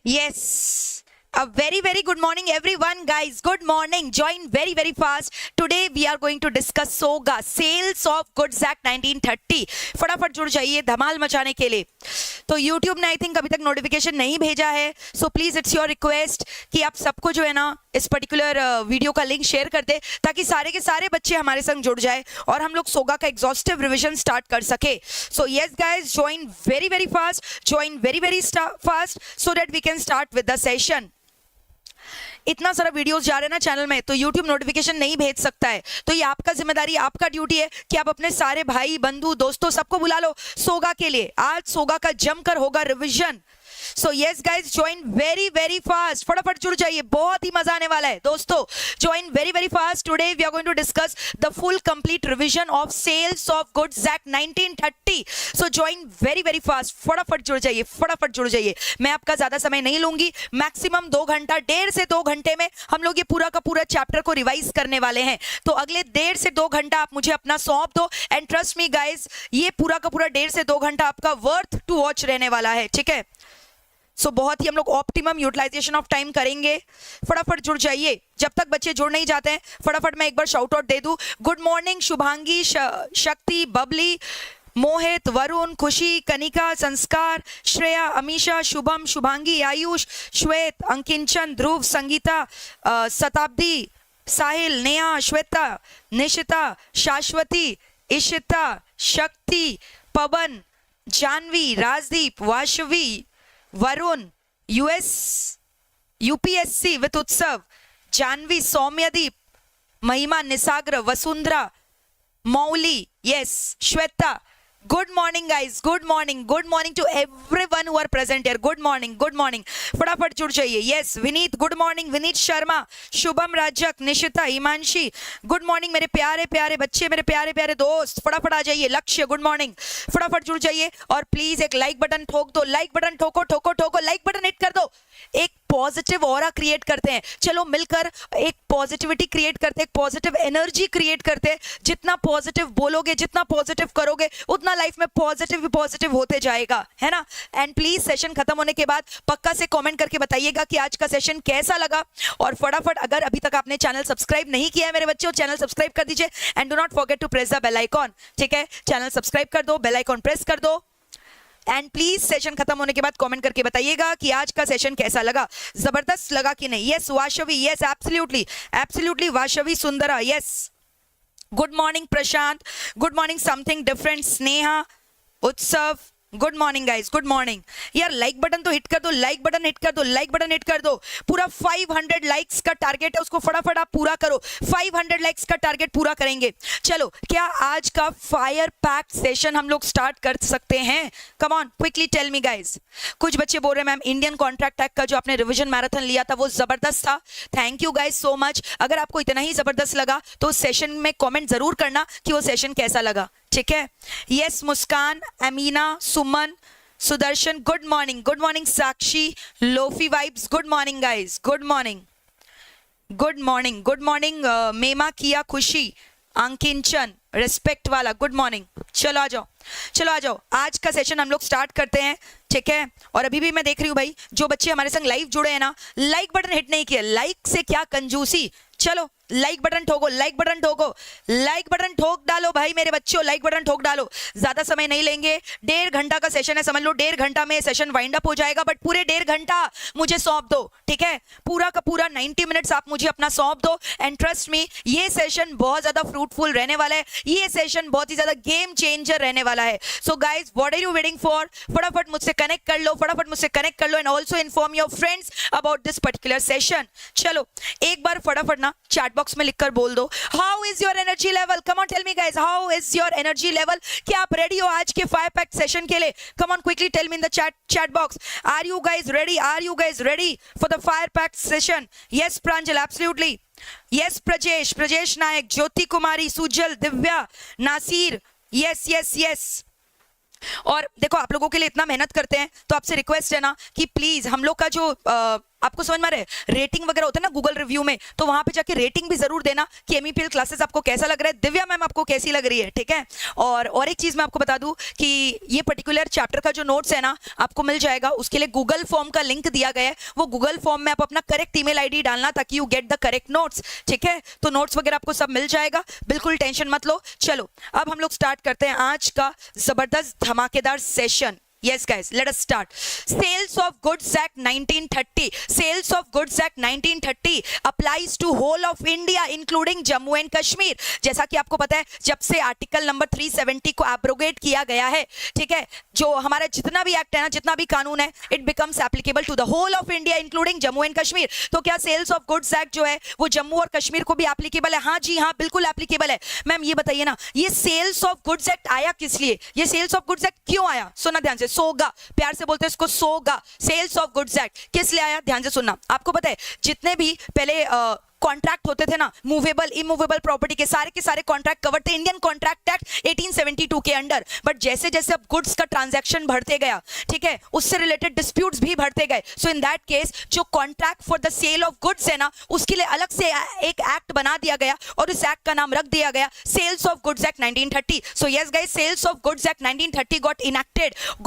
Yes. A very good morning everyone guys. Good morning. Join very fast. Today we are going to discuss SOGA, Sales of Goods Act 1930. फटाफट जुड़ जाइए धमाल मचाने के लिए. तो YouTube ने आई थिंक अभी तक नोटिफिकेशन नहीं भेजा है, so please it's your request कि आप सबको जो है ना इस पर्टिकुलर वीडियो का लिंक शेयर कर दे ताकि सारे के सारे बच्चे हमारे संग जुड़ जाए और हम लोग सोगा का एग्जॉस्टिव रिवीजन स्टार्ट कर सके. So yes guys, join very fast, join very fast so that we can start with the session. इतना सारा वीडियोस जा रहे हैं ना चैनल में, तो YouTube नोटिफिकेशन नहीं भेज सकता है. तो ये आपका जिम्मेदारी, आपका ड्यूटी है कि आप अपने सारे भाई बंधु दोस्तों सबको बुला लो सोगा के लिए. आज सोगा का जमकर होगा रिवीजन. सो yes guys, join very fast. फटाफट जुड़ जाइए, बहुत ही मजा आने वाला है दोस्तों. Join very fast. Today we are going to discuss the full complete revision of sales of goods act 1930. So join very fast. फटाफट जुड़ जाइए, फटाफट जुड़ जाइए. मैं आपका ज्यादा समय नहीं लूंगी, मैक्सिमम 2 घंटा, 1.5 से 2 घंटे में हम लोग ये पूरा का पूरा चैप्टर को रिवाइज करने वाले हैं. तो अगले 1.5 से 2 घंटा आप मुझे अपना सौंप दो एंड ट्रस्ट मी गाइज, ये पूरा का पूरा 1.5 से 2 घंटा आपका वर्थ टू वॉच रहने वाला है. ठीक है, सो बहुत ही हम लोग ऑप्टिमम यूटिलाइजेशन ऑफ टाइम करेंगे. फटाफट जुड़ जाइए. जब तक बच्चे जुड़ नहीं जाते हैं, फटाफट मैं एक बार शाउट आउट दे दूं. गुड मॉर्निंग शुभांगी, शक्ति, बबली, मोहित, वरुण, खुशी, कनिका, संस्कार, श्रेया, अमीशा, शुभम, शुभांगी, आयुष, श्वेत, अंकिंचन, ध्रुव, संगीता, शताब्दी, साहिल, Neha, Shweta, Nishita, Shashwati, Ishita, Shakti, Pawan, Janvi, Rajdeep, Vashvi, Varun, UPSC with Utsav, Janvi, Saumyadeep, Mahima, Nisagra, Vasundhara, Mauli, yes, Shweta. Good morning guys, good morning to everyone who are present here. Good morning. फटाफट जुड़ जाइए. Yes, Vineet, good morning. Vineet Sharma, Shubham, Rajak, Nishita, Himanshi, good morning मेरे प्यारे बच्चे, मेरे प्यारे दोस्त. फटाफट आ जाइए. लक्ष्य, गुड मॉर्निंग. फटाफट जुड़ जाइए और प्लीज एक लाइक बटन ठोक दो. लाइक बटन ठोको. लाइक बटन हिट कर दो. एक पॉजिटिव ऑरा क्रिएट करते हैं. चलो मिलकर एक पॉजिटिविटी क्रिएट करते हैं, पॉजिटिव एनर्जी क्रिएट करते हैं. जितना पॉजिटिव बोलोगे, जितना पॉजिटिव करोगे, उतना लाइफ में पॉजिटिव होते जाएगा, है ना. एंड प्लीज सेशन खत्म होने के बाद पक्का से कमेंट करके बताइएगा कि आज का सेशन कैसा लगा. और फटाफट अगर अभी तक आपने चैनल सब्सक्राइब नहीं किया है मेरे बच्चों, चैनल सब्सक्राइब कर दीजिए. And do not forget to press the bell icon. ठीक है, चैनल सब्सक्राइब कर दो, बेल आइकॉन प्रेस कर दो. एंड प्लीज सेशन खत्म होने के बाद कमेंट करके बताइएगा कि आज का सेशन कैसा लगा, जबरदस्त लगा कि नहीं. Yes Vashvi, yes absolutely Vashvi, Sundara, yes. Good morning Prashant, good morning something different, Sneha, Utsav, good morning guys, good morning. यार लाइक बटन तो हिट कर दो, लाइक बटन हिट कर दो. पूरा 500 लाइक्स का टारगेट है, उसको फटाफट आप पूरा करो. 500 लाइक्स का टारगेट पूरा करेंगे. चलो, क्या आज का फायर पैक्ड सेशन हम लोग स्टार्ट कर सकते हैं? Come on, quickly tell me guys. कुछ बच्चे बोल रहे हैं मैम इंडियन कॉन्ट्रैक्ट एक्ट का जो आपने रिवीजन मैराथन लिया था वो जबरदस्त था. Thank you guys so much. अगर आपको इतना ही जबरदस्त लगा तो सेशन में कॉमेंट जरूर करना कि वो सेशन कैसा लगा. ठीक है. Yes, Muskan, Amina, Suman, Sudarshan, good morning. Sakshi, lofi vibes, good morning guys, good morning. Mema, Kiya, Khushi, Akinchan, respect वाला, गुड मॉर्निंग. चलो आ जाओ. आज का सेशन हम लोग स्टार्ट करते हैं. ठीक है, और अभी भी मैं देख रही हूँ भाई जो बच्चे हमारे संग लाइव जुड़े हैं ना, लाइक बटन हिट नहीं किया. लाइक से क्या कंजूसी. चलो लाइक बटन ठोको, लाइक बटन ठोक डालो भाई मेरे बच्चों, लाइक बटन ठोक डालो. ज्यादा समय नहीं लेंगे, 1.5 घंटा का सेशन है, समझ लो 1.5 घंटा में सेशन वाइंड अप हो जाएगा. बट पूरे 1.5 घंटा मुझे सौंप दो. ठीक है, पूरा का पूरा 90 मिनट्स आप मुझे अपना सौंप दो. एंड ट्रस्ट मी, ये सेशन बहुत ज्यादा फ्रूटफुल रहने वाला है. ये सेशन बहुत ही ज्यादा गेम चेंजर रहने वाला है. So guys, what are you waiting for? फटाफट मुझसे कनेक्ट कर लो and also inform your friends about this particular session. चलो एक बार फटाफट ना चैट बॉक्स में लिखकर बोल दो, how is your energy level. Come on tell me guys, how is your energy level. क्या आप रेडी हो आज के फायर पैक्ड सेशन के लिए? Come on quickly tell me in the chat box. Are you guys ready for the fire packed session? Yes Pranjal, absolutely. Yes Prajesh Nayak, Jyoti Kumari, Sujal, Divya, Nasir, yes. और देखो आप लोगों के लिए इतना मेहनत करते हैं तो आपसे रिक्वेस्ट है ना कि प्लीज हम लोग का जो आपको समझ में आ रहा है? रेटिंग वगैरह होता है ना गूगल रिव्यू में, तो वहां पे जाके रेटिंग भी जरूर देना कि एमईपीएल क्लासेस आपको कैसा लग रहा है, दिव्या मैम आपको कैसी लग रही है, ठीक है। और एक चीज मैं आपको बता दूं कि ये पर्टिकुलर चैप्टर का जो नोट्स है ना आपको मिल जाएगा, उसके लिए गूगल फॉर्म का लिंक दिया गया है, वो गूगल फॉर्म में आप अपना करेक्ट ईमेल आईडी डालना ताकि you get the correct notes, ठीक है। तो नोट्स वगैरह आपको सब मिल जाएगा, बिल्कुल टेंशन मत लो। चलो अब हम लोग स्टार्ट करते हैं आज का जबरदस्त धमाकेदार session. Yes guys, let us start. Sales of Goods Act 1930. Sales of Goods Act 1930 applies to whole of India including Jammu and Kashmir. जैसा कि आपको पता है जब से आर्टिकल नंबर 370 को एब्रोगेट किया गया है, ठीक है, जो हमारा जितना भी एक्ट है ना, जितना भी कानून है, it becomes applicable to the whole of India including Jammu and Kashmir. तो क्या सेल्स ऑफ गुड्स एक्ट जो है वो जम्मू और कश्मीर को भी एप्लीकेबल है? हाँ जी हाँ, बिल्कुल एप्लीकेबल है। मैम ये बताइए ना, ये सेल्स ऑफ गुड्स एक्ट आया किस लिए? ये सेल्स ऑफ गुड्स एक्ट क्यों आया? सुना ध्यान से, सोगा, प्यार से बोलते हैं इसको सोगा। सेल्स ऑफ गुड्स एक्ट किस लिए आया? ध्यान से सुनना। आपको पता है जितने भी पहले कॉन्ट्रैक्ट होते थे ना, मूवेबल इमूवेबल प्रॉपर्टी के सारे कॉन्ट्रैक्ट कवर थे इंडियन कॉन्ट्रैक्ट एक्ट 1872 के अंडर। बट जैसे जैसे अब गुड्स का ट्रांजैक्शन बढ़ते गया, ठीक है, उससे रिलेटेड डिस्प्यूट्स भी बढ़ते गए। सो इन दैट केस जो contract for the sale of goods है ना, उसके लिए अलग से एक एक्ट बना दिया गया और उस एक्ट का नाम रख दिया गया sales of goods act 1930। So yes guys, sales of goods act 1930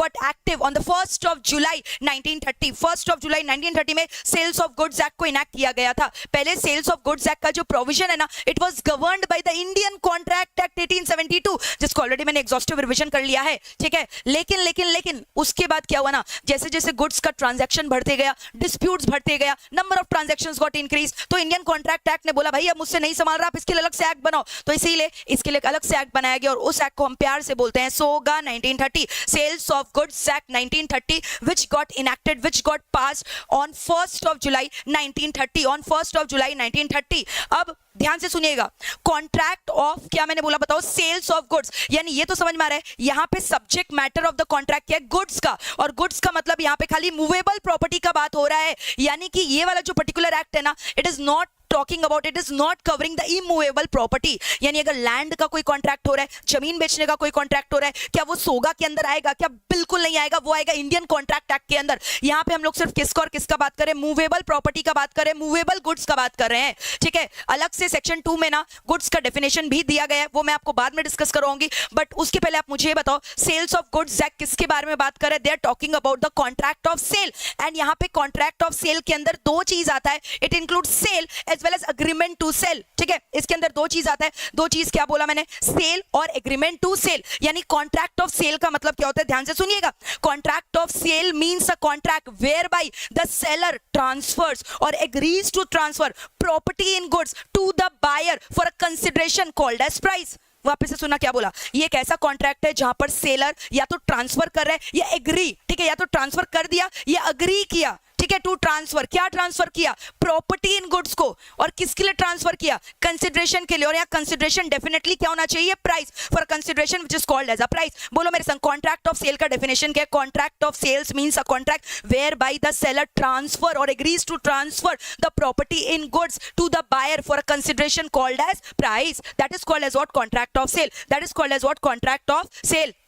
got active on the 1st of July 1930। 1st of July 1930 में सेल्स ऑफ गुड्स एक्ट को इनैक्ट किया गया था। पहले सेल्स ऑफ गुड्स एक्ट का जो प्रोविजन है ना, it was governed by the Indian contract act 1872, जिसको ऑलरेडी मैंने एग्जॉस्टिव रिवीजन कर लिया है, ठीक है। लेकिन उसके बाद क्या हुआ ना, जैसे जैसे गुड्स का ट्रांजैक्शन बढ़ते गया, डिस्प्यूट्स बढ़ते गया, number of transactions got increase, तो इंडियन कॉन्ट्रैक्ट एक्ट ने बोला भाई अब मुझसे नहीं संभाल रहा, आप इसके लिए अलग से एक्ट बनाओ। तो इसीलिए इसके लिए अलग से एक्ट बनाया गया और उस एक्ट को हम प्यार से बोलते हैं SOGA 1930। Sales of goods act 1930 which got passed on 1st of July 1930, on 1st of July 1930। अब ध्यान से सुनिएगा, कॉन्ट्रैक्ट ऑफ क्या मैंने बोला बताओ? Sales of goods. यानी ये तो समझ में आ रहा है यहां पे subject matter of the contract क्या है? गुड्स का। और गुड्स का मतलब यहां पे खाली मूवेबल प्रॉपर्टी का बात हो रहा है, यानी कि ये वाला जो पर्टिकुलर एक्ट है ना, it is not talking about, it is not covering the immovable property. यानी अगर लैंड का कोई कॉन्ट्रैक्ट हो रहा है, जमीन बेचने का कोई कॉन्ट्रैक्ट हो रहा है, क्या वो सोगा के अंदर आएगा? क्या बिल्कुल नहीं आएगा, वो आएगा इंडियन कॉन्ट्रैक्ट एक्ट के अंदर। यहां पे हम लोग सिर्फ किसका और किसका बात करें? मूवेबल प्रॉपर्टी का बात करें, मूवेबल गुड्स का बात कर रहे हैं, ठीक है। अलग से सेक्शन 2 में ना गुड्स का डेफिनेशन भी दिया गया है, वो मैं आपको बाद में डिस्कस कराऊंगी। बट उसके पहले आप मुझे बताओ, सेल्स ऑफ गुड्स एक्ट किसके बारे में बात कर रहे हैं? They are talking about the contract of sale. And यहां पे कॉन्ट्रैक्ट ऑफ सेल के अंदर दो चीज आता है, it include sale as well as agreement to sale, ठीक है। इसके अंदर दो चीज आता है, दो चीज क्या बोला मैंने? सेल और एग्रीमेंट टू सेल। यानी कॉन्ट्रैक्ट ऑफ सेल का मतलब क्या होता है? ध्यान से सुनिएगा, contract of sale means a contract whereby the seller transfers और agrees to transfer property in goods to the buyer for a consideration called as price. वापस से सुनना क्या बोला? ये एक ऐसा कॉन्ट्रैक्ट है जहां पर सेलर या तो ट्रांसफर कर रहे हैं या एग्री, ठीक है, या तो ट्रांसफर कर दिया या अग्री किया, ठीक है, टू ट्रांसफर। क्या ट्रांसफर किया? प्रॉपर्टी इन गुड्स को। और किसके लिए ट्रांसफर किया? कंसिडरेशन के लिए। और यहाँ कंसिडरेशन डेफिनेटली क्या होना चाहिए? Price, for consideration which is called as a price. बोलो मेरे संग, कॉन्ट्रैक्ट ऑफ सेल का डेफिनेशन क्या है? Contract of sales means a contract whereby the seller transfer और agrees to transfer the property in goods to the buyer for a consideration called as price. That is called as what? Contract of sale. That is called as what? Contract of sale।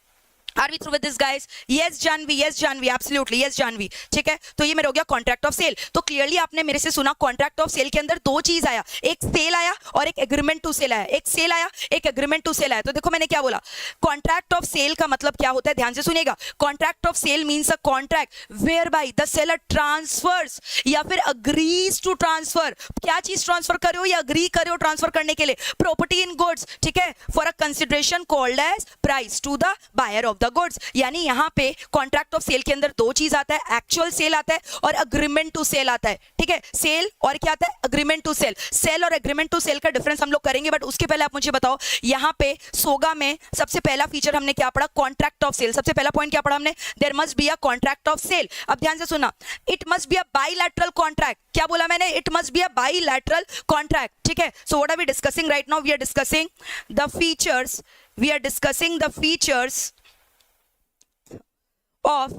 Are we through with this guys? Yes Janvi, absolutely yes Janvi, ठीक है। तो ये मेरा हो गया contract of cell. तो clearly आपने मेरे से सुना, कॉन्ट्रैक्ट ऑफ सेल के अंदर दो चीज आया, एक सेल आया और एक एग्रीमेंट टू सेल आया। एक सेल आया, एक एग्रीमेंट टू सेल आया। तो देखो मैंने क्या बोला, कॉन्ट्रैक्ट ऑफ सेल का मतलब क्या होता है? ध्यान से सुनिएगा, contract of sale means a contract whereby the seller transfers या फिर अग्रीज टू ट्रांसफर। क्या चीज ट्रांसफर कर रहे हो या अग्री कर रहे हो ट्रांसफर करने के लिए? प्रॉपर्टी इन गुड्स, ठीक है, for a consideration called as price to the buyer of the goods. यानी यहां पे कॉन्ट्रैक्ट ऑफ सेल के अंदर दो चीज आता है, एक्चुअल सेल आता है और अग्रीमेंट टू सेल आता है, ठीक है। सेल और क्या आता है? Agreement to sale. सेल और एग्रीमेंट टू सेल का डिफरेंस हम लोग करेंगे, बट उसके पहले आप मुझे बताओ, यहां पे सोगा में सबसे पहला फीचर हमने क्या पढ़ा? Contract of sale. सबसे पहला पॉइंट क्या पढ़ा हमने? There must be a contract of sale. अब ध्यान से सुना, it must be a bilateral contract. क्या बोला मैंने? It must be a bilateral contract, ठीक है। So what are we discussing right now? We are discussing the features, we are discussing the features of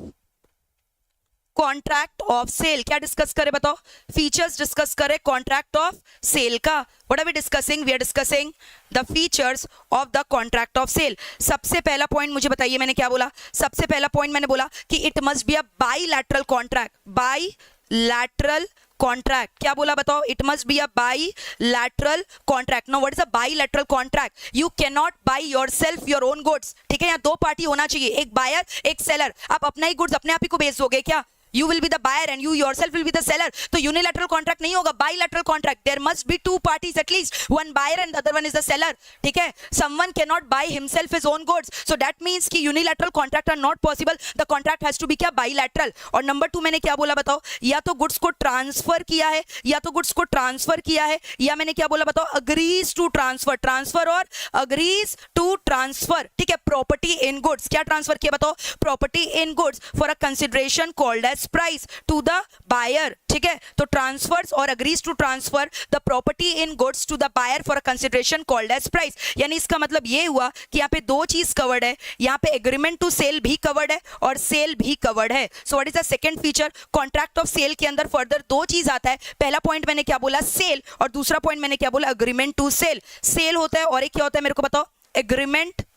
contract of sale. क्या discuss करें बताओ? Features discuss करें contract of sale का। What are we discussing? We are discussing the features of the contract of sale. सबसे पहला point मुझे बताइए, मैंने क्या बोला? सबसे पहला पॉइंट मैंने बोला कि it must be a bilateral contract. Bilateral contract, क्या बोला बताओ, it must be a bilateral contract. No, what is a bilateral contract? You can not buy yourself your own goods. ठीक है, यहाँ दो पार्टी होना चाहिए, एक बायर एक सेलर. आप अपना ही गुड्स अपने आप ही को बेच दोगे क्या? You will be the buyer and you yourself will be the seller. तो unilateral contract नहीं होगा, bilateral contract. There must be two parties at least. One buyer and the other one is the seller. ठीक है? Someone cannot buy himself his own goods. So that means कि unilateral contract are not possible. The contract has to be क्या? Bilateral. और number 2 मैंने क्या बोला बताओ? या तो goods को transfer किया है, या तो goods को transfer किया है, या मैंने क्या बोला बताओ? Agrees to transfer. Transfer और agrees to transfer. ठीक है? Property in goods. क्या transfer किया बताओ? Property in goods for a consideration called as price to the buyer. ठीक है, तो transfers और agrees to transfer the property in goods to the buyer for a consideration called as price. यानी इसका मतलब ये हुआ कि यहाँ पे दो चीज कवर्ड है, यहाँ पे agreement to sale भी कवर्ड है और सेल भी कवर्ड है. So what is the second feature? Contract of sale के अंदर further दो चीज आता है. पहला पॉइंट मैंने क्या बोला? सेल. और दूसरा पॉइंट मैंने क्या बोला? agreement to sale. सेल होता है और एक क्या होता है मेरे को बताओ? agreement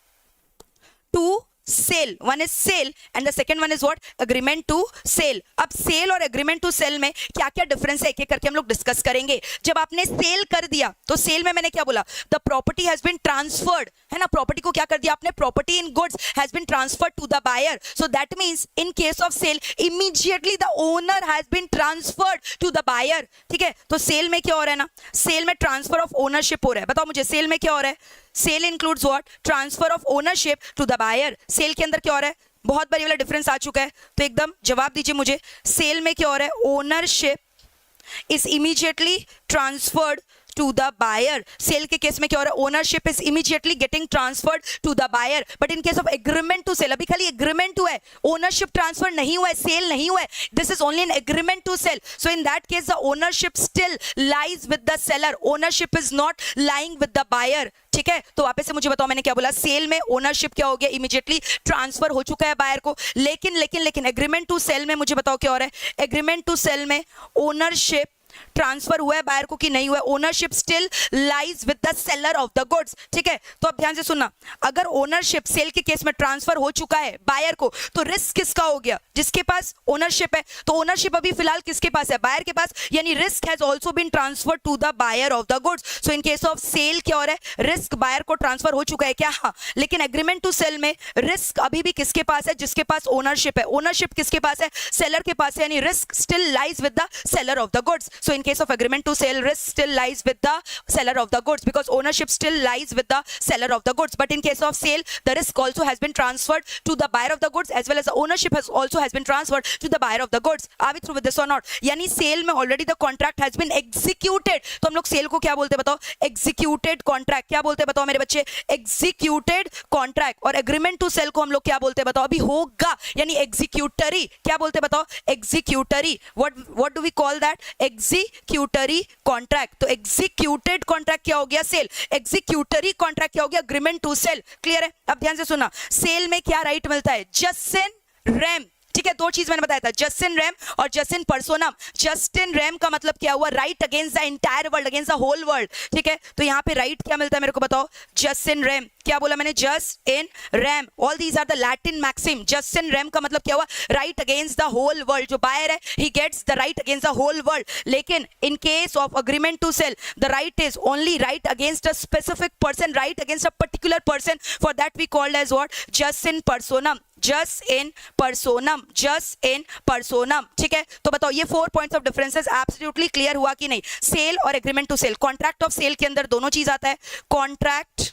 to sale. One is sale and the second one is what? agreement to sale. अब sale और agreement to sale में क्या क्या डिफरेंस है एक एक करके हम लोग डिस्कस करेंगे. जब आपने सेल कर दिया तो सेल में मैंने क्या बोला? the property has been transferred, है ना? प्रॉपर्टी को क्या कर दिया आपने? property in goods has been transferred to the buyer. So that means in case of sale immediately the owner has been transferred to the buyer. ठीक है, तो सेल में क्या हो रहा है ना? सेल में ट्रांसफर ऑफ ओनरशिप हो रहा है. बताओ मुझे सेल में क्या हो रहा है? Sale includes what? Transfer of ownership to the buyer. Sale के अंदर क्या हो रहा है? बहुत बड़ी वाला डिफरेंस आ चुका है, तो एकदम जवाब दीजिए मुझे. सेल में क्या हो रहा है? Ownership is immediately transferred to the buyer. Sale के केस में क्या हो रहा है? Ownership is immediately getting transferred to the buyer. But in case of agreement to sale, अभी खाली एग्रीमेंट हुआ है, ओनरशिप ट्रांसफर नहीं हुआ है, सेल नहीं हुआ है. This is only an agreement to sale. So in that case the ownership still lies with the seller. Ownership is not lying with the buyer. ठीक है, तो वापस से मुझे बताओ मैंने क्या बोला? सेल में ओनरशिप क्या हो गया? इमीडिएटली ट्रांसफर हो चुका है बायर को. लेकिन एग्रीमेंट टू सेल में मुझे बताओ क्या हो रहा है? एग्रीमेंट टू सेल में ओनरशिप ट्रांसफर हुआ है बायर को कि नहीं हुआ है? Ownership still lies with the seller of the goods. ठीक है, तो अब ध्यान से सुनना, अगर ओनरशिप सेल के केस में ट्रांसफर हो चुका है बायर को, तो रिस्क किसका हो गया? जिसके पास ओनरशिप है. तो ओनरशिप अभी फिलहाल किसके पास है? बायर के पास. यानी risk has also been transferred to the buyer of the goods. So in case of sale क्या हो रहा है? रिस्क बायर को ट्रांसफर हो चुका है क्या? हाँ. लेकिन एग्रीमेंट टू सेल में रिस्क अभी भी किसके पास है? जिसके पास ओनरशिप है. ओनरशिप किसके पास है? सेलर के पास है. यानी risk still lies with the seller of the goods. So in case of agreement to sale, risk still lies with the seller of the goods because ownership still lies with the seller of the goods. But in case of sale, the risk also has been transferred to the buyer of the goods as well as the ownership has also been transferred to the buyer of the goods. Are we through with this or not? यानी cell में already the contract has been executed. तो हम लोग cell को क्या बोलते हैं बताओ? executed contract. क्या बोलते हैं बताओ मेरे बच्चे? executed contract. और agreement to sell को हम लोग क्या बोलते हैं बताओ? अभी होगा, यानी executory. क्या बोलते हैं बताओ? executory. What do we call that? executory contract. तो executed contract क्या हो गया? सेल. executory contract क्या हो गया? agreement to sell. क्लियर है? अब ध्यान से सुना, सेल में क्या राइट मिलता है? Just in rem. ठीक है, दो चीज मैंने बताया था, जस्ट इन रेम और jus in personam. Jus in rem का मतलब क्या हुआ? Right against the entire world, against the whole world. ठीक है, तो यहाँ पे राइट क्या मिलता है मेरे को बताओ? Jus in rem. क्या बोला मैंने? Jus in rem. All these are the Latin maxim. Jus in rem का मतलब क्या हुआ? Right against the whole world. जो बायर है he gets the right against the whole world. लेकिन in case of agreement to sell, the right is only right against a specific person, right against a particular person. For that we called as what? Just in personam. Jus in personam. Jus in personam. ठीक है, तो बताओ ये 4 points of differences absolutely clear हुआ कि नहीं? Sale और agreement to sell. Contract of sale के अंदर दोनों चीज आता है. कॉन्ट्रैक्ट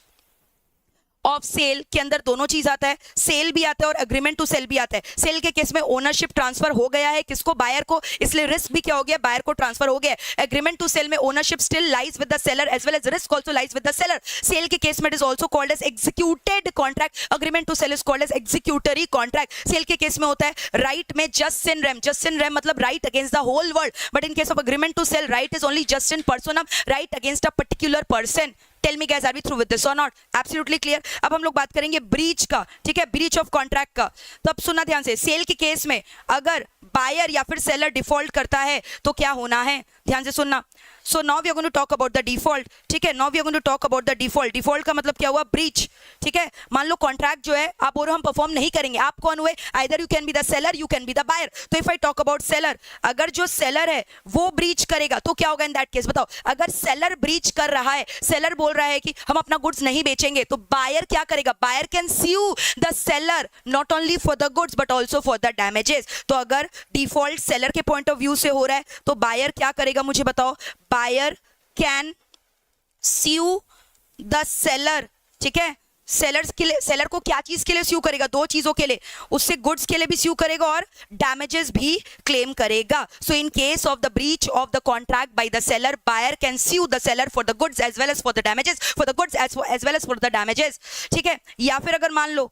ऑफ सेल के अंदर दोनों चीज आता है. सेल भी आता है और एग्रीमेंट टू सेल भी आता है. सेल के केस में ओनरशिप ट्रांसफर हो गया है किसको? बायर को. इसलिए रिस्क भी क्या हो गया? बायर को ट्रांसफर हो गया. एग्रीमेंट टू सेल में ownership still lies with the seller as well as risk also lies with the seller. Sale के केस में it is also called as executed contract. Agreement to sell is called as executory contract. Sale के case में होता है right में jus in rem. Just in rem मतलब right against the whole world. But in case of agreement to sell, right is only jus in personam, right against a particular person. Tell me guys, are we through with this और not? Absolutely clear. अब हम लोग बात करेंगे breach का. ठीक है, breach of contract का. तो अब सुनना ध्यान से, सेल के केस में अगर बायर या फिर सेलर डिफॉल्ट करता है तो क्या होना है, ध्यान से सुनना। So now we are going to talk about the default, ठीक है। Now we are going to talk about the default. Default का मतलब क्या हुआ, ब्रीच, ठीक है। मान लो कॉन्ट्रैक्ट जो है आप बोल रहे हो हम परफॉर्म नहीं करेंगे, आप कौन हुए, either you can be the seller, you can be the buyer. तो if I talk about seller, अगर जो सेलर है वो ब्रीच करेगा तो क्या होगा इन दैट केस, बताओ। अगर सेलर ब्रीच कर रहा है, सेलर बोल रहा है कि हम अपना गुड्स नहीं बेचेंगे, तो बायर क्या करेगा, buyer can sue the seller not only for the goods but also for the damages. तो अगर डिफॉल्ट सेलर के पॉइंट ऑफ व्यू से हो रहा है तो बायर क्या करेगा, मुझे बताओ। Buyer can sue the seller, ठीक है। सेलर्स के लिए, सेलर को क्या चीज के लिए स्यू करेगा, दो चीजों के लिए, उससे गुड्स के लिए भी स्यू करेगा और डैमेजेस भी क्लेम करेगा। So in case of the breach of the contract by the seller, buyer can sue the seller for the goods as well as for the damages, for the goods as well as for the damages, ठीक है। या फिर अगर मान लो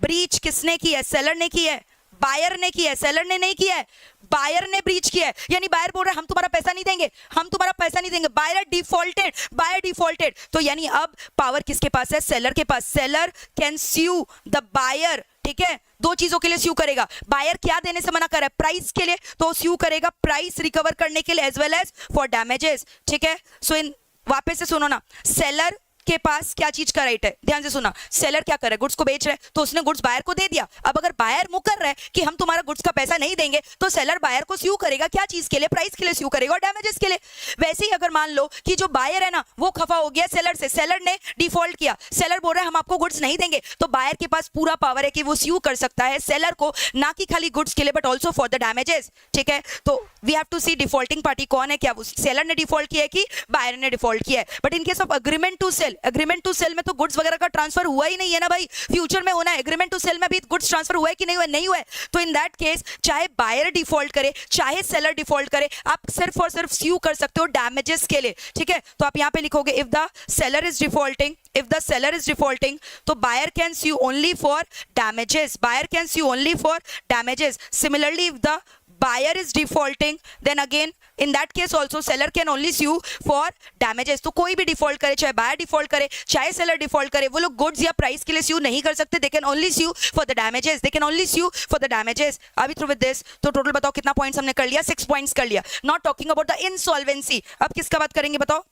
breach किसने की है, seller ने की है, बायर ने किया है, सेलर ने नहीं किया है, बायर ने ब्रीच किया है। यानी बायर बोल रहा है हम तुम्हारा पैसा नहीं देंगे, हम तुम्हारा पैसा नहीं देंगे, बायर डिफॉल्टेड, बायर डिफॉल्टेड। तो यानी अब पावर किसके पास है, सेलर के पास। Seller can sue the buyer, ठीक है। दो चीजों के लिए स्यू करेगा, बायर क्या देने से मना कर रहा है, प्राइस के लिए, तो स्यू करेगा प्राइस रिकवर करने के लिए as well as for damages, ठीक है। सो इन वापस से सुनो ना, सेलर के पास क्या चीज का राइट है, ध्यान से सुना। सेलर क्या कर रहा है, गुड्स को बेच रहा है, तो उसने गुड्स बायर को दे दिया। अब अगर बायर मुकर रहा है कि हम तुम्हारा गुड्स का पैसा नहीं देंगे, तो सेलर बायर को स्यू करेगा, क्या चीज के लिए, प्राइस के लिए स्यू करेगा और डैमेजेस के लिए। वैसे ही अगर मान लो कि जो बायर है ना वो खफा हो गया सेलर से, सेलर ने डिफॉल्ट किया, सेलर बोल रहा है हम आपको गुड्स नहीं देंगे, तो बायर के पास पूरा पावर है कि वो स्यू कर सकता है सेलर को, ना कि खाली गुड्स के लिए but also for the damages, ठीक है। तो we have to see defaulting party कौन है, क्या वो सेलर ने डिफॉल्ट किया है कि बायर ने डिफॉल्ट किया है। But in case of agreement to sale, agreement to cell में तो गुड्स वगैरह का ट्रांसफर हुआ ही नहीं है ना भाई, फ्यूचर में होना है। एग्रीमेंट टू सेल में भी गुड्स ट्रांसफर हुआ है कि नहीं हुआ, नहीं हुआ है। तो इन दैट केस चाहे बायर डिफॉल्ट करे चाहे सेलर डिफॉल्ट करे, आप सिर्फ और सिर्फ स्यू कर सकते हो डैमेजेस के लिए, ठीक है। तो आप यहां पे लिखोगे if the seller is defaulting, if the seller is defaulting, तो buyer can sue only for damages, buyer can sue only for damages. Similarly, if the buyer is defaulting, then again in that case also seller can only sue for damages. तो कोई भी default करे, चाहे buyer default करे चाहे seller default करे, वो लोग गुड्स या प्राइस के लिए sue नहीं कर सकते, they can only sue for the damages, they can only sue for the damages. अभी through with this, तो टोटल बताओ कितना पॉइंट्स हमने कर लिया, 6 पॉइंट्स कर लिया। Not talking about the insolvency, अब किसका बात करेंगे बताओ,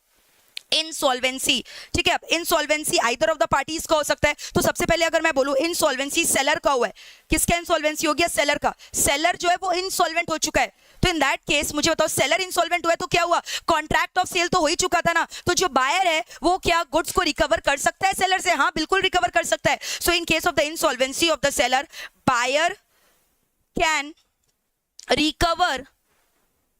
इंसॉल्वेंसी, ठीक है। अब insolvency either of the parties का हो सकता है। तो सबसे पहले अगर मैं बोलूं इंसॉल्वेंसी सेलर का हुआ है, किसका इंसॉल्वेंसी हो गया, सेलर का। सेलर जो है वो इंसॉल्वेंट हो चुका है, तो इन दैट केस मुझे बताओ सेलर इंसॉल्वेंट हुआ है तो क्या हुआ, कॉन्ट्रैक्ट ऑफ सेल तो हो ही चुका था ना, तो जो बायर है वो क्या गुड्स को रिकवर कर सकता है सेलर से, हाँ बिल्कुल रिकवर कर सकता है। So in case of the insolvency of the seller, buyer can recover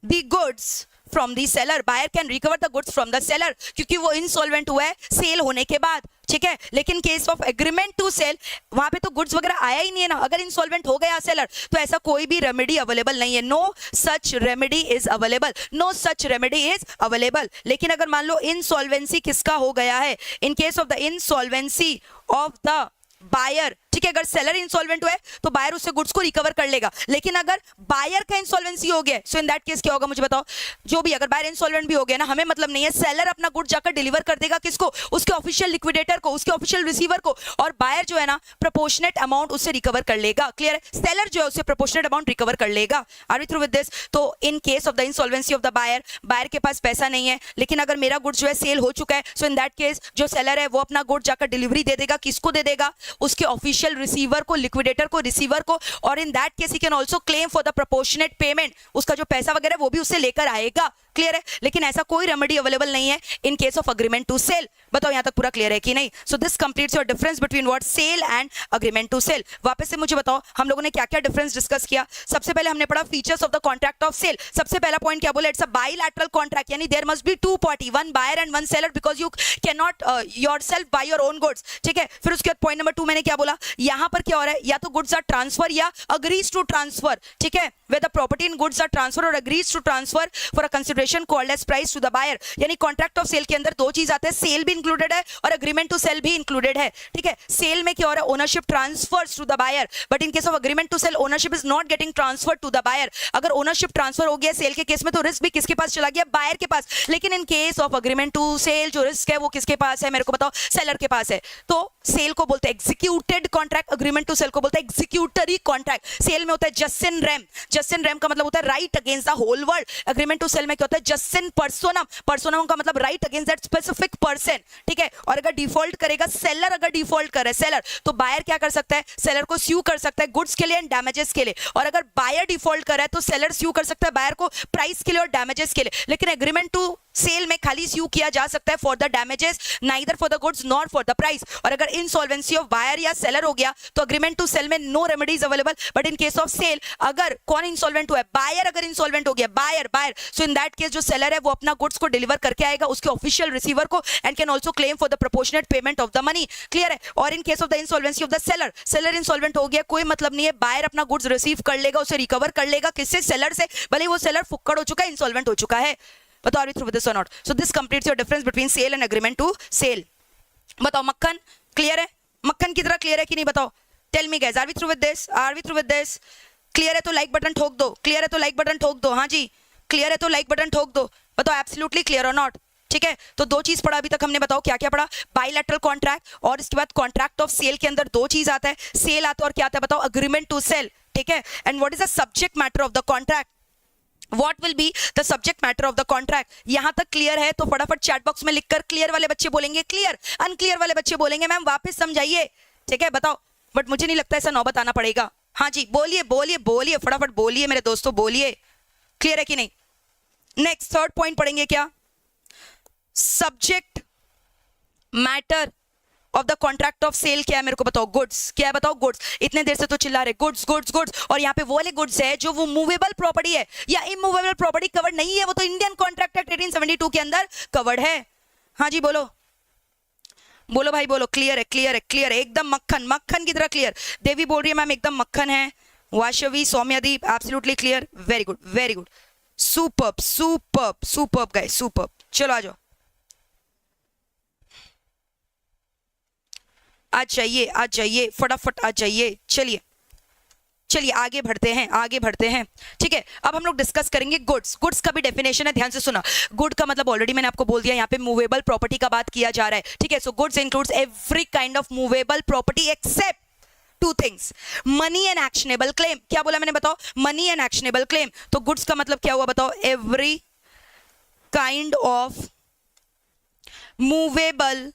the goods from the seller, buyer can recover the goods from the seller, क्योंकि वो इंसॉल्वेंट हुआ है सेल होने के बाद, ठीक है। लेकिन case of agreement to sale, वहां पे तो गुड्स वगैरह आया ही नहीं है ना, अगर इंसॉल्वेंट हो गया सेलर तो ऐसा कोई भी रेमेडी अवेलेबल नहीं है, no such remedy is available, no such remedy is available. लेकिन अगर मान लो इंसॉल्वेंसी किसका हो गया है, in case of the insolvency of the buyer, ठीक है, अगर सेलर इंसॉल्वेंट हुआ है तो बायर उससे गुड्स को रिकवर कर लेगा। लेकिन अगर बायर का इंसॉल्वेंसी हो गया, सो इन दैट केस क्या होगा मुझे बताओ, जो भी अगर बायर इंसॉल्वेंट भी हो गया ना, हमें मतलब नहीं है, सेलर अपना गुड जाकर डिलीवर कर देगा किसको, उसके ऑफिशियल लिक्विडेटर को, उसके ऑफिशियल रिसीवर को, और बायर जो है ना प्रोपोर्शनेट अमाउंट उससे रिकवर कर लेगा, क्लियर है। सेलर जो है उससे प्रोपोर्शनेट अमाउंट रिकवर कर लेगा। Are we through with this. तो in case of the insolvency of the buyer, buyer के पास पैसा नहीं है, लेकिन अगर मेरा गुड्स जो है सेल हो चुका है, सो इन दैट केस जो सेलर है वो अपना गुड जाकर डिलीवरी दे देगा, किसको दे देगा, उसके ऑफिशियल रिसीवर को, लिक्विडेटर को, रिसीवर को, और इन that case he can also claim for the proportionate payment, उसका जो पैसा वगैरह वो भी उससे लेकर आएगा, क्लियर है। लेकिन ऐसा कोई रेमेडी अवेलेबल नहीं है in case of agreement to sale. बताओ यहां तक पूरा क्लियर है कि नहीं। So this completes your difference between what sale and agreement to sale. वापस से मुझे बताओ हम लोगों ने क्या क्या डिफरेंस डिस्कस किया। सबसे पहले हमने पढ़ा features of the contract of sale. सबसे पहला पॉइंट क्या बोला, इट्स अ बाइलैटरल कॉन्ट्रैक्ट, यानी there must be two party, one buyer and one seller, because you can not yourself buy your own goods, ठीक है। फिर उसके बाद पॉइंट नंबर 2 मैंने क्या बोला, यहां पर क्या हो रहा है, या तो गुड्स आर ट्रांसफर या अग्रीज टू ट्रांसफर, ठीक है, where the property in goods are transfer or agrees to transfer for a consideration called as price to the buyer। यानी कॉन्ट्रैक्ट ऑफ सेल के अंदर दो चीज आते हैं, सेल भी इंक्लूडेड है और अग्रीमेंट टू सेल भी इंक्लूडेड है, ठीक है। सेल में क्या हो रहा है, ownership transfers to the buyer, but in case of agreement to sale ownership is not getting transfer to the buyer. अगर ओनरशिप ट्रांसफर हो गया सेल के केस में तो रिस्क भी किसके पास चला गया, बायर के पास। लेकिन in case of agreement to sale जो रिस्क है वो किसके पास है, मेरे को बताओ, सेलर के पास है। तो सेल को बोलते हैं executed contract, agreement to sale को बोलते हैं एग्जीक्यूटरी कॉन्ट्रैक्ट। सेल में होता है just in rem, just in rem का मतलब होता है right against the whole world. Agreement to cell में क्या होता है? जस्ट इन पर्सोनम, पर्सोनम का मतलब right against that specific person, ठीक है। और अगर डिफॉल्ट करेगा सेलर, अगर डिफॉल्ट करे सेलर, तो बायर क्या कर सकता है? सेलर को स्यू कर सकता है गुड्स के लिए एंड डैमेजेस के लिए। और अगर बायर डिफॉल्ट करे तो सेलर स्यू कर सकता है बायर को प्राइस के लिए और डैमेजेस के लिए। लेकिन एग्रीमेंट टू सेल में खाली स्यू किया जा सकता है for the damages, neither for the goods nor for the price. और अगर इंसॉल्वेंसी ऑफ बायर या सेलर हो गया तो एग्रीमेंट टू सेल में no remedies available. But in case of sale, अगर कौन इंसॉल्वेंट हुआ है? बायर अगर इंसॉल्वेंट हो गया, buyer buyer, so in that case जो सेलर है वो अपना गुड्स को डिलीवर करके आएगा उसके ऑफिशियल रिसीवर को and can also claim for the proportionate payment of the money. Clear है? और in case of the insolvency of the seller, seller insolvent हो गया, कोई मतलब नहीं है, बायर अपना गुड्स रिसीव कर लेगा, उसे रिकवर कर लेगा, किससे? सेलर से, भले वो सेलर फुक्कड़ हो चुका है, इंसॉल्वेंट हो चुका है। बताओ, are you through with this or not? So this completes your difference between sale and agreement to sale. बताओ मक्खन क्लियर है? मक्खन की तरह क्लियर है कि नहीं बताओ? Tell me guys, are we through with this? Are we through with this? Clear है तो लाइक बटन ठोक दो, क्लियर है तो लाइक बटन ठोक दो, हाँ जी क्लियर है तो लाइक बटन ठोक दो। बताओ एब्सोल्युटली क्लियर और नॉट? ठीक है, तो दो चीज पढ़ा अभी तक हमने, बताओ क्या क्या पढ़ा? बायलैटरल कॉन्ट्रैक्ट, और इसके बाद कॉन्ट्रैक्ट ऑफ सेल के अंदर दो चीज आता है, सेल आता है और क्या आता है बताओ? अग्रीमेंट टू सेल, ठीक है। And what is the subject matter of the contract? What will be the subject matter of the contract? यहां तक क्लियर है तो फटाफट चैट बॉक्स में लिखकर क्लियर वाले बच्चे बोलेंगे क्लियर, अनक्लियर वाले बच्चे बोलेंगे मैम वापस समझाइए, ठीक है। बताओ, बट मुझे नहीं लगता ऐसा नौबत आना पड़ेगा। हाँ जी बोलिए बोलिए बोलिए, फटाफट बोलिए मेरे दोस्तों, बोलिए क्लियर है कि नहीं। नेक्स्ट थर्ड पॉइंट पढ़ेंगे क्या? Subject matter of the contract of sale क्या है मेरे को बताओ? गुड्स। क्या है बताओ? गुड्स। इतने देर से तो चिल्ला रहे गुड्स गुड्स गुड्स, और यहाँ पे वो वाले गुड्स है जो वो मूवेबल प्रॉपर्टी है या इमूवेबल प्रॉपर्टी कवर्ड नहीं है, वो तो इंडियन कॉन्ट्रैक्ट एक्ट 1872 के अंदर कवर्ड है। हाँ जी बोलो बोलो भाई बोलो, क्लियर है क्लियर है क्लियर है, एकदम मक्खन मक्खन की तरह क्लियर। देवी बोल रही है मैम एकदम मक्खन है। Vashvi, Saumyadeep absolutely clear, very good very good, superb superb superb guys superb. चलो आ जाओ, आ जाइए फटाफट आ जाइए। चलिए चलिए आगे बढ़ते हैं आगे बढ़ते हैं, ठीक है। अब हम लोग डिस्कस करेंगे गुड्स। गुड्स का भी डेफिनेशन है, ध्यान से सुना। गुड का मतलब ऑलरेडी मैंने आपको बोल दिया, यहाँ पे मूवेबल प्रॉपर्टी का बात किया जा रहा है, ठीक है। So goods includes every kind of movable property except two things, money and actionable claim. क्या बोला मैंने बताओ? Money and actionable claim. तो गुड्स का मतलब क्या हुआ बताओ? Every kind of movable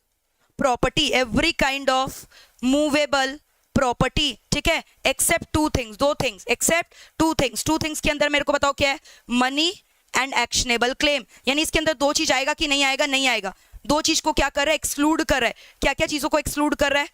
property, every kind of movable property, ठीक है, एक्सेप्ट टू थिंग्स, दो things, except two things. Two things के अंदर मेरे को बताओ क्या है? Money and actionable claim. यानी इसके अंदर दो चीज आएगा कि नहीं आएगा? नहीं आएगा। दो चीज को क्या कर रहा है? एक्सक्लूड कर रहा है। क्या क्या चीजों को एक्सक्लूड कर रहा है?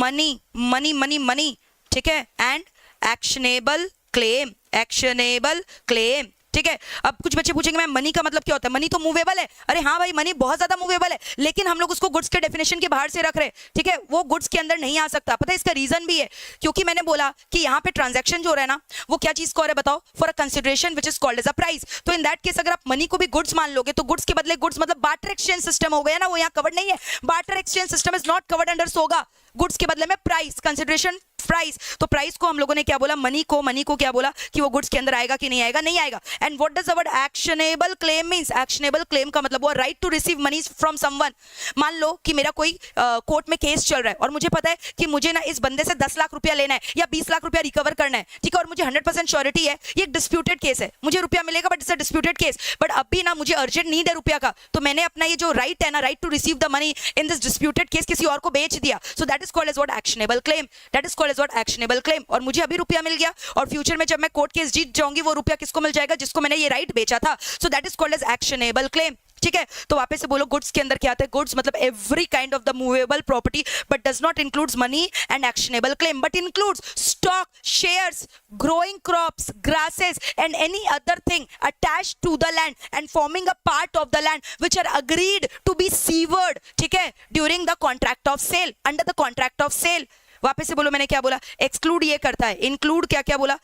मनी मनी मनी मनी, ठीक है, and actionable claim, actionable claim, ठीक है। अब कुछ बच्चे पूछेंगे मैम मनी का मतलब क्या होता है? मनी तो मूवेबल है। अरे हाँ भाई, मनी बहुत ज्यादा मूवेबल है, लेकिन हम लोग उसको गुड्स के डेफिनेशन के बाहर से रख रहे हैं, ठीक है। वो गुड्स के अंदर नहीं आ सकता। पता है इसका रीजन भी है, क्योंकि मैंने बोला कि यहाँ पे ट्रांजैक्शन जो हो रहा है ना, वो क्या चीज को हो रहा है बताओ? For a consideration which is called as a price. तो इन दैट केस अगर आप मनी को भी गुड्स मान लोगे तो गुड्स के बदले गुड्स मतलब बार्टर एक्सचेंज सिस्टम हो गया ना, वो यहाँ कवर्ड नहीं है। Barter exchange system is not covered under SOGA. Goods के बदले में प्राइस, कंसिडरेशन प्राइस। तो प्राइस को हम लोगों ने क्या बोला? मनी को क्या बोला कि वो गुड्स के अंदर आएगा कि नहीं आएगा? नहीं आएगा। And what does the word actionable claim means? Actionable claim का मतलब वो right to receive money from someone. मान लो कि मेरा कोई कोर्ट में केस चल रहा है और मुझे पता है कि मुझे ना इस बंदे से 10 लाख रुपया लेना है या 20 लाख रुपया रिकवर करना है, ठीक है, और मुझे 100% श्योरिटी है ये एक डिस्प्यूटेड केस है, मुझे रुपया मिलेगा but it's a disputed case, but अभी ना मुझे अर्जेंट नीड है रुपया का, तो मैंने अपना ये जो राइट है ना, right to receive the money in this disputed case किसी और को बेच दिया। So that is called as what? Actionable claim. That is called as what? Actionable claim. और मुझे अभी रुपया मिल गया और फ्यूचर में जब मैं कोर्ट केस जीत जाऊंगी वो रुपया किसको मिल जाएगा? जिसको मैंने ये राइट बेचा था। So that is called as actionable claim, ठीक है। तो वापस से बोलो, गुड्स के अंदर क्या आता है? गुड्स मतलब every kind of the movable property but does not includes money and actionable claim, but includes stock, shares, growing crops, grasses and any other thing attached to the land and forming a part of the land which are agreed to be severed, ठीक है, during the contract of sale, under the contract of sale। वापस से बोलो, मैंने क्या बोला? Exclude ये करता है, इंक्लूड क्या क्या बोला?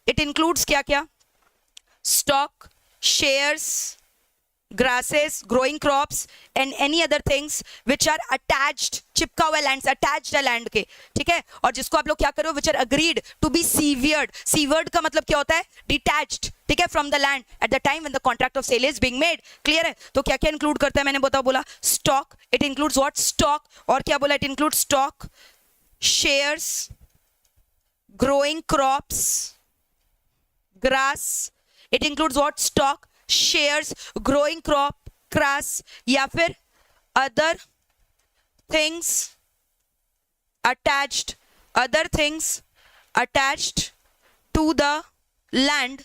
इट इंक्लूड्स क्या क्या? Stock, shares, grasses, growing crops and any other things which are attached, चिपका हुआ लैंड, अटैच्ड है लैंड के, ठीक है, और जिसको आप लोग क्या करो? which are agreed to be severed। severed का मतलब क्या होता है? detached, ठीक है, from the land at the time when the contract of sale is being made। Clear है? तो क्या क्या इंक्लूड करता है? मैंने बोला stock, it includes what? Stock. और क्या बोला? It includes stock, shares, growing crops, grass, it includes what? Stock, shares, growing crop, grass, या फिर other things attached, other things attached to the land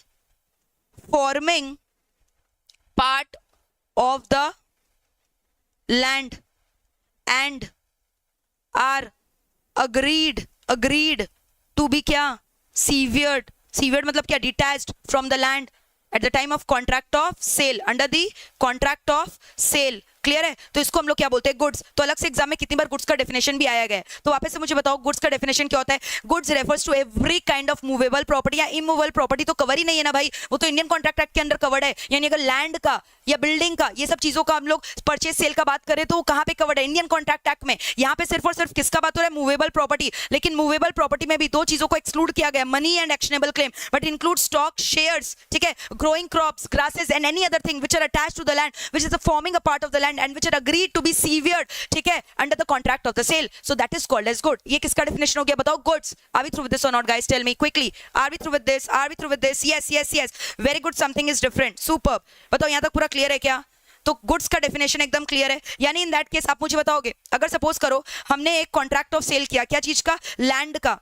forming part of the land and are agreed to be क्या? Severed मतलब क्या? Detached from the land at the time of contract of sale, under the contract of sale. Clear है? तो इसको हम लोग क्या बोलते हैं? गुड्स. तो अलग से एग्जाम में कितनी बार गुड्स का डेफिनेशन भी आया गया है, तो वापस से मुझे बताओ गुड्स का डेफिनेशन क्या होता है? Goods refers to every kind of movable property या इमूवेबल प्रॉपर्टी. तो कवर ही नहीं है ना भाई, वो तो इंडियन कॉन्ट्रैक्ट एक्ट के अंदर कवर्ड है. यानी अगर लैंड का या बिल्डिंग का, ये सब चीजों का हम लोग परचेज सेल का बात करें तो वो कहां पे कवर्ड है? इंडियन कॉन्ट्रैक्ट एक्ट में. यहाँ पे सिर्फ और सिर्फ किसका बात हो रहा है? Movable property. लेकिन मूवेबल प्रॉपर्टी में भी दो चीजों को एक्सक्लूड किया गया, money and actionable claim, but include stock, shares, ठीक है, growing crops, grasses and any other thing which are attached to the land, which is forming a part of the land and which are agreed to be severed, ठीक है, under the contract of the sale. So that is called as good. ये किसका definition हो गया? बताओ. Goods. Are we through with this or not, guys? Tell me quickly. Are we through with this? Are we through with this? Yes. Very good. Something is different. Superb. बताओ यहाँ तक पूरा clear है क्या? तो गुड्स का definition एकदम clear है. यानी इन दैट केस आप मुझे बताओगे, अगर सपोज करो हमने एक कॉन्ट्रैक्ट ऑफ सेल किया, क्या चीज का? लैंड का.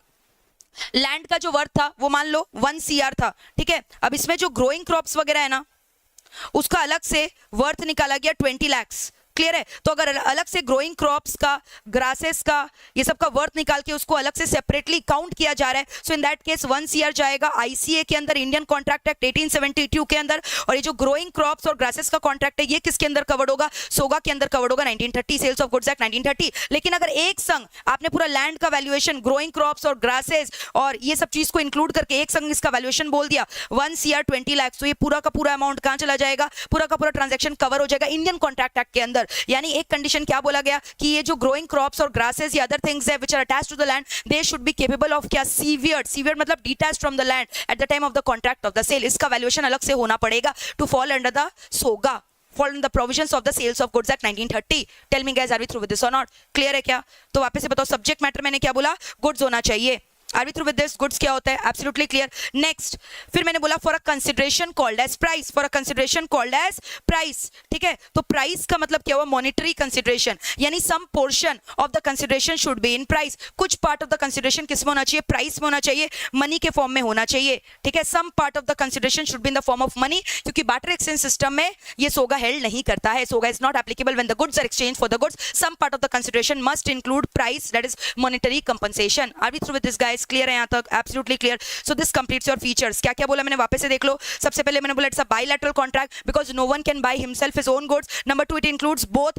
लैंड का जो वर्थ था वो मान लो 1 CR था, ठीक है. अब इसमें जो ग्रोइंग क्रॉप्स वगैरह है ना, उसका अलग से वर्थ निकाला गया 20 lakhs. क्लियर है? तो अगर अलग से ग्रोइंग क्रॉप्स का, ग्रासेस का, ये सब का वर्थ निकाल के उसको अलग से सेपरेटली काउंट किया जा रहा है, so in that case 1 CR जाएगा आईसीए के अंदर, इंडियन कॉन्ट्रैक्ट एक्ट 1872 के अंदर. और ये जो ग्रोइंग क्रॉप्स और ग्रासेस का कॉन्ट्रैक्ट है, ये किसके अंदर कवर्ड होगा? सोगा के अंदर कवर्ड होगा, 1930 सेल्स ऑफ गुड्स एक्ट 1930. लेकिन अगर एक संग आपने पूरा लैंड का वैल्यूएशन, ग्रोइंग क्रॉप्स और ग्रासेस और ये सब चीज को इंक्लूड करके एक संग इसका वैल्यूएशन बोल दिया 1 CR 20 lakhs, तो ये पूरा का पूरा अमाउंट कहां चला जाएगा? पूरा का पूरा ट्रांजैक्शन कवर हो जाएगा इंडियन कॉन्ट्रैक्ट एक्ट के अंदर. यानी एक कंडीशन क्या बोला गया कि ये जो ग्रोइंग क्रॉप्स और ग्रासेस या अदर थिंग्स है which are attached to the land, they should be capable of क्या? सीवियर्ड मतलब detached from the land at the time of the contract of the sale. इसका वैल्यूएशन अलग से होना पड़ेगा to fall under the SOGA, fall in the provisions of the sales of goods act 1930. Tell me guys, are we through with this or not? Clear है क्या? तो वापस से बताओ सब्जेक्ट मैटर मैंने क्या बोला? गुड्स होना चाहिए. Are we through with this? Goods क्या होता है? Absolutely clear. Next, फिर मैंने बोला for a consideration called as price. For a consideration called as price. ठीक है? तो price का मतलब क्या हुआ? Monetary consideration. यानी some portion of the consideration should be in price. कुछ part of the consideration किस में होना चाहिए? Price में होना चाहिए, money के form में होना चाहिए. ठीक है? Some part of the consideration should be in the form of money. क्योंकि barter exchange system में ये सोगा held नहीं करता है. सोगा is not applicable when the goods are exchanged for the goods. Some part of the consideration must include price, that is monetary compensation. Are we through with this guys? Clear है यहाँ तक? Absolutely clear. So this completes your features. क्या क्या बोला मैंने? वापस से देख लो. सबसे पहले मैंने बोला it's a bilateral contract because no one can buy himself his own goods. Number 2, it includes both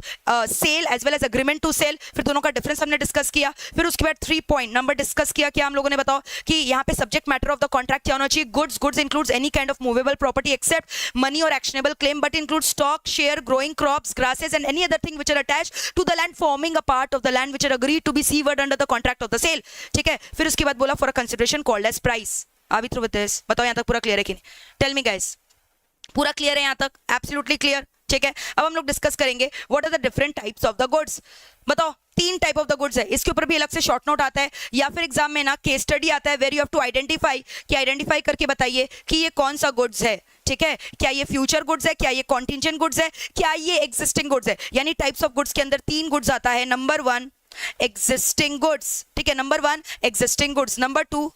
sale as well as agreement to sale. फिर दोनों का डिफरेंस हमने डिस्कस किया. फिर उसके बाद 3 पॉइंट नंबर डिस्कस किया. क्या हम लोगों ने? बताओ कि यहाँ पे subject matter of the contract क्या होना चाहिए? Goods. Goods includes any kind of movable property except money और actionable claim, but include stock, share, growing crops, grasses and any other thing which are attached to the land forming a part of the land which are agreed to be severed under the contract of the sale. ठीक है? फिर उसके बाद बोला for a consideration called as price. Are we through with this? बताओ यहाँ तक पूरा क्लियर है कि नहीं? Tell me guys. पूरा क्लियर है यहाँ तक? Absolutely clear. ठीक है? अब हम लोग डिस्कस करेंगे what are the different types of the goods. बताओ 3 टाइप ऑफ द गुड्स है. इसके ऊपर भी अलग से शॉर्ट नोट आता है या फिर एग्जाम में ना केस स्टडी आता है where you have to identify कि आइडेंटिफाई करके बताइए कि ये कौन सा गुड्स है. ठीक है? क्या ये फ्यूचर गुड्स है? क्या ये कॉन्टिजेंट गुड्स है? क्या ये एग्जिस्टिंग गुड्स है? यानी टाइप्स ऑफ गुड्स के अंदर 3 गुड्स आता है. Number 1 existing goods. ठीक है? Number 1 existing goods, number 2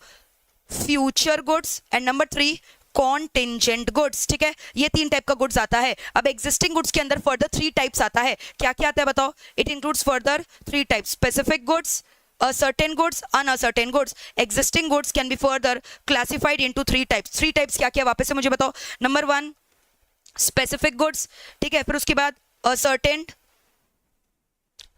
future goods and number 3 contingent goods. ठीक है? ये 3 टाइप का गुड्स आता है. अब एग्जिस्टिंग गुड्स के अंदर फर्दर 3 टाइप्स आता है. क्या क्या आता है बताओ? It includes further 3 types. Specific goods, certain goods, uncertain goods. Existing goods can be further classified into 3 types. 3 types क्या क्या? वापस से मुझे बताओ. Number 1 specific goods. ठीक है? फिर उसके बाद असर्टेन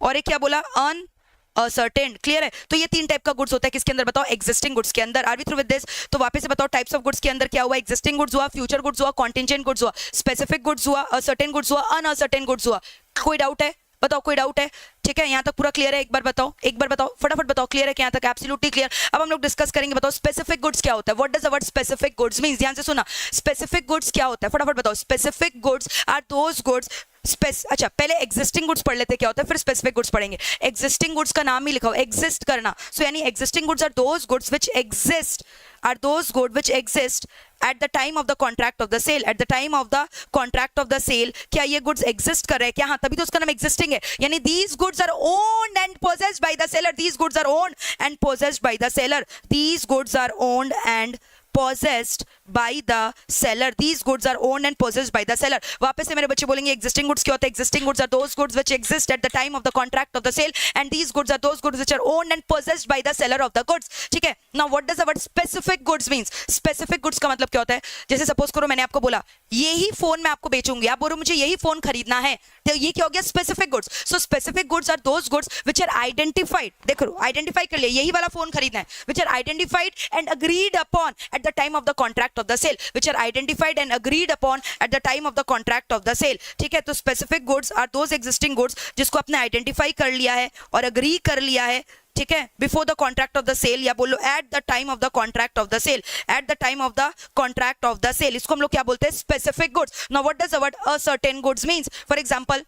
और एक क्या बोला? अनसर्टेन. क्लियर है? तो ये 3 टाइप का गुड्स होता है किसके अंदर? बताओ एग्जिस्टिंग गुड्स के अंदर. Are we through with this? तो वापस से बताओ टाइप्स ऑफ गुड्स के अंदर क्या हुआ? एग्जिस्टिंग गुड्स हुआ, फ्यूचर गुड्स हुआ, कॉन्टिजेंट गुड्स हुआ, स्पेसिफिक गुड्स हुआ, असर्टेन गुड्स हुआ, अनसर्टेन गुड्स हुआ. कोई डाउट है? बताओ कोई डाउट है? ठीक है? यहाँ तक पूरा क्लियर है? एक बार बताओ फटाफट बताओ. क्लियर है क्या यहाँ तक? Absolutely clear. अब हम लोग डिस्कस करेंगे. बताओ स्पेसिफिक गुड्स क्या होता है? What does the word specific goods means? ध्यान से सुना. स्पेसिफिक गुड्स क्या होता है? फटाफट बताओ. Specific goods are those goods. अच्छा पहले एग्जिस्टिंग गुड्स पढ़ लेते क्या होता है, फिर स्पेसिफिक गुड्स पढ़ेंगे. एग्जिस्टिंग गुड्स का नाम ही लिखा हो, एग्जिस्ट करना. सो यानी existing goods are those goods which exist, are those good which exist at the time of the contract of the sale, at the time of the contract of the sale क्या ये goods exist कर रहे हैं क्या? हाँ, तभी तो उसका नाम एग्जिस्टिंग है। यानी these goods are owned and possessed by the seller, these goods are owned and possessed by the seller, these goods are owned and possessed by the seller, these goods are owned and possessed by the seller। वापस से मेरे बच्चे बोलेंगे existing goods क्या होता है? existing goods are those goods which exist at the time of the contract of the sale and these goods are those goods which are owned and possessed by the seller of the goods। ठीक है, now what does the word specific goods means? specific goods का मतलब क्या होता है? जैसे suppose करो मैंने आपको बोला यही फोन मैं आपको बेचूंगी, आप बोलो मुझे यही फोन खरीदना है, तो ये क्या हो गया? Specific goods. So specific goods are those goods which are identified, देखो आइडेंटिफाई कर लिया यही वाला फोन खरीदना है, which are identified and agreed upon at the time of the contract of the sale, which are identified and agreed upon at the time of the contract of the sale. ठीक है, तो specific goods are those existing goods जिसको आपने identify कर लिया है और agree कर लिया है, ठीक है, before the contract of the sale, या बोलो at the time of the contract of the sale, at the time of the contract of the sale, इसको हम लोग क्या बोलते हैं? Specific goods. Now what does the word ascertain goods means? For example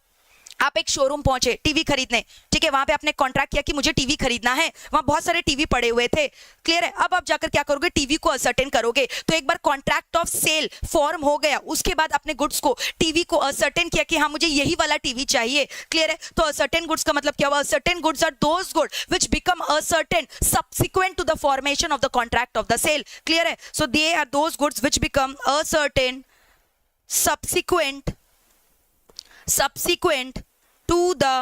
आप एक शोरूम पहुंचे TV खरीदने, ठीक है, वहां पे आपने कॉन्ट्रैक्ट किया कि मुझे टीवी खरीदना है, वहां बहुत सारे टीवी पड़े हुए थे, क्लियर है? अब आप जाकर क्या करोगे? टीवी को असर्टेन करोगे। तो एक बार कॉन्ट्रैक्ट ऑफ सेल फॉर्म हो गया, उसके बाद आपने गुड्स को, टीवी को असर्टेन किया कि हाँ मुझे यही वाला टीवी चाहिए, क्लियर है? तो असर्टेन गुड्स का मतलब क्या हुआ? Ascertain goods are those goods which become ascertain subsequent to the formation of the contract of the sale, clear है? So they are those goods which become ascertain subsequent to the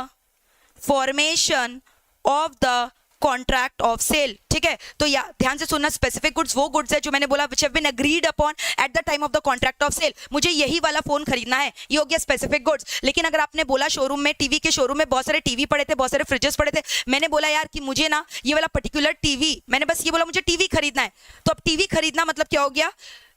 formation of the contract of sale. ठीक है, तो या ध्यान से सुनना, specific goods वो goods है जो मैंने बोला which have been agreed upon at the time of the contract of sale, मुझे यही वाला फोन खरीदना है, ये हो गया स्पेसिफिक गुड्स। लेकिन अगर आपने बोला शोरूम में, टीवी के शोरूम में बहुत सारे टीवी पड़े थे, बहुत सारे फ्रिजेस पड़े थे, मैंने बोला यार कि मुझे ना ये वाला पर्टिकुलर टीवी, मैंने बस ये बोला मुझे टीवी खरीदना है, तो अब टीवी खरीदना मतलब क्या हो गया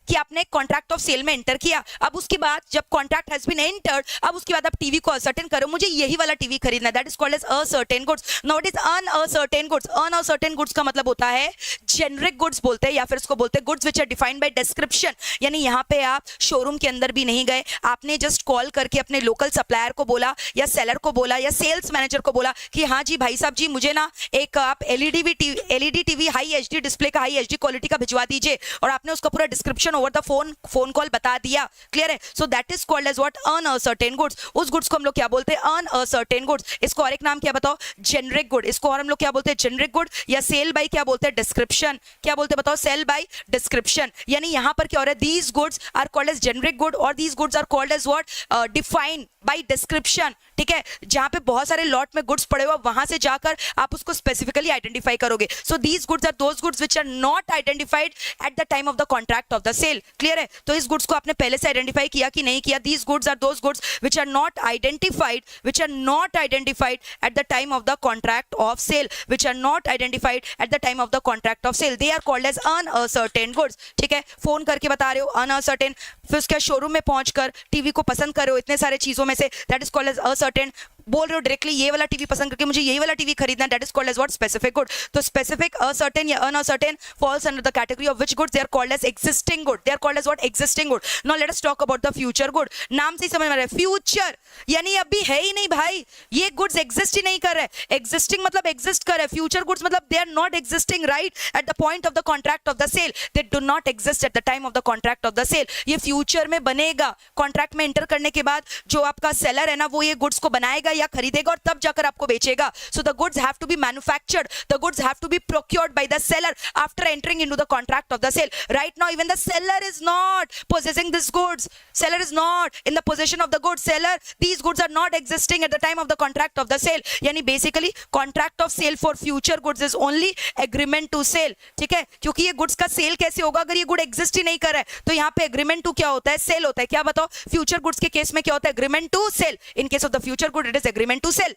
कि आपने कॉन्ट्रैक्ट ऑफ सेल में एंटर किया। अब उसके बाद जब कॉन्ट्रैक्ट हैज बीन एंटर्ड, अब उसके बाद आप टीवी को असर्टेन करो, मुझे यही वाला टीवी खरीदना है, that is called as ascertain goods. Now it is unascertain goods. Unascertain goods का मतलब होता है जेनरिक गुड्स बोलते हैं, या फिर इसको बोलते हैं goods which are defined by description. यानी यहाँ पे आप शोरूम के अंदर भी नहीं गए, आपने जस्ट कॉल करके अपने लोकल सप्लायर को बोला या सेलर को बोला या सेल्स मैनेजर को बोला कि हाँ जी भाई साहब जी मुझे ना एक आप LED TV high HD display का, हाई एचडी क्वालिटी का भिजवा दीजिए, और आपने उसका पूरा description over the phone call बता दिया, क्लियर है? So that is called as what? Unascertain goods. उस गुड्स को हम लोग क्या बोलते हैं? Unascertain goods. इसको और एक नाम क्या बताओ? Generic good. इसको और हम लोग क्या बोलते हैं? जेनरिक गुड, या सेल बाय क्या बोलते हैं? डिस्क्रिप्शन। क्या बोलते हैं बताओ? Sale by description. यानी यहां पर क्या हो रहा है? These goods are called as generic good और these goods are called as what? Defined by description. ठीक है, जहां पे बहुत सारे लॉट में गुड्स पड़े हुए, वहां से जाकर आप उसको स्पेसिफिकली आइडेंटिफाई करोगे। So these goods are those goods which are not identified at the time of the contract of the sale, clear है? तो इस गुड्स को आपने पहले से आइडेंटिफाई किया कि नहीं किया? These goods are those goods which are not identified at the time of the contract of sale, which are not identified at the time of the contract of sale, they are called as unascertain goods. ठीक है, phone करके बता रहे हो uncertain, फिर उसके showroom में पहुंचकर टीवी को पसंद कर रहे हो इतने सारे चीजों में से, that is called as ascertain. बोल रहे हो डायरेक्टली ये वाला टीवी पसंद करके मुझे यही वाला टीवी खरीदना है, that is called as what? Specific good. तो स्पेसिफिक, असर्टेन या unascertain falls under the category of which goods? They are called as existing good. They are called as what? Existing good. Now let us talk about the future good. नाम से ही समझ में आ रहा है, future यानी अभी है ही नहीं भाई, ये गुड्स एग्जिस्ट ही नहीं कर रहे। एग्जिस्टिंग मतलब एग्जिस्ट कर रहे, फ्यूचर गुड्स मतलब they are not existing right at the point of the contract of the sale, they do not exist at the time of the contract of the sale. ये future में बनेगा, contract में enter करने के बाद जो आपका सेलर है ना, वो ये गुड्स को बनाएगा या खरीदेगा और तब जाकर आपको बेचेगा। So the goods have to be manufactured, the goods have to be procured by the seller after entering into the contract of the sale. Right now even the seller is not possessing this goods, seller is not in the possession of the goods, seller, these goods are not existing at the time of the contract of the sale। यानी basically contract of sale for future goods is only agreement to sale। ठीक है, क्योंकि ये goods का cell कैसे होगा अगर ये गुड एग्जिस्ट ही नहीं कर रहा है? तो यहाँ पे एग्रीमेंट टू क्या होता है? सेल होता है। क्या बताओ? फ्यूचर गुड्स के केस में क्या होता है? Agreement to sale. In case of the future good it is agreement to sale.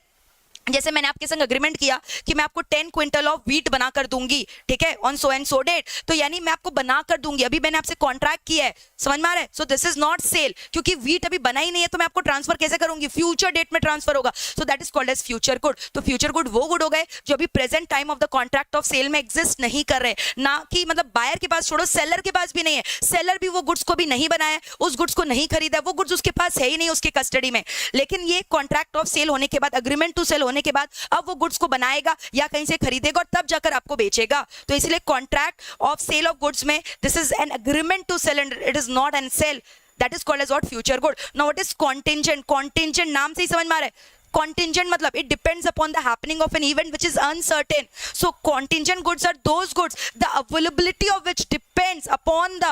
जैसे मैंने आपके संग अग्रीमेंट किया कि मैं आपको 10 क्विंटल ऑफ व्हीट बनाकर दूंगी, ठीक है, on so and so date, तो यानी मैं आपको बनाकर दूंगी, अभी मैंने आपसे कॉन्ट्रैक्ट किया है, समझ में आ रहा है? So this is not sale, क्योंकि व्हीट अभी बना ही नहीं है, तो मैं आपको ट्रांसफर कैसे करूंगी? फ्यूचर डेट में ट्रांसफर होगा। So that is called as future good. तो फ्यूचर गुड वो गुड हो गए जो अभी present time of the contract of sale में एग्जिस्ट नहीं कर रहे, ना कि मतलब बायर के पास छोड़ो, सेलर के पास भी नहीं है, सेलर भी वो गुड्स को भी नहीं बनाया, उस गुड्स को नहीं खरीदा, वो गुड्स उसके पास है ही नहीं उसके कस्टडी में। लेकिन ये कॉन्ट्रैक्ट ऑफ सेल होने के बाद, अग्रीमेंट टू सेल होने के बाद अब वो गुड्स को बनाएगा या कहीं से खरीदेगा और तब जाकर आपको बेचेगा। तो इसलिए contract of sale of goods में this is an agreement to sell and it is not an sale, that is called as what, future good. Now what is contingent? Contingent नाम से ही समझ में आ रहा है। Contingent matlab it depends upon the happening of an event which is uncertain. So contingent goods are those goods the availability of which depends upon the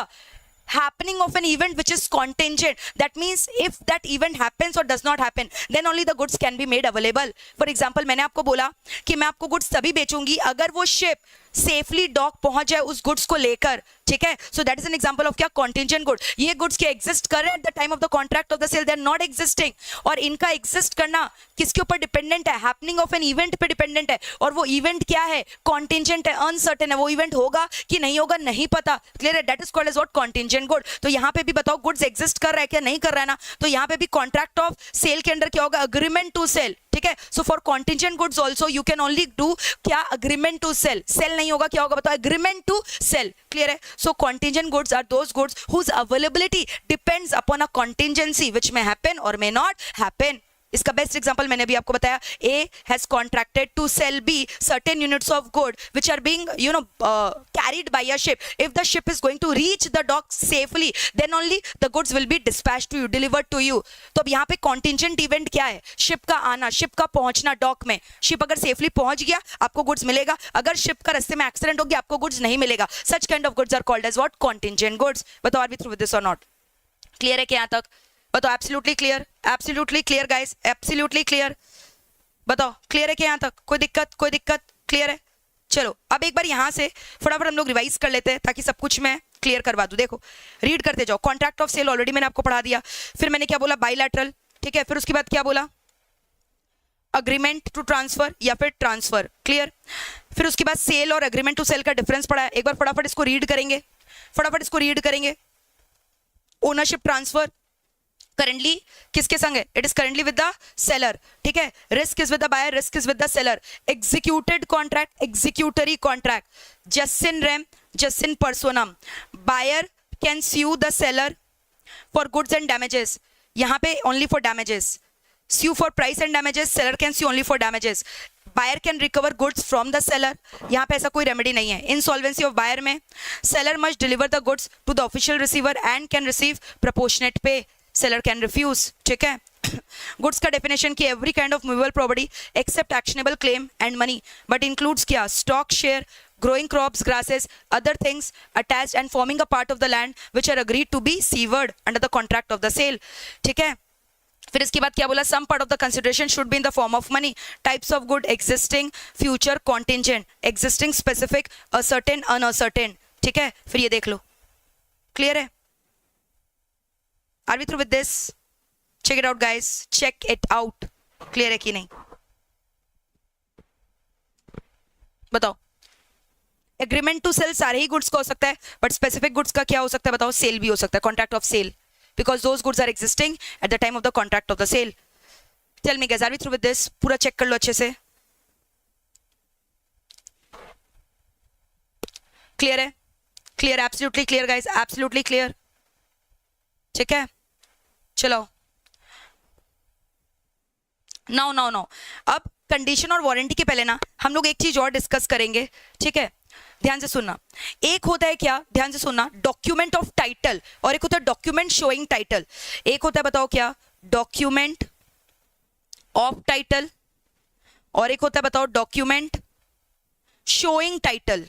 happening of an event which is contingent. That means if that event happens or does not happen, then only the goods can be made available. For example, मैंने आपको बोला कि मैं आपको goods तभी बेचूंगी अगर वो ship safely dock पहुंच जाए उस गुड्स को लेकर, ठीक है। So that is an example of क्या, कॉन्टिंजेंट गुड। ये गुड्स क्या एग्जिस्ट कर रहे हैं at the time of the contract of the sale, they are not existing. और इनका एग्जिस्ट करना किसके ऊपर डिपेंडेंट है? हैपनिंग ऑफ एन इवेंट पे डिपेंडेंट है। और वो इवेंट क्या है? कॉन्टिंजेंट है, अनसर्टेन है। वो इवेंट होगा कि नहीं होगा नहीं पता, क्लियर है। That is called as what, contingent good. तो यहाँ पे भी बताओ गुड्स एग्जिस्ट कर रहा है क्या, नहीं कर रहा है ना। तो यहाँ पे भी कॉन्ट्रैक्ट ऑफ सेल के अंदर क्या होगा, अग्रीमेंट टू सेल, ठीक है। So for contingent goods also you can only do क्या, अग्रीमेंट टू सेल। सेल नहीं होगा, क्या होगा बताओ, अग्रीमेंट टू सेल, क्लियर है। So contingent goods are those goods whose availability depends upon a contingency which may happen और may not happen. इसका best example मैंने भी आपको बताया, A has contracted to sell B certain units of good which are being carried by a ship. If the ship is going to reach the dock safely, then only the goods will be dispatched to you, delivered to you. तो अब यहाँ पे contingent event क्या है? Ship का आना, ship का पहुंचना डॉक में। शिप अगर सेफली पहुंच गया आपको गुड्स मिलेगा, अगर शिप का रास्ते में एक्सीडेंट हो गया आपको गुड्स नहीं मिलेगा। Such kind of goods are called as what, contingent goods. बताओ are we through with this or not? Clear है क्या यहाँ तक? बताओ absolutely clear, absolutely clear guys, absolutely clear. बताओ क्लियर है क्या यहाँ तक? कोई दिक्कत, कोई दिक्कत? क्लियर है। चलो अब एक बार यहाँ से फटाफट हम लोग रिवाइज कर लेते हैं ताकि सब कुछ मैं क्लियर करवा दूं। देखो रीड करते जाओ। कॉन्ट्रैक्ट ऑफ सेल ऑलरेडी मैंने आपको पढ़ा दिया। फिर मैंने क्या बोला, बाइलैटरल, ठीक है। फिर उसके बाद क्या बोला, अग्रीमेंट टू ट्रांसफर या फिर ट्रांसफर, क्लियर। फिर उसके बाद सेल और अग्रीमेंट टू सेल का डिफरेंस पढ़ा है। एक बार फटाफट इसको रीड करेंगे, फटाफट इसको रीड करेंगे। ओनरशिप ट्रांसफर करंटली किसके संग है? It is currently with the seller, ठीक है। Risk is with the buyer, risk is with the seller. Executed contract, executory contract, just in rem, just in personam. Buyer can sue the seller for goods and damages, यहाँ पे only for damages. Sue for price and damages, seller can sue only for damages. Buyer can recover goods from the seller, यहाँ पे ऐसा कोई remedy नहीं है। Insolvency of buyer में seller must deliver the goods to the official receiver and can receive proportionate pay, seller can refuse, ठीक है। Goods का डेफिनेशन की every kind of movable property except actionable claim and money, but includes क्या, stock, share, growing crops, grasses, other things attached and forming a part of the land which are agreed to be severed under the contract of the sale, ठीक है। फिर इसके बाद क्या बोला, some part of the consideration should be in the form of money. Types of good, existing, future, contingent, existing, specific, certain, uncertain, ठीक है। फिर ये देख लो, क्लियर है। Are we through with this? Check it out guys, check it out. Clear है कि नहीं बताओ। एग्रीमेंट टू सेल सारे ही गुड्स का हो सकता है, बट स्पेसिफिक गुड्स का क्या हो सकता है बताओ, सेल भी हो सकता है, contract of sale, because those goods are existing at the time of the contract of the sale. Tell me guys, are we through with this? पूरा चेक कर लो अच्छे से, क्लियर है? Clear, absolutely clear guys, absolutely clear, ठीक है। चलो now अब कंडीशन और वारंटी के पहले ना हम लोग एक चीज और डिस्कस करेंगे, ठीक है। ध्यान से सुनना। एक होता है क्या, ध्यान से सुनना, डॉक्यूमेंट ऑफ टाइटल, और एक होता है डॉक्यूमेंट शोइंग टाइटल। एक होता है बताओ क्या, डॉक्यूमेंट ऑफ टाइटल, और एक होता है बताओ डॉक्यूमेंट शोइंग टाइटल।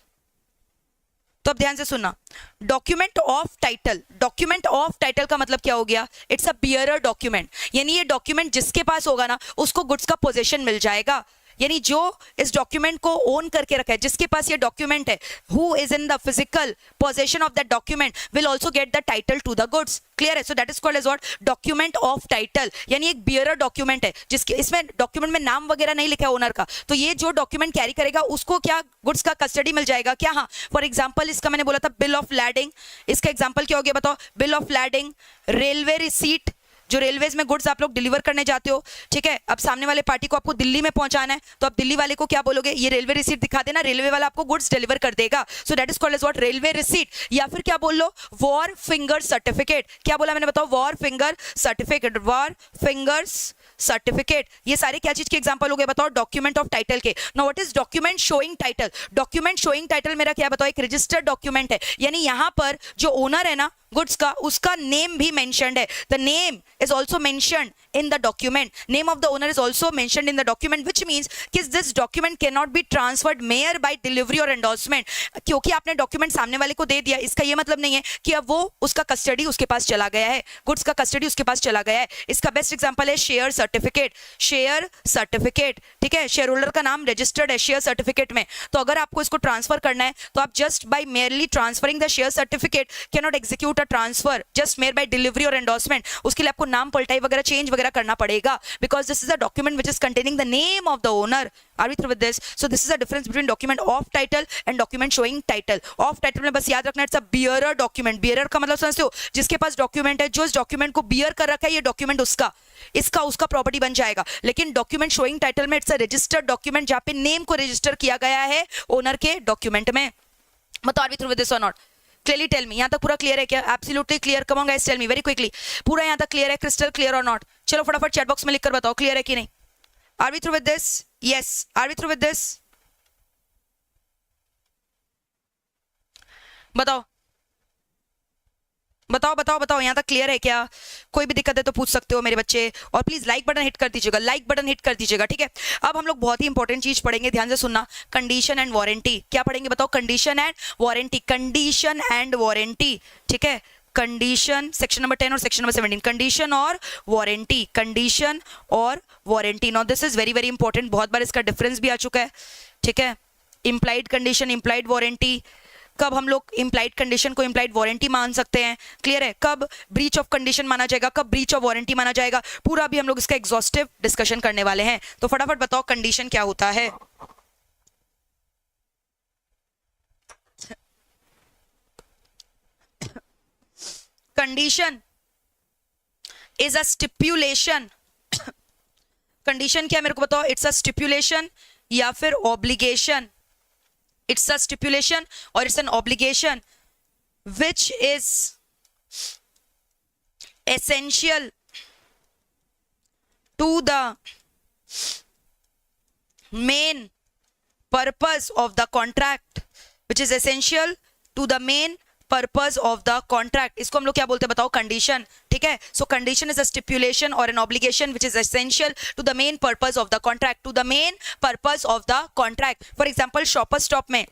तो अब ध्यान से सुनना, document of title, document of title का मतलब क्या हो गया, इट्स अ बियरर डॉक्यूमेंट, यानी ये डॉक्यूमेंट जिसके पास होगा ना उसको गुड्स का पोजेशन मिल जाएगा। यानी जो इस डॉक्यूमेंट को ओन करके रखा है, जिसके पास ये डॉक्यूमेंट है, who is in the physical possession of that document will also get the title to the goods, clear है। So that is called as what, document of title, यानी एक बियरर डॉक्यूमेंट है जिसके इसमें डॉक्यूमेंट में नाम वगैरह नहीं लिखा है ओनर का, तो ये जो डॉक्यूमेंट कैरी करेगा उसको क्या, गुड्स का कस्टडी मिल जाएगा क्या। हाँ, फॉर एग्जाम्पल इसका मैंने बोला था बिल ऑफ लैडिंग, इसका एग्जाम्पल क्या हो गया बताओ, bill of lading, railway receipt, जो रेलवेज में गुड्स आप लोग डिलीवर करने जाते हो, ठीक है, अब सामने वाले पार्टी को आपको दिल्ली में पहुंचाना है, तो आप दिल्ली वाले को क्या बोलोगे, ये रेलवे रिसीट दिखा देना, रेलवे वाला आपको गुड्स डिलीवर कर देगा। So that is called as what, railway receipt. या फिर क्या बोल लो, वॉर फिंगर सर्टिफिकेट। क्या बोला मैंने, बताओ, war finger certificate, war fingers certificate. ये सारे क्या चीज के एग्जांपल हो गए, बताओ, डॉक्यूमेंट ऑफ टाइटल के। Now what is document showing title? Document showing title मेरा क्या, बताओ, एक रजिस्टर्ड डॉक्यूमेंट है, यानी यहां पर जो ओनर है ना गुड्स का, उसका नेम भी मेंशन्ड है। The name is also mentioned in the document, name of the owner is also mentioned in the document, which means कि this document can not be transferred mere by delivery और endorsement. क्योंकि आपने document सामने वाले को दे दिया, इसका ये मतलब नहीं है कि अब वो उसका कस्टडी उसके पास चला गया है, गुड्स का कस्टडी उसके पास चला गया है। इसका बेस्ट एग्जांपल है शेयर सर्टिफिकेट। शेयर सर्टिफिकेट, ठीक है, शेयर होल्डर का नाम रजिस्टर्ड है शेयर सर्टिफिकेट में, तो अगर आपको इसको ट्रांसफर करना है तो आप just by merely transferring the share certificate can not execute a transfer just mere by delivery और एंडोर्समेंट। उसके लिए आपको नाम पलटाई वगैरह चेंज वगैरह करना पड़ेगा, because this is a document which is containing the name of the owner. Are we through with this? So this is a difference between document of title and document showing title. Of title में बस याद रखना, it's a bearer document. Bearer का मतलब समझते हो, जिसके पास document है, जो इस डॉक्यूमेंट को बियर कर रखा है, ये डॉक्यूमेंट उसका, इसका उसका प्रॉपर्टी बन जाएगा। लेकिन डॉक्यूमेंट शोइंग टाइटल में इट्स अ रजिस्टर्ड डॉक्यूमेंट, जहां पे नेम को रजिस्टर किया गया है ओनर के डॉक्यूमेंट में। बताओ, are we through with this और नॉट? क्लियरली टेल मी, यहां तक पूरा क्लियर है क्या? Absolutely clear. Come on guys, tell me very quickly, पूरा यहां तक क्लियर है, क्रिस्टल क्लियर और नॉट? चलो फटाफट चैट बॉक्स में लिखकर बताओ क्लियर है कि नहीं। Are we through with this? Yes, are we through with this? बताओ बताओ बताओ बताओ, यहां तक क्लियर है क्या? कोई भी दिक्कत है तो पूछ सकते हो मेरे बच्चे, और प्लीज लाइक बटन हिट कर दीजिएगा, लाइक बटन हिट कर दीजिएगा, ठीक है। अब हम लोग बहुत ही इंपॉर्टेंट चीज पढ़ेंगे, ध्यान से सुनना, कंडीशन एंड वारंटी। क्या पढ़ेंगे बताओ? Condition and warranty, condition and warranty, ठीक है। कंडीशन सेक्शन नंबर 10 और सेक्शन नंबर 17, कंडीशन और वारंटी, कंडीशन और warranty. Now this is very very important, बहुत बार इसका डिफरेंस भी आ चुका है, ठीक है। इंप्लाइड कंडीशन, इंप्लाइड वारंटी, कब हम लोग इंप्लाइड कंडीशन को इंप्लाइड वारंटी मान सकते हैं, क्लियर है। कब ब्रीच ऑफ कंडीशन माना जाएगा, कब ब्रीच ऑफ वारंटी माना जाएगा, पूरा भी हम लोग इसका एग्जॉस्टिव डिस्कशन करने वाले हैं। तो फटाफट बताओ कंडीशन क्या होता है। Condition is a stipulation. Condition क्या मेरे को बताओ? इट्स अ स्टिप्यूलेशन या फिर obligation. It's a stipulation or it's an obligation which is essential to the main purpose of the contract, which is essential to the main purpose of the contract. इसको हम लोग क्या बोलते हैं बताओ? Condition, ठीक है। सो कंडीशन इज अ स्टिप्यूलेशन और an obligation which is essential to the main purpose of the contract, to the main purpose of the contract. For example, Shoppers Stop में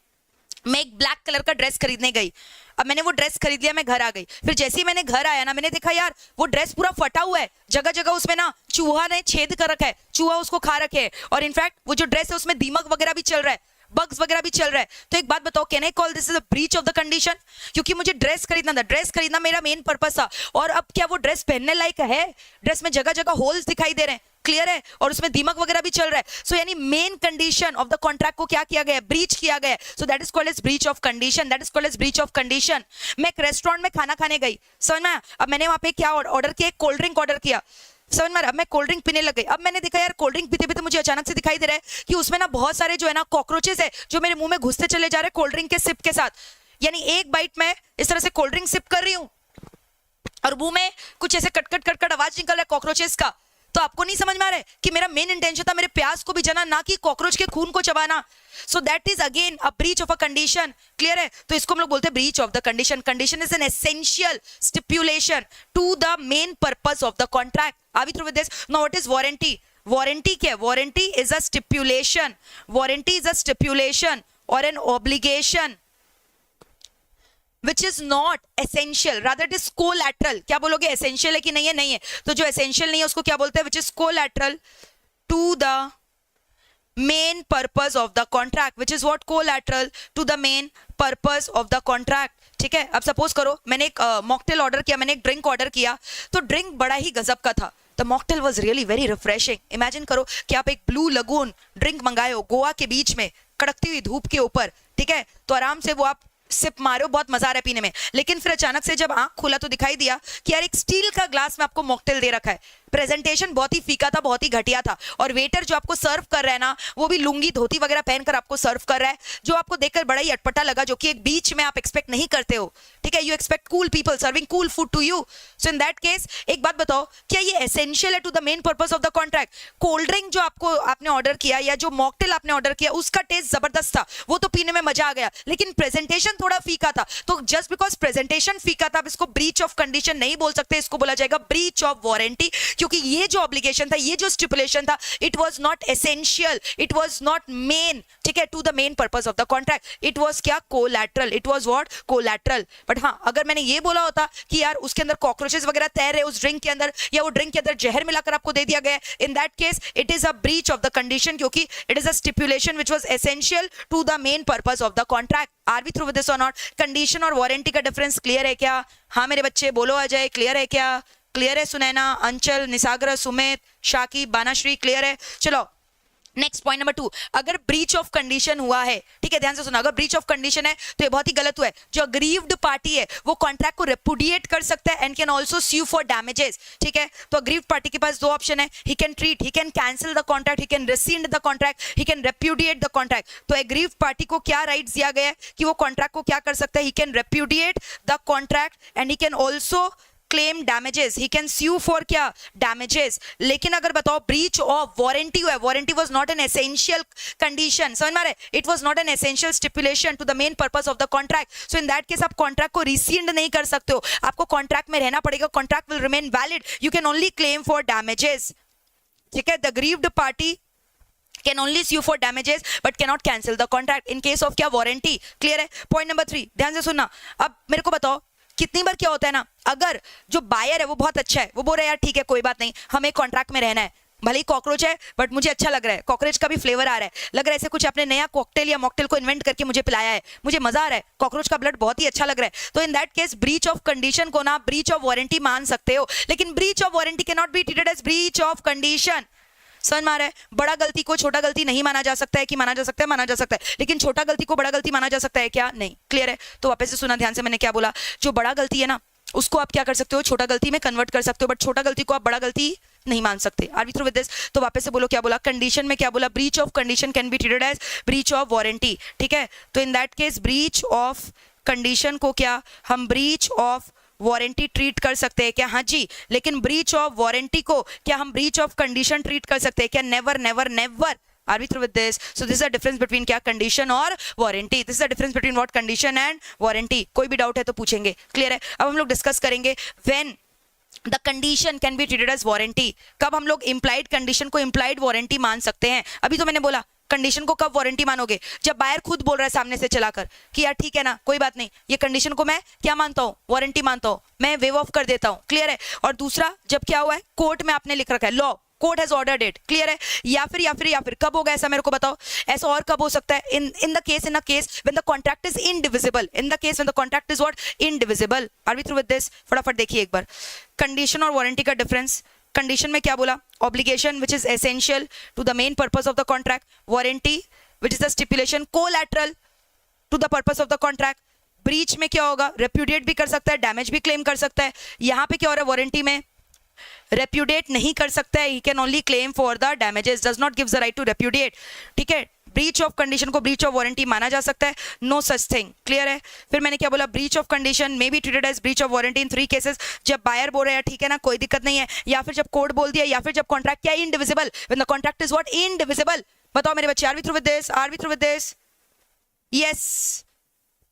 मैं एक ब्लैक कलर का ड्रेस खरीदने गई, अब मैंने वो ड्रेस खरीद लिया, मैं घर आ गई, फिर जैसे ही मैंने घर आया ना, मैंने देखा यार वो ड्रेस पूरा फटा हुआ है, जगह जगह उसमें ना चूहा ने छेद कर रखा है, चूहा उसको खा रखे है, और इनफैक्ट वो जो ड्रेस है उसमें दीमक वगैरह भी चल रहा है, बग्स वगैरह भी चल रहा है। तो एक बात बताओ, can I call this is a breach of the condition? क्योंकि मुझे ड्रेस खरीदना था, ड्रेस खरीदना मेरा मेन पर्पस था, और अब क्या वो ड्रेस पहनने लायक है? ड्रेस में जगह जगह होल्स दिखाई दे रहे हैं, क्लियर है, और उसमें दीमक वगैरह भी चल रहा है। सो यानी main condition of the contract को क्या किया गया है? ब्रीच किया गया है। So that is called as breach of condition, that is called as breach of condition. मैं एक रेस्टोरेंट में खाना खाने गई, समझ में आया? अब मैंने वहां पे क्या ऑर्डर किया? एक कोल्ड ड्रिंक ऑर्डर किया, समझ में? अब मैं कोल्ड ड्रिंक पीने लग गई, अब मैंने देखा यार कोल्ड ड्रिंक पीते पीते मुझे अचानक से दिखाई दे रहा है कि उसमें ना बहुत सारे जो है ना कॉकरोचेस है, जो मेरे मुंह में घुसते चले जा रहे हैं कोल्ड ड्रिंक के सिप के साथ। यानी एक बाइट में इस तरह से कोल्ड ड्रिंक सिप कर रही हूँ और मुंह में कुछ ऐसे कटकट कटकट आवाज निकल रहा है कॉकरोचेस का। तो आपको नहीं समझ में आ रहा है कि मेरा मेन इंटेंशन था मेरे प्यास को भी जना, ना कि कॉकरोच के खून को चबाना। So that is again a breach of a condition, clear है? तो इसको हम लोग बोलते हैं breach of the condition. Condition is an essential stipulation to the main purpose of the contract. Are we through with this? Now what is warranty? Warranty क्या है? Warranty is a stipulation, warranty is a stipulation और an obligation which is not essential, rather it is collateral। क्या बोलोगे? essential है कि नहीं है? नहीं है। तो जो essential नहीं है उसको क्या बोलते हैं? which is collateral to the main purpose of the contract, which is what? collateral to the main purpose of the contract, ठीक है। अब सपोज करो मैंने एक मॉकटेल ऑर्डर किया, मैंने एक ड्रिंक ऑर्डर किया, तो ड्रिंक बड़ा ही गजब का था। The mocktail was really very refreshing। Imagine करो कि आप एक ब्लू लगून ड्रिंक मंगाए हो गोवा के बीच में, कड़कती हुई धूप के ऊपर, ठीक है। तो आराम से वो आप सिप मारो, बहुत मजा आ रहा है पीने में, लेकिन फिर अचानक से जब आंख खोला तो दिखाई दिया कि यार एक स्टील का ग्लास में आपको मॉकटेल दे रखा है, प्रेजेंटेशन बहुत ही फीका था, बहुत ही घटिया था, और वेटर जो आपको सर्व कर रहा है ना, वो भी लुंगी धोती वगैरह पहनकर आपको सर्व कर रहा है, जो आपको देखकर बड़ा ही अटपटा लगा, जो कि एक बीच में आप एक्सपेक्ट नहीं करते हो, ठीक है, you expect cool people serving cool food to you. So in that case एक बात बताओ, क्या ये एसेंशियल है to the main purpose of the contract? Cold drink जो आपने ऑर्डर किया या जो मॉकटेल आपने ऑर्डर किया, उसका टेस्ट जबरदस्त था, वो तो पीने में मजा आ गया, लेकिन प्रेजेंटेशन थोड़ा फीका था, तो जस्ट बिकॉज प्रेजेंटेशन फीका था, आप इसको ब्रीच ऑफ कंडीशन नहीं बोल सकते, इसको बोला जाएगा ब्रीच ऑफ वारंटी, क्योंकि ये जो ऑब्लिगेशन था, ये जो स्टिपुलेशन था, it was not essential, it was not main, ठीक है, to the main purpose of the contract, it was क्या, collateral, it was what, collateral. But हाँ, अगर मैंने ये बोला होता कि यार उसके अंदर कॉकरोचेस वगैरह तैर रहे उस ड्रिंक के अंदर, या वो ड्रिंक के अंदर जहर मिलाकर आपको दे दिया गया, in that case it is a breach of the condition, क्योंकि it is a stipulation which was essential to the main purpose of the contract. Are we through with this और नॉट? कंडीशन और warranty का difference clear है क्या? हाँ मेरे बच्चे बोलो, अजय क्लियर है क्या? क्लियर है? सुनैना, अंचल, निसागर, सुमित, शाकी, बानाश्री, क्लियर है? चलो नेक्स्ट पॉइंट नंबर 2, अगर ब्रीच ऑफ कंडीशन हुआ है, ठीक है, ध्यान से सुना, अगर ब्रीच ऑफ कंडीशन है तो ये बहुत ही गलत हुआ है। जो अग्रीव्ड पार्टी है वो कॉन्ट्रैक्ट को रेपुडिएट कर सकता है and can also sue for damages, ठीक है। तो अग्रीव्ड पार्टी के पास दो ऑप्शन है, he can treat, he can cancel the contract, he can rescind the contract, he can repudiate the contract. तो अग्रीव्ड पार्टी को क्या राइट्स दिया गया है कि वो कॉन्ट्रैक्ट को क्या कर सकता है, he can repudiate the contract and he can also claim damages, he can sue for क्या, डैमेजेस। लेकिन अगर बताओ ब्रीच ऑफ वारंटी हुआ है, warranty was not an essential condition, समझ में आ रहा है, it was not an essential stipulation to the main purpose of the contract. So in that case आप कॉन्ट्रैक्ट को रिसींड नहीं कर सकते हो, आपको कॉन्ट्रैक्ट में रहना पड़ेगा, contract will remain valid, you can only claim for damages, ठीक है। The aggrieved party can only sue for damages but cannot cancel the contract in case of क्या, वारंटी। क्लियर है? पॉइंट नंबर 3 ध्यान से सुनना। अब मेरे को बताओ कितनी बार क्या होता है ना, अगर जो बायर है वो बहुत अच्छा है, वो बोल रहा है यार ठीक है कोई बात नहीं, हमें कॉन्ट्रैक्ट में रहना है, भले ही कॉकरोच है बट मुझे अच्छा लग रहा है, कॉकरोच का भी फ्लेवर आ रहा है, लग रहा है ऐसे कुछ आपने नया कॉकटेल या मॉकटेल को इन्वेंट करके मुझे पिलाया है, मुझे मजा आ रहा है, कॉकरोच का ब्लड बहुत ही अच्छा लग रहा है, तो in that case breach of condition को ना ब्रीच ऑफ वारंटी मान सकते हो, लेकिन breach of warranty can not be treated as breach of condition. समझ में आ रहा है? बड़ा गलती को छोटा गलती नहीं माना जा सकता है, कि माना जा सकता है, माना जा सकता है, लेकिन छोटा गलती को बड़ा गलती माना जा सकता है क्या? नहीं। क्लियर है? तो वापस से सुना ध्यान से, मैंने क्या बोला, जो बड़ा गलती है ना उसको आप क्या कर सकते हो, छोटा गलती में कन्वर्ट कर सकते हो, बट छोटा गलती को आप बड़ा गलती नहीं मान सकते। Are we through with this? तो वापस से बोलो क्या बोला, कंडीशन में क्या बोला, breach of condition can be treated as breach of warranty, ठीक है। तो in that case breach of condition को क्या हम ब्रीच ऑफ वारंटी ट्रीट कर सकते हैं क्या? हाँ जी। लेकिन ब्रीच ऑफ वारंटी को क्या हम ब्रीच ऑफ कंडीशन ट्रीट कर सकते हैं क्या? Never never never. Are we through with this? So this is the difference between क्या, कंडीशन और warranty. This is the difference between what, condition and warranty. कोई भी डाउट है तो पूछेंगे। क्लियर है? अब हम लोग डिस्कस करेंगे when the condition can be treated as warranty, कब हम लोग implied कंडीशन को implied वारंटी मान सकते हैं। अभी तो मैंने बोला कंडीशन को कब वारंटी मानोगे, जब बायर खुद बोल रहा है सामने से चलाकर कि यार ठीक है ना कोई बात नहीं, ये कंडीशन को मैं क्या मानता हूँ, वारंटी मानता हूँ, मैं वेव ऑफ कर देता हूँ। क्लियर है? और दूसरा जब क्या हुआ है, कोर्ट में आपने लिख रखा है, law court has ordered it. Clear है? या फिर कब होगा ऐसा, मेरे को बताओ, ऐसा और कब हो सकता है, in the case when the contract is indivisible, in the case when the contract is what, indivisible. Are we through with this? फटाफट देखिए एक बार कंडीशन और वारंटी का डिफरेंस। कंडीशन में क्या बोला, obligation which is essential to the main purpose of the contract, warranty which is the stipulation collateral to the purpose of the contract. Breach में क्या होगा, रेप्यूडिएट भी कर सकता है, डैमेज भी क्लेम कर सकता है। यहाँ पे क्या हो रहा है, वारंटी में रेप्यूडिएट नहीं कर सकता है, he can only claim for the damages, does not give the right to repudiate. ठीक है? ब्रीच ऑफ कंडीशन को ब्रीच ऑफ वारंटी माना जा सकता है, नो सच थिंग। क्लियर है? फिर मैंने क्या बोला, breach of condition may be treated as breach of warranty in 3 cases, जब बायर बोल रहा है ठीक है ना कोई दिक्कत नहीं है, या फिर जब कोर्ट बोल दिया, या फिर जब कॉन्ट्रैक्ट क्या, indivisible, when the contract is what, indivisible. बताओ मेरे बच्चे, are we through with this? Are we through with this? Yes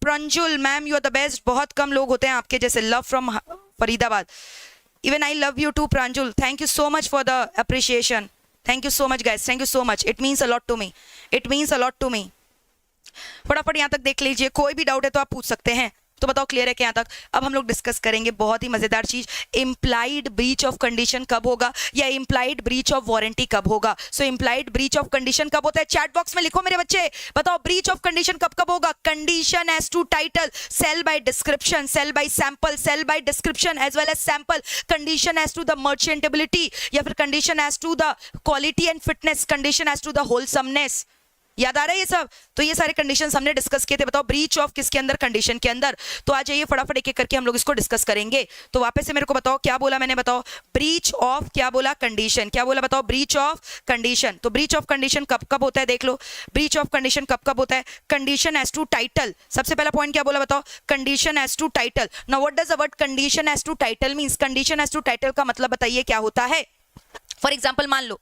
Pranjul ma'am, you are the best. बहुत कम लोग होते हैं आपके जैसे। Love from Faridabad. Even I love you too, Pranjul. Thank you so much for the appreciation. Thank you so much, guys. Thank you so much. It means a lot to me. It means a lot to me. फटाफट यहाँ तक देख लीजिए, कोई भी doubt है तो आप पूछ सकते हैं। तो बताओ क्लियर है क्या यहाँ तक? अब हम लोग डिस्कस करेंगे बहुत ही मजेदार चीज, इम्प्लाइड ब्रीच ऑफ कंडीशन कब होगा, या इम्प्लाइड ब्रीच ऑफ वारंटी कब होगा। सो इम्प्लाइड ब्रीच ऑफ कंडीशन कब होता है, चैट बॉक्स में लिखो मेरे बच्चे, बताओ ब्रीच ऑफ कंडीशन कब कब होगा। Condition as to title, sale by description, sale by sample, sale by description as well as sample, condition as to the merchantability, या फिर condition as to the quality and fitness, condition as to the wholesomeness. याद आ रहा है ये सब? तो ये सारे कंडीशंस हमने डिस्कस किए थे। बताओ ब्रीच ऑफ किसके अंदर? कंडीशन के अंदर। तो आ जाइए फटाफट एक एक करके हम लोग इसको डिस्कस करेंगे। तो वापस से मेरे को बताओ क्या बोला मैंने, बताओ ब्रीच ऑफ क्या बोला? कंडीशन। क्या बोला बताओ? Breach of condition. तो ब्रीच ऑफ कंडीशन कब कब होता है देख लो। ब्रीच ऑफ कंडीशन कब कब होता है? Condition as to title. सबसे पहला पॉइंट क्या बोला बताओ? Condition as to title. Now what does the word condition as to title means? Condition as to title का मतलब बताइए क्या होता है? फॉर एग्जाम्पल मान लो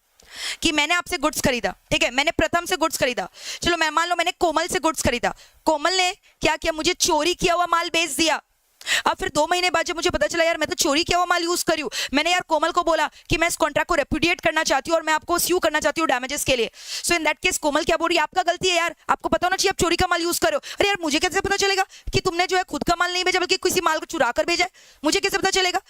कि मैंने आपसे गुड्स खरीदा, ठीक है, मैंने प्रथम से गुड्स खरीदा, चलो मैं मान लो मैंने कोमल से गुड्स खरीदा, कोमल ने क्या किया? मुझे चोरी किया हुआ माल बेच दिया। अब फिर 2 महीने बाद जब मुझे पता चला यार मैं तो चोरी किया हुआ माल यूज करी हूं, मैंने यार कोमल को बोला कि मैं इस कॉन्ट्रैक्ट को रेप्यूडिएट करना चाहती हूं और मैं आपको स्यू करना चाहती हूं डैमेजेस के लिए। सो इन दैट केस कोमल क्या बोल रही है? आपका गलती है यार, आपको पता होना चाहिए आप चोरी का माल यूज करो। अरे यार मुझे कैसे पता चलेगा कि तुमने जो है खुद का माल नहीं भेजा बल्कि किसी माल को चुरा कर भेजा है? मुझे कैसे पता चलेगा?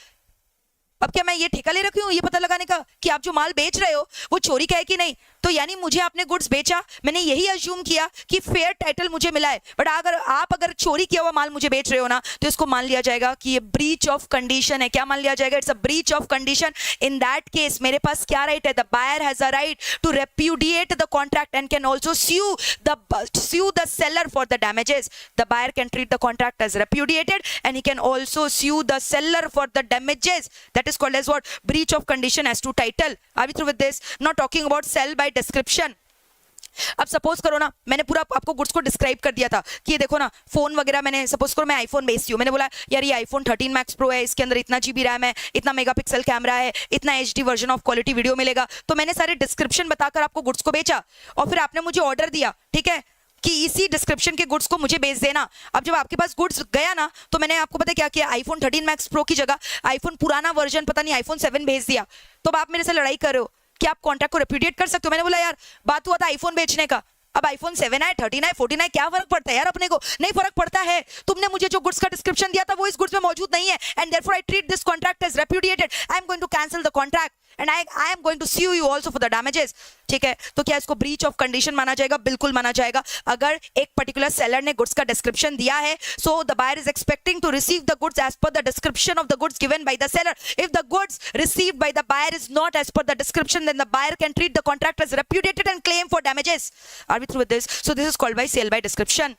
अब क्या मैं ये ठेका ले रखी हूँ ये पता लगाने का कि आप जो माल बेच रहे हो वो चोरी का है कि नहीं? तो यानी मुझे आपने गुड्स बेचा, मैंने यही अज्यूम किया कि फेयर टाइटल मुझे मिला है, बट अगर चोरी किया हुआ माल मुझे बेच रहे हो ना, तो इसको मान लिया जाएगा कि ये ब्रीच ऑफ कंडीशन है। क्या मान लिया जाएगा? It's a breach of condition. In that case मेरे पास क्या राइट है? The buyer has a right to repudiate the contract and can also sue the seller for the damages. The buyer can treat the contract as repudiated and he can also sue the seller for the damages. That is called as what? Breach of condition as to title. Are we through with this? Not talking about sell by description. अब suppose करो ना मैंने पूरा आपको goods को describe कर दिया था कि ये देखो ना फोन वगैरह, मैंने सपोज करो मैं आईफोन बेचती हूँ, मैंने बोला यार ये आईफोन 13 मैक्स प्रो है, इसके अंदर इतना जीबी रैम है, इतना मेगापिक्सल कैमरा है, इतना HD version of quality video मिलेगा। तो मैंने सारे डिस्क्रिप्शन बताकर आपको गुड्स को बेचा और फिर आपने मुझे ऑर्डर दिया, ठीक है, कि इसी डिस्क्रिप्शन के गुड्स को मुझे बेच देना। अब जब आपके पास गुड्स गया ना तो मैंने आपको पता क्या किया? आईफोन 13 मैक्स प्रो की जगह आईफोन पुराना वर्जन पता नहीं आईफोन 7 भेज दिया। तो अब आप मेरे से लड़ाई कर रहे हो कि आप कॉन्ट्रैक्ट को रेप्यूडिएट कर सकते हो। मैंने बोला यार बात हुआ था आईफोन बेचने का, अब आईफोन 7 आए, 13 आए, 14 आए, क्या फर्क पड़ता है यार? अपने को नहीं फर्क पड़ता है। तुमने मुझे जो गुड्स का डिस्क्रिप्शन दिया था वो इस गुड्स में मौजूद नहीं है and therefore I treat this contract as repudiated. I am going to cancel the contract and I am going to sue you also for the damages। ठीक है, तो क्या इसको ब्रीच ऑफ कंडीशन माना जाएगा? बिल्कुल माना जाएगा। अगर एक पर्टिकुलर सेलर ने गुड्स का डिस्क्रिप्शन दिया है, so the buyer is expecting to receive the goods as per the description of the goods given by the seller. If the goods received by the buyer is not as per the description, then the buyer can treat the contract as repudiated and claim for damages। Are we through with this? So this is called by sale by description।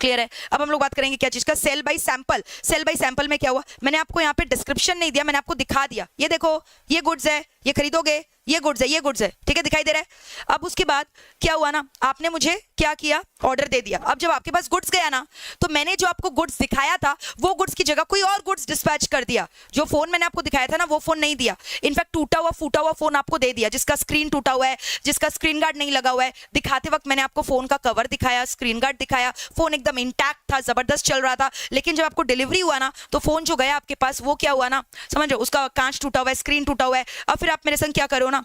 Clear है? अब हम लोग बात करेंगे क्या चीज का? Sale by sample. Sale by sample में क्या हुआ? मैंने आपको यहाँ पे डिस्क्रिप्शन नहीं दिया, मैंने आपको दिखा दिया, ये देखो ये गुड्स है, ये खरीदोगे, ये गुड्स है, ये गुड्स है, ठीक है, दिखाई दे रहा है। अब उसके बाद क्या हुआ ना, आपने मुझे क्या किया? ऑर्डर दे दिया। अब जब आपके पास गुड्स गया ना तो मैंने जो आपको गुड्स दिखाया था वो गुड्स की जगह कोई और गुड्स डिस्पैच कर दिया। जो फोन मैंने आपको दिखाया था ना वो फोन नहीं दिया, इनफैक्ट टूटा हुआ फूटा हुआ फोन आपको दे दिया, जिसका स्क्रीन टूटा हुआ है, जिसका स्क्रीन गार्ड नहीं लगा हुआ है। दिखाते वक्त मैंने आपको फोन का कवर दिखाया, स्क्रीन गार्ड दिखाया, फोन एकदम इंटैक्ट था, जबरदस्त चल रहा था। लेकिन जब आपको डिलीवरी हुआ ना तो फोन जो गया आपके पास वो क्या हुआ ना, समझ रहे हो, उसका कांच टूटा हुआ है, स्क्रीन टूटा हुआ है। अब फिर आप मेरे संग क्या करो ना,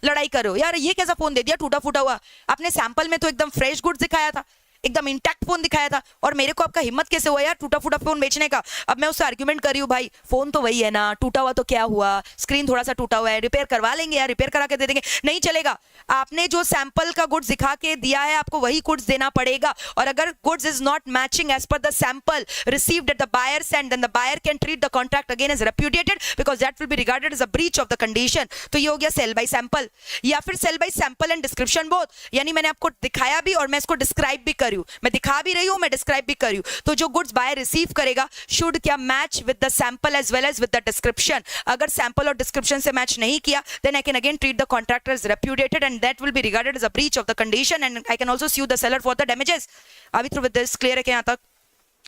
लड़ाई करो, यार ये कैसा फोन दे दिया टूटा फूटा हुआ? आपने सैंपल में तो एकदम फ्रेश गुड्स दिखाया था, एकदम इंटैक्ट फोन दिखाया था, और मेरे को आपका हिम्मत कैसे हुआ यार टूटा फूटा फोन बेचने का? अब मैं उससे आर्ग्यूमेंट कर रही हूँ, भाई फोन तो वही है ना, टूटा हुआ तो क्या हुआ, स्क्रीन थोड़ा सा टूटा हुआ है, रिपेयर करवा लेंगे यार, रिपेयर करा के दे देंगे। नहीं चलेगा, आपने जो सैंपल का गुड्स दिखा के दिया है आपको वही गुड्स देना पड़ेगा। और अगर goods is not matching as per the sample received at the buyer's end, then the buyer can treat the contract again as repudiated because that will be regarded as a breach of the condition. तो ये हो गया sale by sample, या फिर sale by sample and description both, यानी मैंने आपको दिखाया भी और मैं इसको डिस्क्राइब भी कर रही हूँ, मैं दिखा भी रही हूँ, मैं डिस्क्राइब भी कर रही हूँ। तो जो गुड्स बायर रिसीव करेगा शुड क्या match with the sample as well as with the description. अगर सैंपल और डिस्क्रिप्शन से मैच नहीं किया then I can again treat the contractor as repudiated and that will be regarded as a breach of the condition and I can also sue the seller for the damages। अभी through with this clear है क्या यहाँ तक?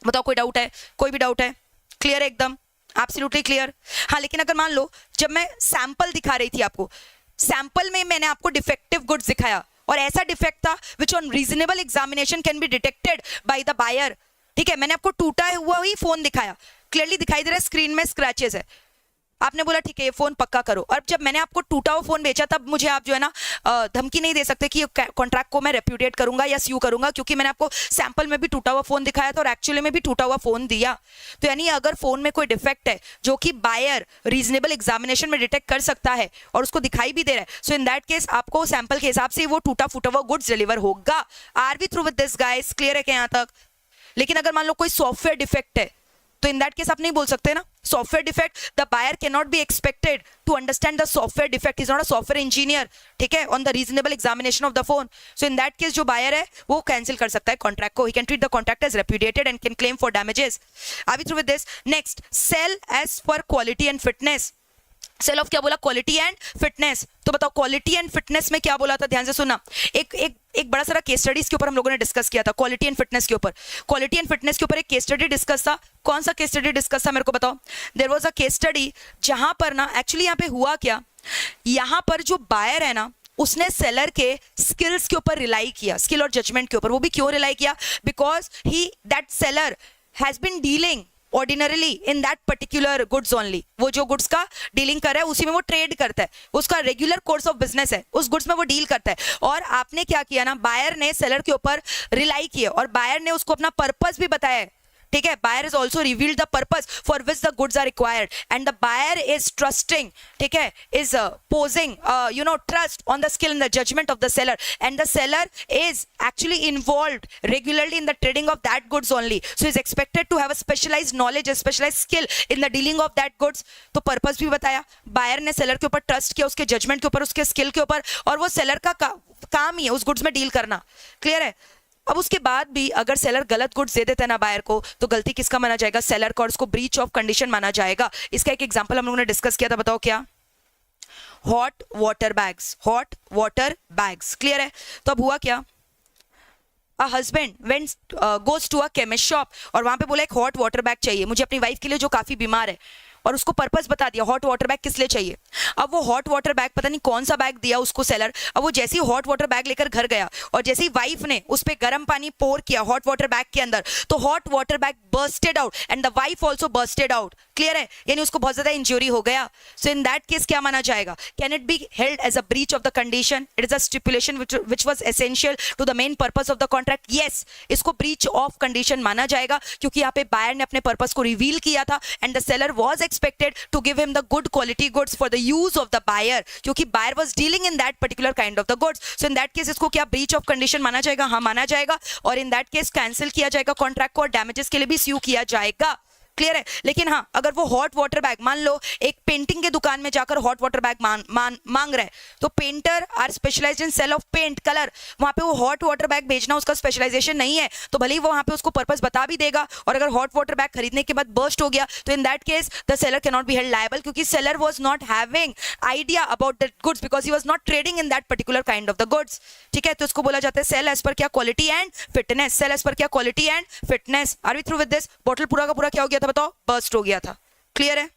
बताओ कोई doubt है? कोई भी डाउट है? क्लियर है एकदम? Absolutely clear. हाँ, लेकिन अगर मान लो जब मैं सैंपल दिखा रही थी आपको, सैंपल में मैंने आपको डिफेक्टिव गुड्स दिखाया और ऐसा डिफेक्ट था which on reasonable examination can be detected by the buyer. ठीक है, मैंने आपको टूटा हुआ ही फोन दिखाया, क्लियरली दिखाई दे रहा है स्क्रीन में स्क्रैचेस है, आपने बोला ठीक है ये फोन पक्का करो। और जब मैंने आपको टूटा हुआ फोन बेचा तब मुझे आप जो है ना धमकी नहीं दे सकते कि कॉन्ट्रैक्ट को मैं रेप्यूडिएट करूंगा या स्यू करूंगा, क्योंकि मैंने आपको सैंपल में भी टूटा हुआ फोन दिखाया था और एक्चुअली में भी टूटा हुआ फोन दिया। तो यानी अगर फोन में कोई डिफेक्ट है जो कि बायर रीजनेबल एग्जामिनेशन में डिटेक्ट कर सकता है और उसको दिखाई भी दे रहा है, सो इन दैट केस आपको सैंपल के हिसाब से वो टूटा फूटा हुआ गुड्स डिलीवर होगा। Are we through with this guys? Clear है क्या यहाँ तक? लेकिन अगर मान लो कोई सॉफ्टवेयर डिफेक्ट है, तो इन दैट केस आप नहीं बोल सकते ना software defect. The buyer can not be expected to understand the software defect, is not a software engineer, ठीक है, on the reasonable examination of the phone. So in that case जो buyer है वो कैंसिल कर सकता है contract को. He can treat the contract as repudiated and can claim for damages. Are we through with this? Next, sale as per quality and fitness. Cell of क्या बोला? Quality and fitness. तो बताओ quality and fitness में क्या बोला था, ध्यान से सुनना. एक बड़ा सारा केस स्टडीज के ऊपर हम लोगों ने डिस्कस किया था क्वालिटी एंड फिटनेस के ऊपर. क्वालिटी एंड फिटनेस के ऊपर एक केस स्टडी डिस्कस था. कौन सा केस स्टडी डिस्कस था मेरे को बताओ? There was a case study जहां पर ना एक्चुअली यहाँ पे हुआ क्या, यहाँ पर जो बायर है ना उसने सेलर के स्किल्स के ऊपर रिलाई किया, स्किल और जजमेंट के ऊपर. वो भी क्यों रिलाई किया? Because he that seller has been dealing ordinarily in that particular goods only. वो जो गुड्स का डीलिंग कर रहा है उसी में वो ट्रेड करता है, उसका रेगुलर कोर्स ऑफ बिजनेस है, उस गुड्स में वो डील करता है. और आपने क्या किया ना, बायर ने सेलर के ऊपर रिलाई किया और बायर ने उसको अपना पर्पस भी बताया है, ठीक है. Buyer is also revealed the purpose for which the goods are required and the buyer is trusting, ठीक है, is posing trust on the skill and the judgement of the seller and the seller is actually involved regularly in the trading of that goods only. So is expected to have a specialised knowledge, specialised skill in the dealing of that goods. तो purpose भी बताया, buyer ने seller के ऊपर trust किया, उसके judgement के ऊपर, उसके स्किल के ऊपर, और वो सेलर का काम ही है उस गुड्स में डील करना. क्लियर है? अब उसके बाद भी अगर सेलर गलत गुड्स दे देता है ना बायर को, तो गलती किसका माना जाएगा? सेलर का, और उसको ब्रीच ऑफ कंडीशन माना जाएगा. इसका एक एग्जांपल हम लोगों ने डिस्कस किया था, बताओ क्या? Hot water bags. Hot water bags. Clear है? तो अब हुआ क्या, a husband goes to a chemist shop और वहां पे बोला एक हॉट वाटर बैग चाहिए मुझे अपनी वाइफ के लिए जो काफी बीमार है, और उसको पर्पस बता दिया हॉट वाटर बैग किस लिए चाहिए. अब वो हॉट वाटर बैग पता नहीं कौन सा बैग दिया उसको सेलर. अब वो जैसे ही हॉट वाटर बैग लेकर घर गया और जैसे ही वाइफ ने उस पर गर्म पानी पोर किया हॉट वाटर बैग के अंदर, तो hot water bag bursted out and the wife also bursted out. Clear है? यानी उसको बहुत ज्यादा इंजरी हो गया. सो इन दैट केस क्या माना जाएगा? Can it be held as a breach of the condition? It is a stipulation which was essential to the main purpose of the contract. Yes, इसको ब्रीच ऑफ कंडीशन माना जाएगा क्योंकि यहाँ पे buyer ने अपने पर्पस को रिवील किया था and the seller was expected to give him the good quality goods for the use of the buyer, क्योंकि buyer was dealing in that particular kind of the goods. So in that case इसको क्या breach of condition माना जाएगा? हाँ माना जाएगा. और in that case cancel किया जाएगा कॉन्ट्रैक्ट को और damages के लिए भी sue किया जाएगा. क्लियर है? लेकिन हाँ, अगर वो हॉट वाटर बैग, मान लो एक पेंटिंग के दुकान में जाकर हॉट वाटर बैग मांग रहा है, तो painter are specialised in sale of paint colour, वहां पे वो हॉट वाटर बैग भेजना उसका स्पेशलाइजेशन नहीं है, तो भले ही वो वहां पे उसको पर्पस बता भी देगा. और अगर हॉट वाटर बैग खरीदने के बाद बर्स्ट हो गया, तो in that case the seller can not be held liable क्योंकि seller was not having idea about the goods because he was not trading in that particular kind of the goods. ठीक है? तो इसको बोला जाता है सेल एज पर क्या? Quality and fitness. Sale as per क्या? Quality and fitness. Are we through with this? Bottle पूरा का पूरा क्या हो गया था बताओ? बर्स्ट हो गया था. क्लियर है?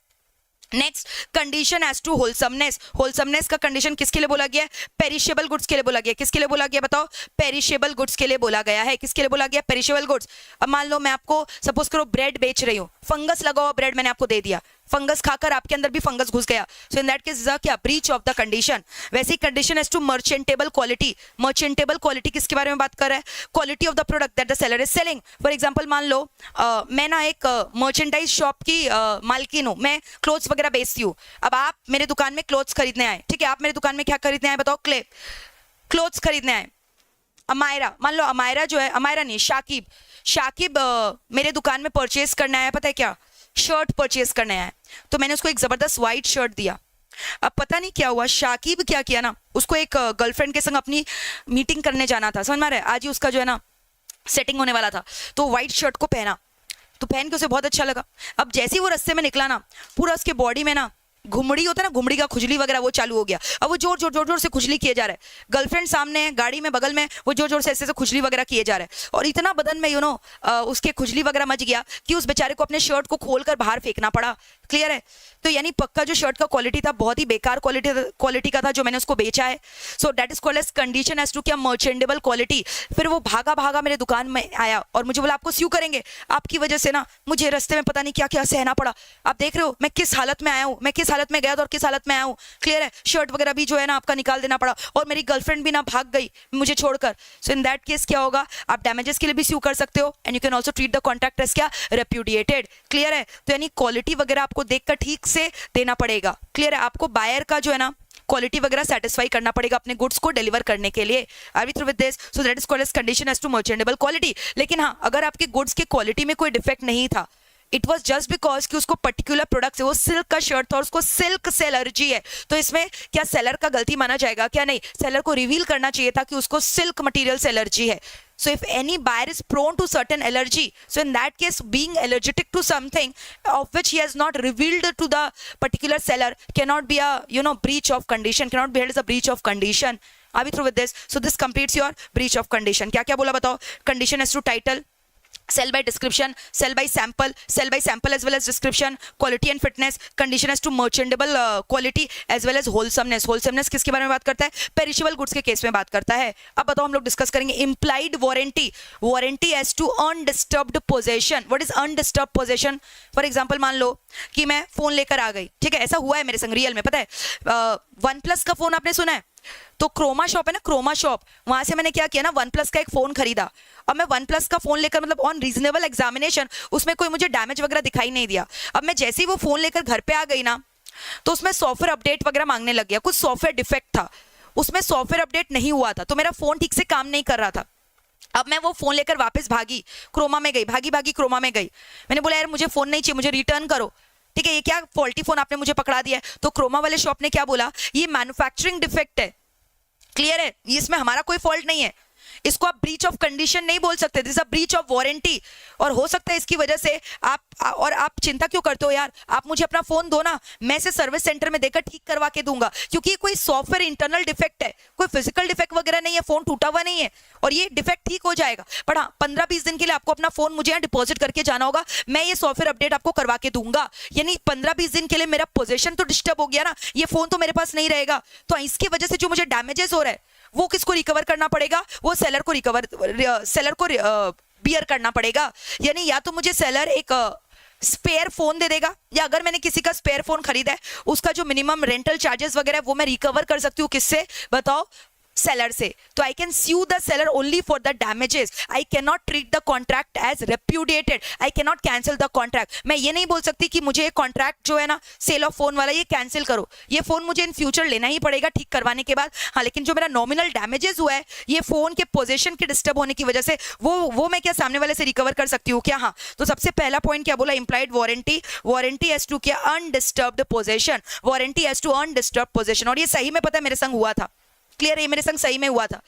Next, condition as to wholesomeness. Wholesomeness का कंडीशन किसके लिए बोला गया है? पेरिशेबल गुड्स के लिए बोला गया. किसके लिए बोला गया बताओ? पेरिशेबल गुड्स के लिए बोला गया है. किसके लिए बोला गया? Perishable goods. अब मान लो मैं आपको सपोज करो ब्रेड बेच रही हूँ, फंगस लगा हुआ ब्रेड मैंने आपको दे दिया, फंगस खाकर आपके अंदर भी फंगस घुस गया. सो इन दैट केस क्या? Breach of the condition. वैसे condition as to merchantable quality. Merchantable quality किसके बारे में बात कर रहा है? Quality of the product that the seller is selling. For example मान लो मैं ना एक मर्चेंडाइज शॉप की मालकिन हूँ, मैं क्लोथ्स वगैरह बेचती हूँ. अब आप मेरे दुकान में क्लोथ्स खरीदने आए. ठीक है? आप मेरे दुकान में क्या खरीदने आए बताओ? क्लोथ्स खरीदने आए. अमायरा, मान लो अमायरा जो है, अमायरा नहीं, शाकिब मेरे दुकान में परचेज करना है. पता है क्या? शर्ट परचेज करने आया. तो मैंने उसको एक जबरदस्त व्हाइट शर्ट दिया. अब पता नहीं क्या हुआ, शाकिब क्या किया ना, उसको एक गर्लफ्रेंड के संग अपनी मीटिंग करने जाना था, समझ में आ रहा है? आज ही उसका जो है ना सेटिंग होने वाला था, तो व्हाइट शर्ट को पहना, तो पहन के उसे बहुत अच्छा लगा. अब जैसे ही वो रास्ते में निकला ना, पूरा उसके बॉडी में ना घुमड़ी होता है ना, घुमड़ी का खुजली वगैरह वो चालू हो गया. अब वो जोर जोर से खुजली किए जा रहा है. गर्लफ्रेंड सामने गाड़ी में बगल में, वो जोर जोर से ऐसे खुजली वगैरह किए जा रहा है. और इतना बदन में उसके खुजली वगैरह मच गया कि उस बेचारे को अपने शर्ट को खोलकर बाहर फेंकना पड़ा. क्लियर है? तो यानी पक्का जो शर्ट का क्वालिटी था बहुत ही बेकार क्वालिटी का था जो मैंने उसको बेचा है. So that is called as condition as to क्या? Merchantable quality. फिर वो भागा मेरे दुकान में आया और मुझे बोला आपको स्यू करेंगे, आपकी वजह से ना मुझे रास्ते में पता नहीं क्या क्या सहना पड़ा. आप देख रहे हो मैं किस हालत में आया हूँ, मैं किस हालत में गया था और किस हालत में आया हूँ. क्लियर है? शर्ट वगैरह भी जो है ना आपका निकाल देना पड़ा और मेरी गर्लफ्रेंड भी ना भाग गई मुझे छोड़कर. सो इन दैट केस क्या होगा? आप डैमेजेस के लिए भी स्यू कर सकते हो and you can also treat the contract as क्या? रेप्यूडिएटेड. क्लियर है? तो यानी क्वालिटी वगैरह आपको देखकर ठीक से देना पड़ेगा. क्लियर है? आपको बायर का जो है ना क्वालिटी वगैरह सेटिस्फाई करना पड़ेगा अपने गुड्स को डिलीवर करने के लिए. Are we through with this? So that is called as condition as to merchantable quality. लेकिन हाँ, अगर आपके गुड्स के क्वालिटी में कोई डिफेक्ट नहीं था, इट वॉज जस्ट बिकॉज कि उसको पर्टिकुलर प्रोडक्ट से, वो सिल्क का शर्ट था और उसको सिल्क से एलर्जी है। तो इसमें क्या सेलर का गलती माना जाएगा? क्या नहीं, सेलर को रिवील करना चाहिए था कि उसको सिल्क मटेरियल से एलर्जी है। So if any buyer is prone to certain allergy, so in that case, being allergic to something of which he has not revealed to the particular seller cannot be a breach of condition, cannot be held as a breach of condition. Are we through with this? So this completes your breach of condition. क्या क्या बोला बताओ? Condition as to title, sell by description, sell by sample as well as description, quality and fitness, condition as to merchantable quality as well as wholesomeness किसके बारे में बात करता है? perishable goods के केस में बात करता है। अब बताओ हम लोग डिस्कस करेंगे implied warranty as to undisturbed possession। what is undisturbed possession? for example मान लो कि मैं फोन लेकर आ गई, ठीक है, ऐसा हुआ है मेरे संग रियल में, पता है वन प्लस का फोन आपने सुना है? तो क्रोमा शॉप है ना, क्रोमा शॉप, वहां से मैंने क्या किया ना, वन प्लस का एक फोन खरीदा। अब मैं वन प्लस का फोन लेकर मतलब ऑन रीजनेबल एग्जामिनेशन उसमें कोई मुझे डैमेज वगैरह दिखाई नहीं दिया। अब मैं जैसे ही वो फोन लेकर घर पे आ गई ना, तो उसमें सॉफ्टवेयर अपडेट वगैरह मांगने लग गया, कुछ सॉफ्टवेयर डिफेक्ट था, उसमें सॉफ्टवेयर अपडेट नहीं हुआ था, तो मेरा फोन ठीक से काम नहीं कर रहा था। अब मैं वो फोन लेकर वापस भागी, क्रोमा में गई, भागी क्रोमा में गई, मैंने बोला यार मुझे फोन नहीं चाहिए, मुझे रिटर्न करो, ठीक है, ये क्या फॉल्टी फोन आपने मुझे पकड़ा दिया है। तो क्रोमा वाले शॉप ने क्या बोला, ये मैन्युफैक्चरिंग डिफेक्ट है, क्लियर है, इसमें हमारा कोई फॉल्ट नहीं है, इसको आप ब्रीच ऑफ कंडीशन नहीं बोल सकते, this is a breach of warranty. और हो सकता है इसकी वजह से आप चिंता क्यों करते हो यार, आप मुझे अपना फोन दो ना, मैं इसे सर्विस सेंटर में देकर ठीक करवा के दूंगा, क्योंकि ये कोई सॉफ्टवेयर इंटरनल डिफेक्ट है, कोई फिजिकल डिफेक्ट वगैरह नहीं है, फोन टूटा हुआ नहीं है और ये डिफेक्ट ठीक हो जाएगा। पर हाँ, 15-20 दिन के लिए आपको अपना फोन मुझे यहाँ डिपॉजिट करके जाना होगा, मैं ये सॉफ्टवेयर अपडेट आपको करवा के दूंगा। यानी 15-20 दिन के लिए मेरा पोजीशन तो डिस्टर्ब हो गया ना, ये फोन तो मेरे पास नहीं रहेगा, तो इसकी वजह से जो मुझे डैमेजेस हो रहा है वो किसको रिकवर करना पड़ेगा? वो सेलर को बियर करना पड़ेगा। यानी या तो मुझे सेलर एक स्पेयर फोन दे देगा, या अगर मैंने किसी का स्पेयर फोन खरीदा है उसका जो मिनिमम रेंटल चार्जेस वगैरह वो मैं रिकवर कर सकती हूँ, किससे बताओ? सेलर से। तो I can sue the seller only for the damages, I can not treat the contract as repudiated, I can not cancel the contract. मैं ये नहीं बोल सकती कि मुझे कॉन्ट्रैक्ट जो है ना सेल ऑफ फोन वाला ये कैंसिल करो, ये फोन मुझे इन फ्यूचर लेना ही पड़ेगा ठीक करवाने के बाद, हाँ, लेकिन जो मेरा नॉमिनल डैमेजेस हुआ है ये फोन के पोजीशन के डिस्टर्ब होने की वजह से, वो मैं क्या सामने वाले से रिकवर कर सकती हूँ क्या? हाँ। तो सबसे पहला पॉइंट क्या बोला? इंप्लाइड वारंटी एज टू क्या? Undisturbed position, warranty as to undisturbed position. और ये सही में पता है मेरे संग हुआ था, क्लियर है, मेरे संग सही में हुआ था।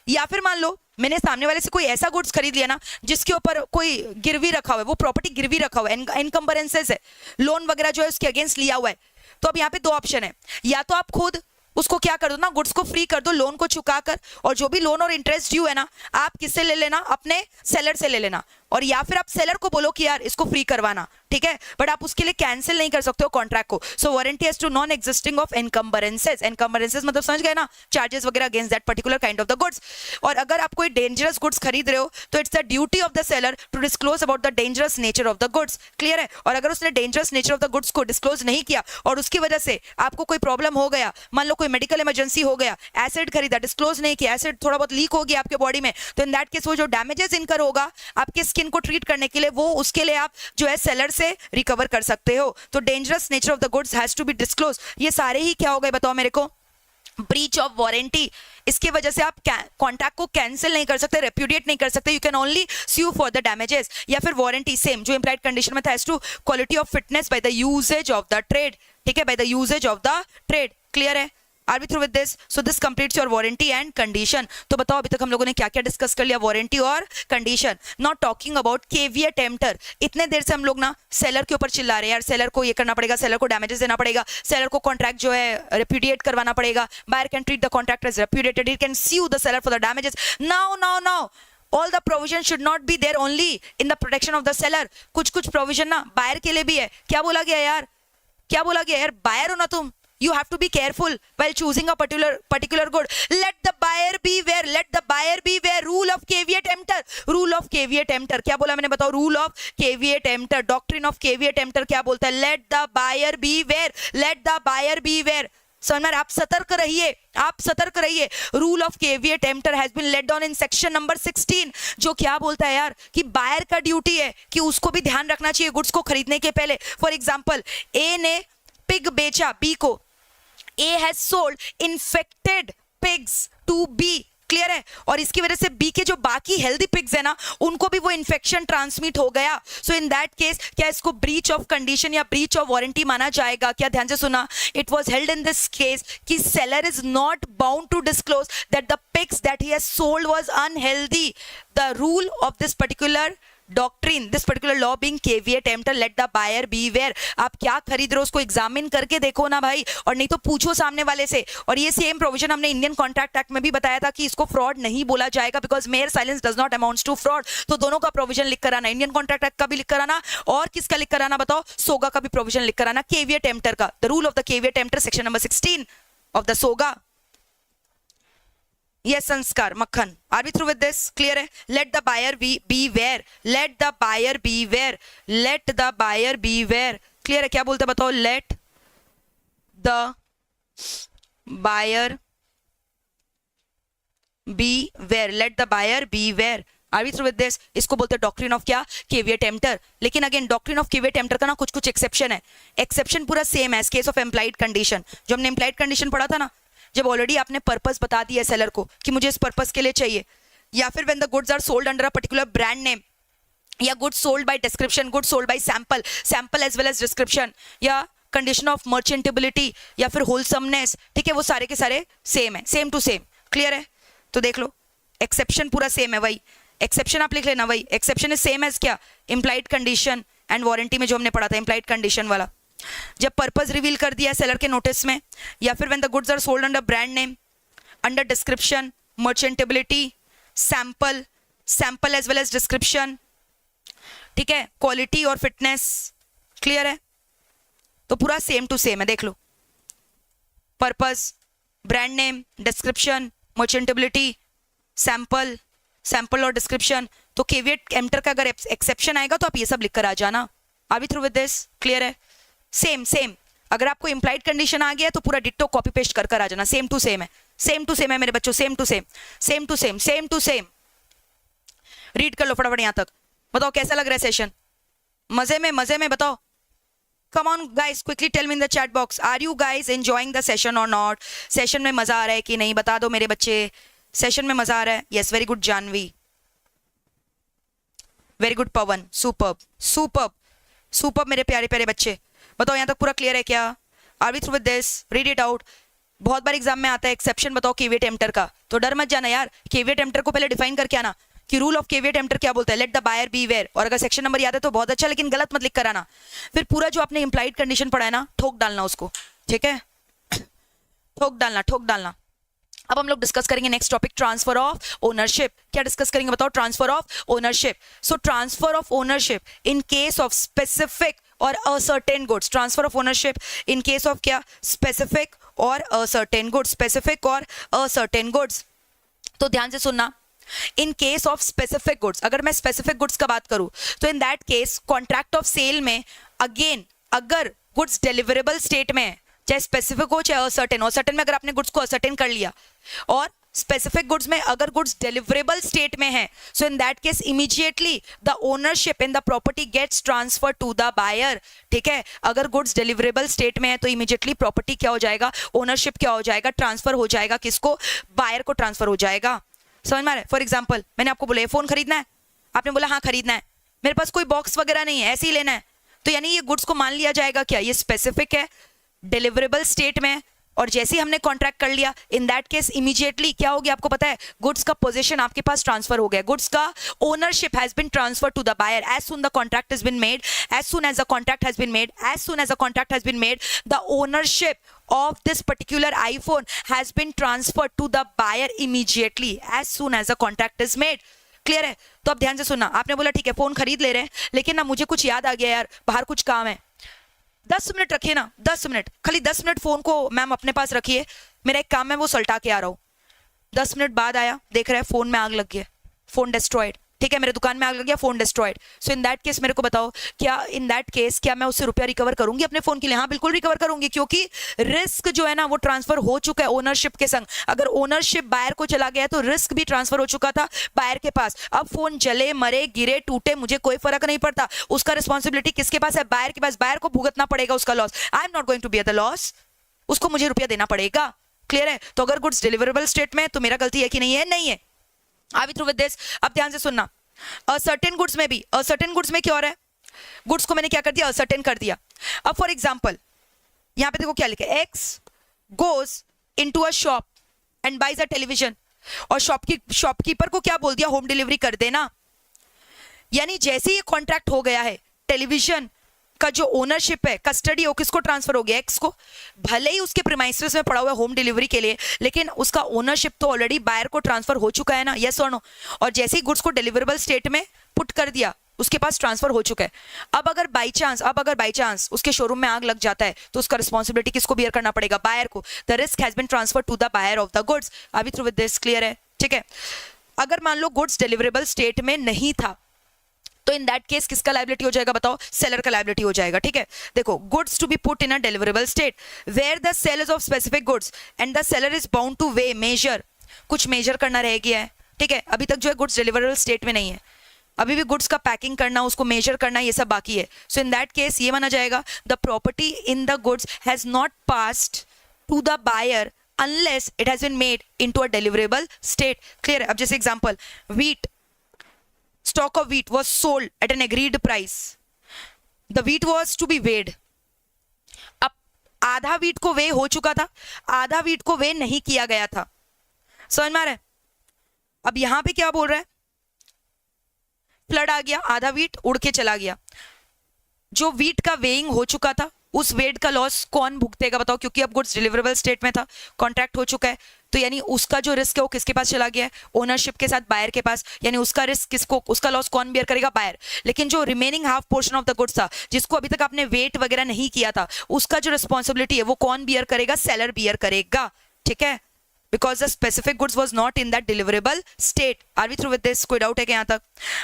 या फिर मान लो मैंने सामने वाले से कोई ऐसा गुड्स खरीद लिया ना जिसके ऊपर कोई गिरवी रखा हुआ है, वो प्रॉपर्टी गिरवी रखा हुआ है, इनकम्बरेंसेस है, लोन वगैरह जो है उसके अगेंस्ट लिया हुआ है। तो अब यहाँ पे दो ऑप्शन है, या तो आप खुद उसको क्या कर दो ना, गुड्स को फ्री कर दो लोन को चुका कर, और जो भी लोन और इंटरेस्ट ड्यू है ना आप किससे ले लेना? अपने सेलर से ले लेना, और या फिर आप सेलर को बोलो कि यार इसको फ्री करवाना, ठीक है, बट आप उसके लिए कैंसिल नहीं कर सकते हो कॉन्ट्रैक्ट को। So warranty as to non existing of encumbrances, encumbrances मतलब समझ गए ना, चार्जेस वगैरह against that particular kind of the goods. और अगर आप कोई डेंजरस गुड्स खरीद रहे हो तो it's the duty of the seller to disclose about the dangerous nature of the goods, clear है। और अगर उसने dangerous nature of the goods को डिस्क्लोज नहीं किया और उसकी वजह से आपको कोई प्रॉब्लम हो गया, मान लो कोई मेडिकल इमरजेंसी हो गया, एसिड खरीदा, डिस्क्लोज नहीं किया, एसिड थोड़ा बहुत लीक हो गया आपके बॉडी में, तो इन दैट केस वो जो डैमेजेस इनकर होगा आपके स्किन को ट्रीट करने के लिए, वो उसके लिए आप जो है सेलर से रिकवर कर सकते हो। तो dangerous nature of the goods has to be disclose, ये सारे ही क्या हो गए बताओ मेरे को? Breach of warranty. इसके वजह से आप कॉन्ट्रैक्ट को कैंसिल नहीं कर सकते, रेप्यूडिएट नहीं कर सकते, you can only sue for the damages. या फिर वारंटी सेम जो इंप्लाइड कंडीशन में था, as to quality of fitness by the usages of the trade, ठीक है, by the usages of the trade, clear है। Are we through with this? So this completes your warranty and condition. तो बताओ अभी तक हम लोगों ने क्या क्या डिस्कस कर लिया? वारंटी और condition. Not talking about caveat tempter. इतने देर से हम लोग ना सेलर के ऊपर चिल्ला रहे हैं यार, सेलर को ये करना पड़ेगा, सेलर को डैमेजेस देना पड़ेगा, सेलर को कॉन्ट्रैक्ट जो है रेप्यूडिएट करवाना पड़ेगा, buyer can treat the contract as repudiated, it can sue the seller for the damages. Now all the provision should not be there only in the protection of the seller. कुछ provision ना buyer के लिए भी है। क्या बोला गया यार? बायर हो ना तुम, you have to be careful while choosing a particular good. Let the buyer beware. Rule of caveat emptor. क्या बोला मैंने बताओ? Rule of caveat emptor, doctrine of caveat emptor क्या बोलता है? Let the buyer beware. समझ, आप सतर्क रहिए। Rule of caveat emptor has been let down in section number 16, जो क्या बोलता है यार कि बायर का ड्यूटी है कि उसको भी ध्यान रखना चाहिए गुड्स को खरीदने के पहले। फॉर एग्जांपल, ए ने पिग बेचा बी को, A has sold infected pigs to B, clear है, और इसकी वजह से बी के जो बाकी हेल्दी पिग्स है ना उनको भी वो इन्फेक्शन ट्रांसमिट हो गया. सो इन दैट केस क्या इसको ब्रीच ऑफ कंडीशन या ब्रीच ऑफ वारंटी माना जाएगा? क्या ध्यान से सुना, it was held in this case कि seller is not bound to disclose that the pigs that he has sold was unhealthy. The rule of this particular doctrine, this particular law being caveat emptor, let the buyer beware. आप क्या खरीद रहे हो उसको examine करके देखो ना भाई, और नहीं तो पूछो सामने वाले से. और ये सेम प्रोविजन हमने इंडियन कॉन्ट्रैक्ट एक्ट में भी बताया था कि इसको फ्रॉड नहीं बोला जाएगा, because mere silence does not amounts to fraud. तो दोनों का प्रोविजन लिख कर आना, इंडियन कॉन्ट्रैक्ट एक्ट का भी लिख कर आना, और किसका लिख कर आना बताओ, सोगा का भी प्रोविजन लिख कर आना, केविएट एम्प्टर का. The rule of the caveat emptor, section number 16 of the SoGA. Yes, Sanskar मक्खन. Are we through with this? Clear है? Let the buyer beware. Let the buyer beware. Let the buyer beware. Clear है? क्या बोलते बताओ? Let the buyer beware. Let the buyer beware. Are we through with this? इसको बोलते हैं doctrine of क्या? Caveat emptor. लेकिन again doctrine of caveat emptor का ना कुछ कुछ एक्सेप्शन है. एक्सेप्शन पूरा सेम है केस ऑफ एम्प्लाइड कंडीशन. जो हमने एम्प्लाइड कंडीशन पढ़ा था ना, जब ऑलरेडी आपने पर्पस बता दिया सेलर को कि मुझे इस पर्पस के लिए चाहिए, या फिर when the goods are sold under a particular brand name, या goods sold by description, goods sold by sample as well as description, या कंडीशन ऑफ मर्चेंटेबिलिटी, या फिर होलसमनेस. ठीक है, वो सारे के सारे सेम है, सेम टू सेम. क्लियर है? तो देख लो, एक्सेप्शन पूरा सेम है. वही एक्सेप्शन आप लिख लेना. वही एक्सेप्शन इज सेम एज क्या? इम्प्लाइड कंडीशन एंड वारंटी में जो हमने पढ़ा था, इम्प्लाइड कंडीशन वाला. जब पर्पस रिवील कर दिया सेलर के नोटिस में, या फिर when the goods are sold under brand name, under description, merchantability, sample as well as description, ठीक है, क्वालिटी और फिटनेस. क्लियर है? तो पूरा सेम टू सेम है. देख लो, purpose, brand name, description, merchantability, sample और डिस्क्रिप्शन. तो केविएट एम्प्टर का अगर एक्सेप्शन आएगा तो आप ये सब लिखकर आ जाना. Are we through with this? Clear है? Same same. अगर आपको इंप्लाइड कंडीशन आ गया तो पूरा डिट्टो कॉपी पेस्ट कर आ जाना. सेम टू सेम है, सेम टू सेम है मेरे बच्चों, same to same, same to same, same to same. Read कर लो फटाफट यहां तक. बताओ कैसा लग रहा है सेशन? मजे में बताओ. Come on guys, quickly tell me in the chat box, are you guys enjoying the session और नॉट? सेशन में मजा आ रहा है कि नहीं बता दो मेरे बच्चे. सेशन में मजा आ रहा है? Yes, very good Janvi, very good Pawan, superb superb superb मेरे प्यारे प्यारे बच्चे. बताओ यहाँ तक पूरा क्लियर है क्या? Are we through with this? Read it out. बहुत बार एग्जाम में आता है एक्सेप्शन बताओ केविएट एम्प्टर का, तो डर मत जाना यार. केविएट एम्प्टर को पहले डिफाइन करके आना कि रूल ऑफ केविएट एम्प्टर क्या बोलता है. Let the buyer beware. और अगर सेक्शन नंबर याद है तो बहुत अच्छा, लेकिन गलत मत लिख कर आना. फिर पूरा जो आपने इंप्लाइड कंडीशन पढ़ा है ना, ठोक डालना उसको. ठीक है, ठोक डालना, ठोक डालना. अब हम लोग डिस्कस करेंगे next topic, transfer of ownership. क्या डिस्कस करेंगे बताओ? Transfer of ownership. So transfer of ownership in case of specific और ascertained goods. Transfer of ownership in case of क्या? स्पेसिफिक और असर्टेन गुड्स. स्पेसिफिक और असर्टेन गुड्स. तो ध्यान से सुनना, in case of specific goods, अगर मैं स्पेसिफिक गुड्स का बात करूं तो in that case contract of sale में अगेन अगर गुड्स डिलीवरेबल स्टेट में है, चाहे स्पेसिफिक हो चाहे असर्टेन. असर्टेन में अगर आपने गुड्स को असर्टेन कर लिया, और स्पेसिफिक गुड्स में अगर गुड्स डिलीवरेबल स्टेट में है, so in that case immediately the ownership in the property gets transfer to the buyer. ठीक है, अगर गुड्स डिलीवरेबल स्टेट में है तो इमीडिएटली प्रॉपर्टी क्या हो जाएगा? ओनरशिप क्या हो जाएगा? ट्रांसफर हो जाएगा. किसको? बायर को ट्रांसफर हो जाएगा. समझ में आ रहा है? फॉर एग्जाम्पल मैंने आपको बोला फोन खरीदना है, आपने बोला हाँ खरीदना है, मेरे पास कोई बॉक्स वगैरह नहीं है, ऐसे ही लेना है, तो यानी ये गुड्स को मान लिया जाएगा क्या? ये स्पेसिफिक है, डिलीवरेबल स्टेट में, और जैसे ही हमने कॉन्ट्रैक्ट कर लिया, इन दैट केस इमीडिएटली क्या हो गया? आपको पता है, गुड्स का पोजीशन आपके पास ट्रांसफर हो गया. गुड्स का ownership has been transfer to the buyer. As soon the contract has been made, as soon as the contract has been made, as soon as the contract has been made, the ownership of this particular iPhone has been transferred to the buyer immediately as soon as the contract is made. Clear है? तो अब ध्यान से सुनना. आपने बोला ठीक है फोन खरीद ले रहे हैं, लेकिन ना मुझे कुछ याद आ गया यार, बाहर कुछ काम है, 10 मिनट रखिए ना, 10 मिनट, खाली 10 मिनट फोन को मैम अपने पास रखिए, मेरा एक काम है वो सल्टा के आ रहा हूँ. 10 मिनट बाद आया, देख रहा है फोन में आग लग गया, फोन डिस्ट्रॉयड. ठीक है, मेरे दुकान में आग लग गया, phone destroyed. So in that case मेरे को बताओ, क्या इन दैट केस क्या मैं उससे रुपया रिकवर करूंगी अपने फोन के लिए? हाँ बिल्कुल रिकवर करूंगी, क्योंकि रिस्क जो है ना वो ट्रांसफर हो चुका है ओनरशिप के संग. अगर ओनरशिप बायर को चला गया तो रिस्क भी ट्रांसफर हो चुका था बायर के पास. अब फोन जले, मरे, गिरे, टूटे, मुझे कोई फर्क नहीं पड़ता, उसका रिस्पॉन्सिबिलिटी किसके पास है? बायर के पास. बायर को भुगतना पड़ेगा उसका loss. I am not going to be at the loss, उसको मुझे रुपया देना पड़ेगा. क्लियर है? तो अगर गुड्स डिलीवरेबल स्टेट में तो मेरा गलती है कि नहीं है? नहीं है। Are we through with this? अब ध्यान से सुनना, असर्टेन गुड्स में भी, असर्टेन गुड्स में क्या हो रहा है? गुड्स को मैंने क्या कर दिया? असर्टेन कर दिया। अब फॉर एग्जाम्पल यहां पे देखो क्या लिखे, X goes into a shop and buys a television, और शॉपकीपर को क्या बोल दिया? होम डिलीवरी कर देना। यानी जैसे ही कॉन्ट्रैक्ट हो गया है, टेलीविजन का जो ओनरशिप है, कस्टडी, वो किसको ट्रांसफर हो गया? एक्स को। भले ही उसके प्रीमाइसेस में पड़ा हुआ है होम डिलीवरी के लिए, लेकिन उसका ओनरशिप तो ऑलरेडी बायर को ट्रांसफर हो चुका है ना, यस और नो? और जैसे ही गुड्स को डिलीवरेबल स्टेट में पुट कर दिया, उसके पास ट्रांसफर हो चुका है। अब अगर बाई चांस उसके शोरूम में आग लग जाता है तो उसका रिस्पॉन्सिबिलिटी किसको बियर करना पड़ेगा? बायर को। The risk has been transfer to the buyer of the goods. Are we through with this? Clear है? ठीक है। अगर मान लो गुड्स डिलीवरेबल स्टेट में नहीं था तो इन दैट केस किसका लायबिलिटी हो जाएगा? बताओ। सेलर का लायबिलिटी हो जाएगा। ठीक है, देखो, goods to be put in a deliverable state where the sale is of specific goods and the seller is bound to weigh measure. कुछ मेजर करना रह गया है, ठीक है, अभी तक जो है गुड्स डिलीवरेबल स्टेट में नहीं है, अभी भी गुड्स का पैकिंग करना, उसको मेजर करना, ये सब बाकी है। सो इन दैट केस ये माना जाएगा the property in the goods has not passed to the buyer unless it has been made into a deliverable state. Clear? अब जैसे example, wheat, stock of wheat was sold at an agreed price. The wheat was to be weighed. अब आधा wheat को वे हो चुका था, आधा wheat को वे नहीं किया गया था। समझ में आ रहा है? अब यहां पे क्या बोल रहा है? फ्लड आ गया, आधा wheat उड़ के चला गया। जो wheat का वेइंग हो चुका था, उस वेट का लॉस कौन भुगतेगा? बताओ, क्योंकि अब गुड्स डिलीवरेबल स्टेट में था, कॉन्ट्रैक्ट हो चुका है, तो यानी उसका जो रिस्क है वो किसके पास चला गया है? ओनरशिप के साथ बायर के पास। यानी उसका रिस्क किसको, उसका लॉस कौन बियर करेगा? बायर। लेकिन जो remaining half portion of the goods था, जिसको अभी तक आपने वेट वगैरह नहीं किया था, उसका जो रिस्पॉन्सिबिलिटी है वो कौन बियर करेगा? सेलर बियर करेगा। ठीक है, because the specific goods was not in that deliverable state. Are we through with this? कोई डाउट है क्या यहाँ तक?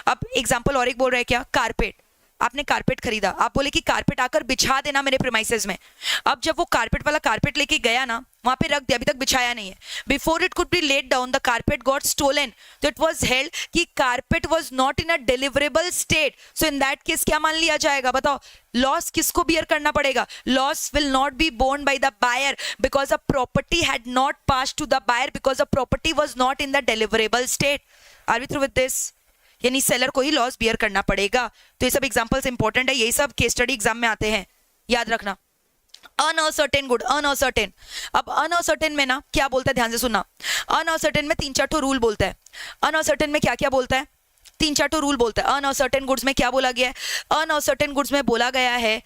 अब एग्जाम्पल और एक बोल रहे हैं क्या? कारपेट। आपने कारपेट खरीदा, आप बोले कि कारपेट आकर बिछा देना मेरे प्रीमाइसेस में। अब जब वो कारपेट वाला कारपेट लेके गया ना, वहां पे रख दिया, अभी तक बिछाया नहीं है, before it could be let down the carpet got stolen, तो इट वाज हेल्ड कि carpet was not in a deliverable state. So in that case क्या मान लिया जाएगा? बताओ, लॉस किसको बियर करना पड़ेगा? Loss will not be borne by the buyer because the property had not passed to the buyer because the property was not in the deliverable state. Are we through with this? यानी seller को ही loss bear करना पड़ेगा। तो ये सब examples important है, यही सब केस स्टडी एग्जाम में आते हैं, याद रखना। Uncertain good, uncertain. अब अनअसर्टेन में ना क्या बोलता है? ध्यान से सुनना। अनअसर्टेन में 3-4 ठो रूल बोलता है। अनअसर्टेन में क्या क्या बोलता है? 3-4 ठो रूल बोलता है। अनअसर्टेन गुड्स में क्या बोला गया है? अनअसर्टेन गुड्स में बोला गया है,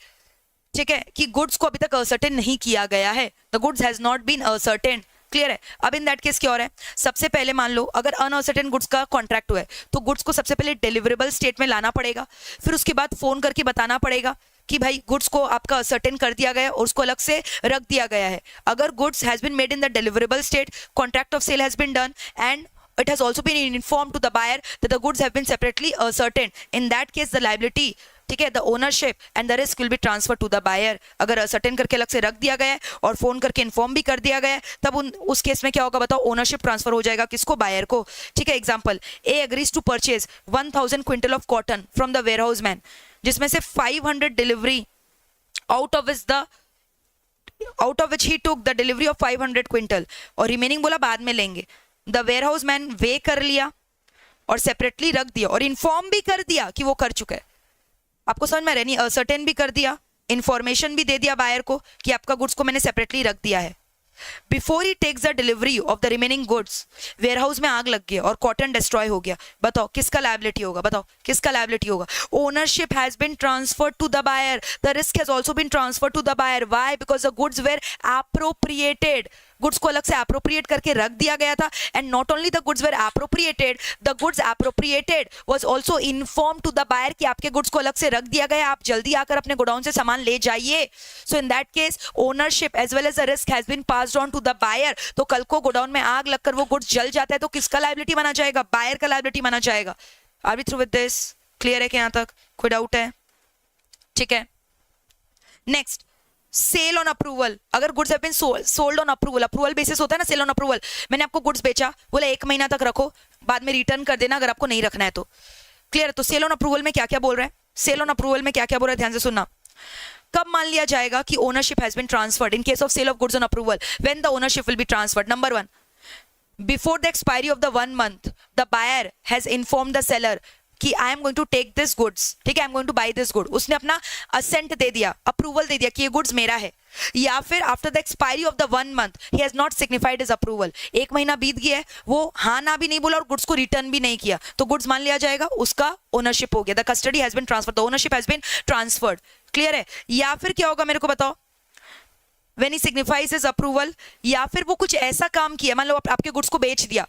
ठीक है, कि गुड्स को अभी तक असर्टेन नहीं किया गया है। The goods has not been ascertained. Clear है? अब इन दैट केस क्या हो रहा है? सबसे पहले मान लो अगर अनअसर्टेन गुड्स का कॉन्ट्रैक्ट हुआ है तो गुड्स को सबसे पहले डिलीवरेबल स्टेट में लाना पड़ेगा, फिर उसके बाद फोन करके बताना पड़ेगा कि भाई गुड्स को आपका असर्टेन कर दिया गया है और उसको अलग से रख दिया गया है। अगर goods has been made in the deliverable state, contract of sale has been done and it has also been informed to the buyer that the goods have been separately ascertained. In that case the liability, ठीक है, the ownership and the risk will be transferred to the buyer. अगर ascertain करके अलग से रख दिया गया है और फोन करके इन्फॉर्म भी कर दिया गया है, तब उस केस में क्या होगा? बताओ, ओनरशिप ट्रांसफर हो जाएगा किसको? बायर को। ठीक है, example, A agrees to purchase 1000 quintal of cotton from the warehouse man, जिसमें से 500 delivery out of which he took the delivery of 500 quintal, और रिमेनिंग बोला बाद में लेंगे। द वेयरहाउस मैन वे कर लिया और सेपरेटली रख दिया और इन्फॉर्म भी कर दिया कि वो कर चुका है। आपको समझ में रहनी, असर्टेन भी कर दिया, इंफॉर्मेशन भी दे दिया बायर को कि आपका गुड्स को मैंने सेपरेटली रख दिया है। Before he takes the delivery of the remaining goods, warehouse में आग लग गया और कॉटन डिस्ट्रॉय हो गया। बताओ किसका लायबिलिटी होगा? बताओ किसका लायबिलिटी होगा? Ownership has been transferred to the buyer, the risk has also been transferred to the buyer. Why? Because the goods were appropriated, goods को अलग से एप्रोप्रिएट करके रख दिया गया था। And not only the goods were appropriated, the goods appropriated was also inform to the buyer कि आपके गुड्स को अलग से रख दिया गया, आप जल्दी आकर अपने गोडाउन से सामान ले जाइए। So in that case ownership as well as the risk has been passed on to the buyer. तो कल को गोडाउन में आग लगकर वो गुड्स जल जाता है तो किसका लायबिलिटी माना जाएगा? बायर का लायबिलिटी माना जाएगा। Are we through with this? Clear है क्या यहाँ तक? कोई डाउट है? ठीक है, नेक्स्ट, सेल ऑन अप्रूवल। अगर goods have been sold on approval, approval basis होता है ना, सेल ऑन अप्रूवल। मैंने आपको गुड्स बेचा, बोला 1 महीना तक रखो, बाद में रिटर्न कर देना अगर आपको नहीं रखना है तो। क्लियर है? तो सेल ऑन अप्रूवल में क्या क्या बोल रहा है? सेल ऑन अप्रूवल में क्या क्या बोल रहा है? ध्यान से सुनना। कब मान लिया जाएगा कि ownership has been transferred in case of sale of goods on approval, when the ownership will be transferred? Number 1, before the expiry of the 1 month the buyer has informed the seller कि I am going to take this goods, ठीक है, I am going to buy this good, उसने अपना ascent दे दिया, approval दे दिया कि ये goods मेरा है। या फिर after the expiry of the 1 month he has not signified his approval, 1 महीना बीत गया है, वो हाँ ना भी नहीं बोला और गुड्स को रिटर्न भी नहीं किया, तो गुड्स मान लिया जाएगा उसका ओनरशिप हो गया, the custody has been transferred, the ownership has been transferred. Clear है? या फिर क्या होगा मेरे को बताओ, when he signifies his approval, या फिर वो कुछ ऐसा काम किया, मान लो आपके गुड्स को बेच दिया,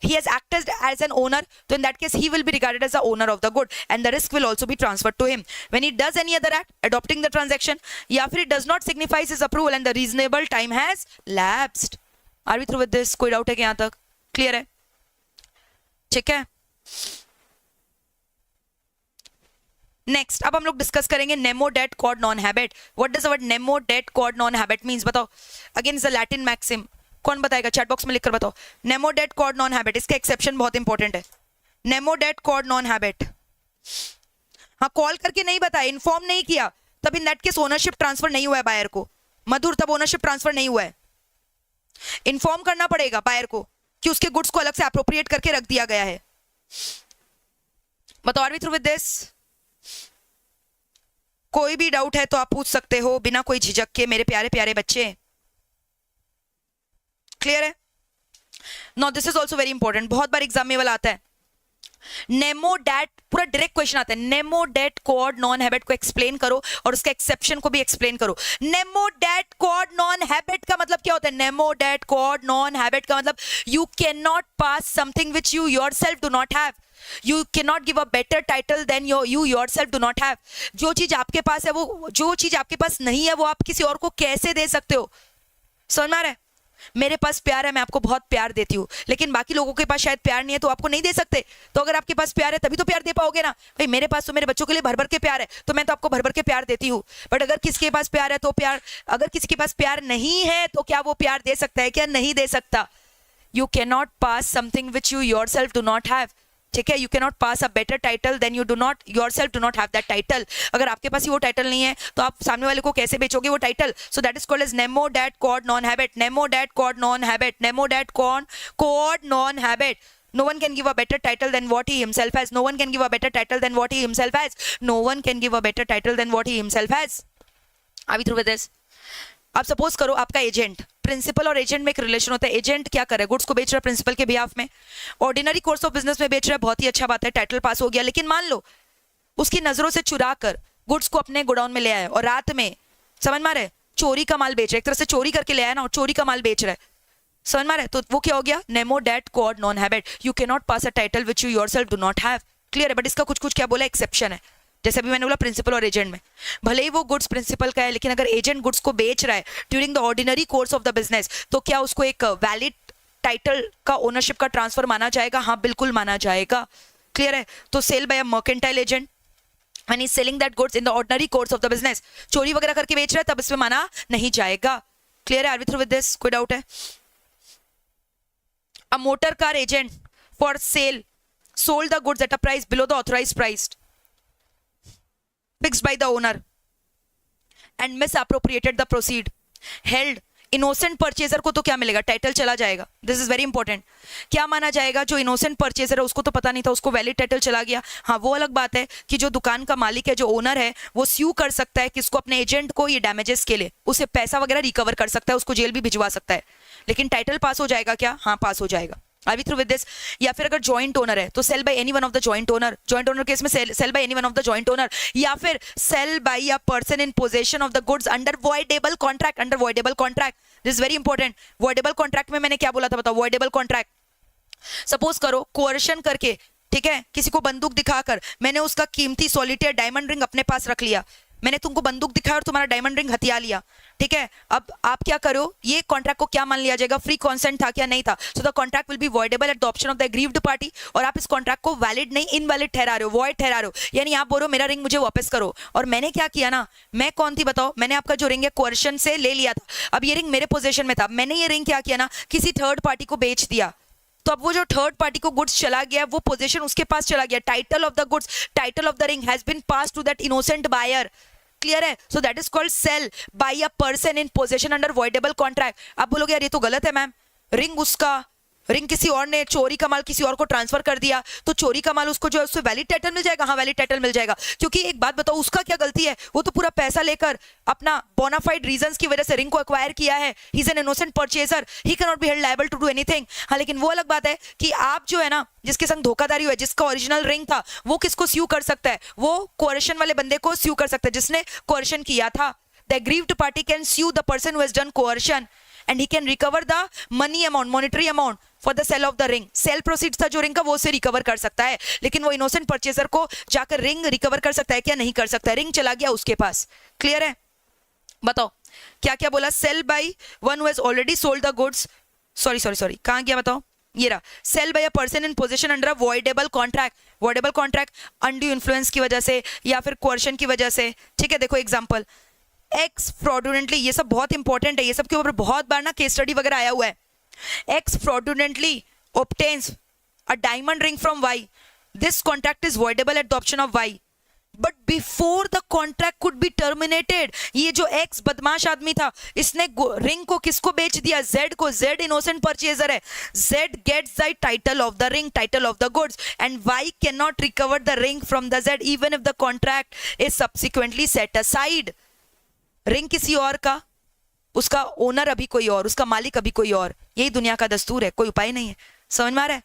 he has acted as an owner, so in that case he will be regarded as the owner of the good and the risk will also be transferred to him. When he does any other act adopting the transaction, या फिर it does not signifies his approval and the reasonable time has lapsed. Are we through with this? कोई doubt है कि यहाँ तक clear है? ठीक है, नेक्स्ट अब हम लोग डिस्कस करेंगे nemo dat quod non habet. What does the word nemo dat quod non habet means? बताओ, again is a Latin maxim, कौन बताएगा? चैट बॉक्स में लिखकर बताओ। Nemo dat quod non habet, इसका एक्सेप्शन बहुत इंपॉर्टेंट है। Nemo dat quod non habet, हाँ कॉल करके नहीं बताया, इन्फॉर्म नहीं किया, तब in that case ownership transfer नहीं हुआ है बायर को। मधुर, तब ओनरशिप ट्रांसफर नहीं हुआ है, इन्फॉर्म करना पड़ेगा बायर को कि उसके गुड्स को अलग से अप्रोप्रिएट करके रख दिया गया है। बताओ, are we through with this? कोई भी डाउट है तो आप पूछ सकते हो बिना कोई झिझक के, मेरे प्यारे प्यारे बच्चे। क्लियर है? No this is also very important, बहुत बार एग्जाम में वाला आता है। नेमो डेट, पूरा डायरेक्ट क्वेश्चन आता है, nemo dat quod non habet को एक्सप्लेन करो और उसके एक्सेप्शन को भी एक्सप्लेन करो। Nemo dat quod non habet का मतलब क्या होता है? Nemo dat quod non habet का मतलब you can not pass something which you yourself do not have, you cannot give a better title than you yourself do not have। जो चीज आपके पास है, वो जो चीज आपके पास नहीं है, वो आप किसी और को कैसे दे सकते हो? समझ में आ रहा है? मेरे पास प्यार है, मैं आपको बहुत प्यार देती हूँ, लेकिन बाकी लोगों के पास शायद प्यार नहीं है तो आपको नहीं दे सकते। तो अगर आपके पास प्यार है तभी तो प्यार दे पाओगे ना। भाई मेरे पास तो मेरे बच्चों के लिए भर भर के प्यार है, तो मैं तो आपको भर भर के प्यार देती हूँ। बट अगर किसी के पास प्यार है तो प्यार, अगर किसी के पास प्यार नहीं है तो क्या वो प्यार दे सकता है? क्या नहीं दे सकता? You can not pass something which you yourself do not have, ठीक है? You can not pass a better title than you do not yourself do not have that title. अगर आपके पास ही वो टाइटल नहीं है तो आप सामने वाले को कैसे बेचोगे वो title? So that is called as nemo dat quod non habet. Nemo dat quod non habet, nemo dat quod non habet. No one can give a better title than what he himself has. No one can give a better title than what he himself has. No one can give a better title than what he himself has. Are we through with this? आप suppose करो आपका agent, principal और agent में एक relation होता है। Agent क्या करे? गुड्स को बेच रहा है प्रिंसिपल के बिहाफ में, ऑर्डिनरी कोर्स ऑफ बिजनेस में बेच रहा है, बहुत ही अच्छा बात है, टाइटल पास हो गया। लेकिन मान लो उसकी नजरों से चुरा कर गुड्स को अपने गोडाउन में ले आया और रात में, समझ में आ रहा है, चोरी का माल बेच रहा है, एक तरह से चोरी करके ले आया ना, और चोरी का माल बेच रहा है, समझ में आ रहा है? तो वो क्या हो गया? Nemo dat quod non habet. You can not pass a title which you yourself do not have. Clear है? बट इसका कुछ कुछ क्या बोला, एक्सेप्शन है। जैसे अभी मैंने बोला प्रिंसिपल और एजेंट में, भले ही वो गुड्स प्रिंसिपल का है, लेकिन अगर एजेंट गुड्स को बेच रहा है during the ordinary course of the business, तो क्या उसको एक वैलिड टाइटल का ओनरशिप का ट्रांसफर माना जाएगा? हाँ बिल्कुल माना जाएगा। क्लियर है? तो sale by a mercantile agent when he is selling that goods in the ordinary course of the business, चोरी वगैरह करके बेच रहा है, तब इसमें माना नहीं जाएगा। क्लियर है? Are we through with this? कोई डाउट है? A motor car agent for sale sold the goods at a price below the authorized price fixed by the owner and misappropriated the proceed, held innocent purchaser को तो क्या मिलेगा? Title चला जाएगा। This is very important. क्या माना जाएगा? जो इनोसेंट परचेजर है उसको तो पता नहीं था, उसको वैलिड टाइटल चला गया। हाँ वो अलग बात है कि जो दुकान का मालिक है, जो ओनर है, वो स्यू कर सकता है किसको? अपने एजेंट को, ये डैमेजेस के लिए उसे पैसा वगैरह रिकवर कर सकता है, उसको जेल भी भिजवा सकता है। लेकिन टाइटल पास हो जाएगा क्या? हाँ पास हो जाएगा। Are we through with this? या फिर अगर जॉइंट ओनर है तो sale by any one of the joint owner, joint owner case में sale by any one of the joint owner, या फिर sale by a person in possession of the goods under voidable contract. Under voidable contract, this is very important. Voidable contract में मैंने क्या बोला था बताओ? Voidable contract, suppose करो coercion करके, ठीक है, किसी को बंदूक दिखाकर मैंने उसका कीमती सॉलिटेयर डायमंड रिंग अपने पास रख लिया, मैंने तुमको बंदूक दिखाया और तुम्हारा डायमंड रिंग हथिया लिया, ठीक है। अब आप क्या करो, ये कॉन्ट्रैक्ट को क्या मान लिया जाएगा? फ्री कॉन्सेंट था क्या? नहीं था। So the contract will be voidable eight the option of the aggrieved party. और आप इस कॉन्ट्रैक्ट को वैलिड नहीं, इनवैलिड ठहरा रहे हो, वॉइड ठहरा रहे हो। यानी आप बोल रहे हो मेरा रिंग मुझे वापस करो, और मैंने क्या किया ना, मैं कौन थी बताओ? मैंने आपका जो रिंग है कोर्शन से ले लिया था। अब ये रिंग मेरे पोजीशन में था, मैंने ये रिंग क्या किया ना, किसी थर्ड पार्टी को बेच दिया। तो अब वो जो थर्ड पार्टी को गुड्स चला गया, वो पोजीशन उसके पास चला गया। Title of the goods, title of the ring has been pass to that innocent buyer. Clear है? So that is called sale by a person in possession under voidable contract. आप बोलोगे यार ये तो गलत है मैम, रिंग किसी और ने चोरी का माल किसी और को ट्रांसफर कर दिया तो चोरी का माल उसको जो है उससे वैलिड टाइटल मिल जाएगा. हाँ वैलिड टाइटल मिल जाएगा, क्योंकि एक बात बताओ उसका क्या गलती है? वो तो पूरा पैसा लेकर अपना बोनाफाइड रीजंस की वजह से रिंग को एक्वायर किया है. He is an innocent purchaser, he can not be held liable to do anything. हाँ लेकिन वो अलग बात है कि आप जो है ना जिसके संग धोखाधड़ी हुआ है, जिसका ओरिजिनल रिंग था, वो किसको स्यू कर सकता है? वो कोएर्शन वाले बंदे को स्यू कर सकता है जिसने कोएर्शन किया था. The aggrieved party can sue the person who has done coercion and he can recover the money amount, monetary amount for the sale of the ring. Sale proceeds था जो रिंग का वो उसे रिकवर कर सकता है, लेकिन वो इनोसेंट परचेजर को जाकर रिंग रिकवर कर सकता है क्या? नहीं कर सकता है, रिंग चला गया उसके पास. क्लियर है? बताओ क्या क्या बोला? Sale by one who has already sold the goods. Sorry कहां गया बताओ? ये रहा. Sale by a person in position under a voidable contract. Voidable contract undue influence की वजह से या फिर कोएर्शन की वजह से. ठीक है, देखो एग्जांपल एक्स फ्रॉडुलेंटली, ये सब बहुत इंपॉर्टेंट है, ये सब के ऊपर बहुत बार ना केस स्टडी वगैरह आया हुआ है. X fraudulently obtains a diamond ring from Y. This contract is voidable at the option of Y. But before the contract could be terminated, ये जो एक्स बदमाश आदमी था इसने रिंग को किसको बेच दिया? जेड को. जेड इनोसेंट परचेजर है. Z gets the title of the ring, title of the goods, and Y can not recover the ring from the Z even if the contract is subsequently set aside. Ring किसी और का, उसका owner अभी कोई और, उसका मालिक अभी कोई और. यही दुनिया का दस्तूर है, कोई उपाय नहीं है. समझ में आ रहा है?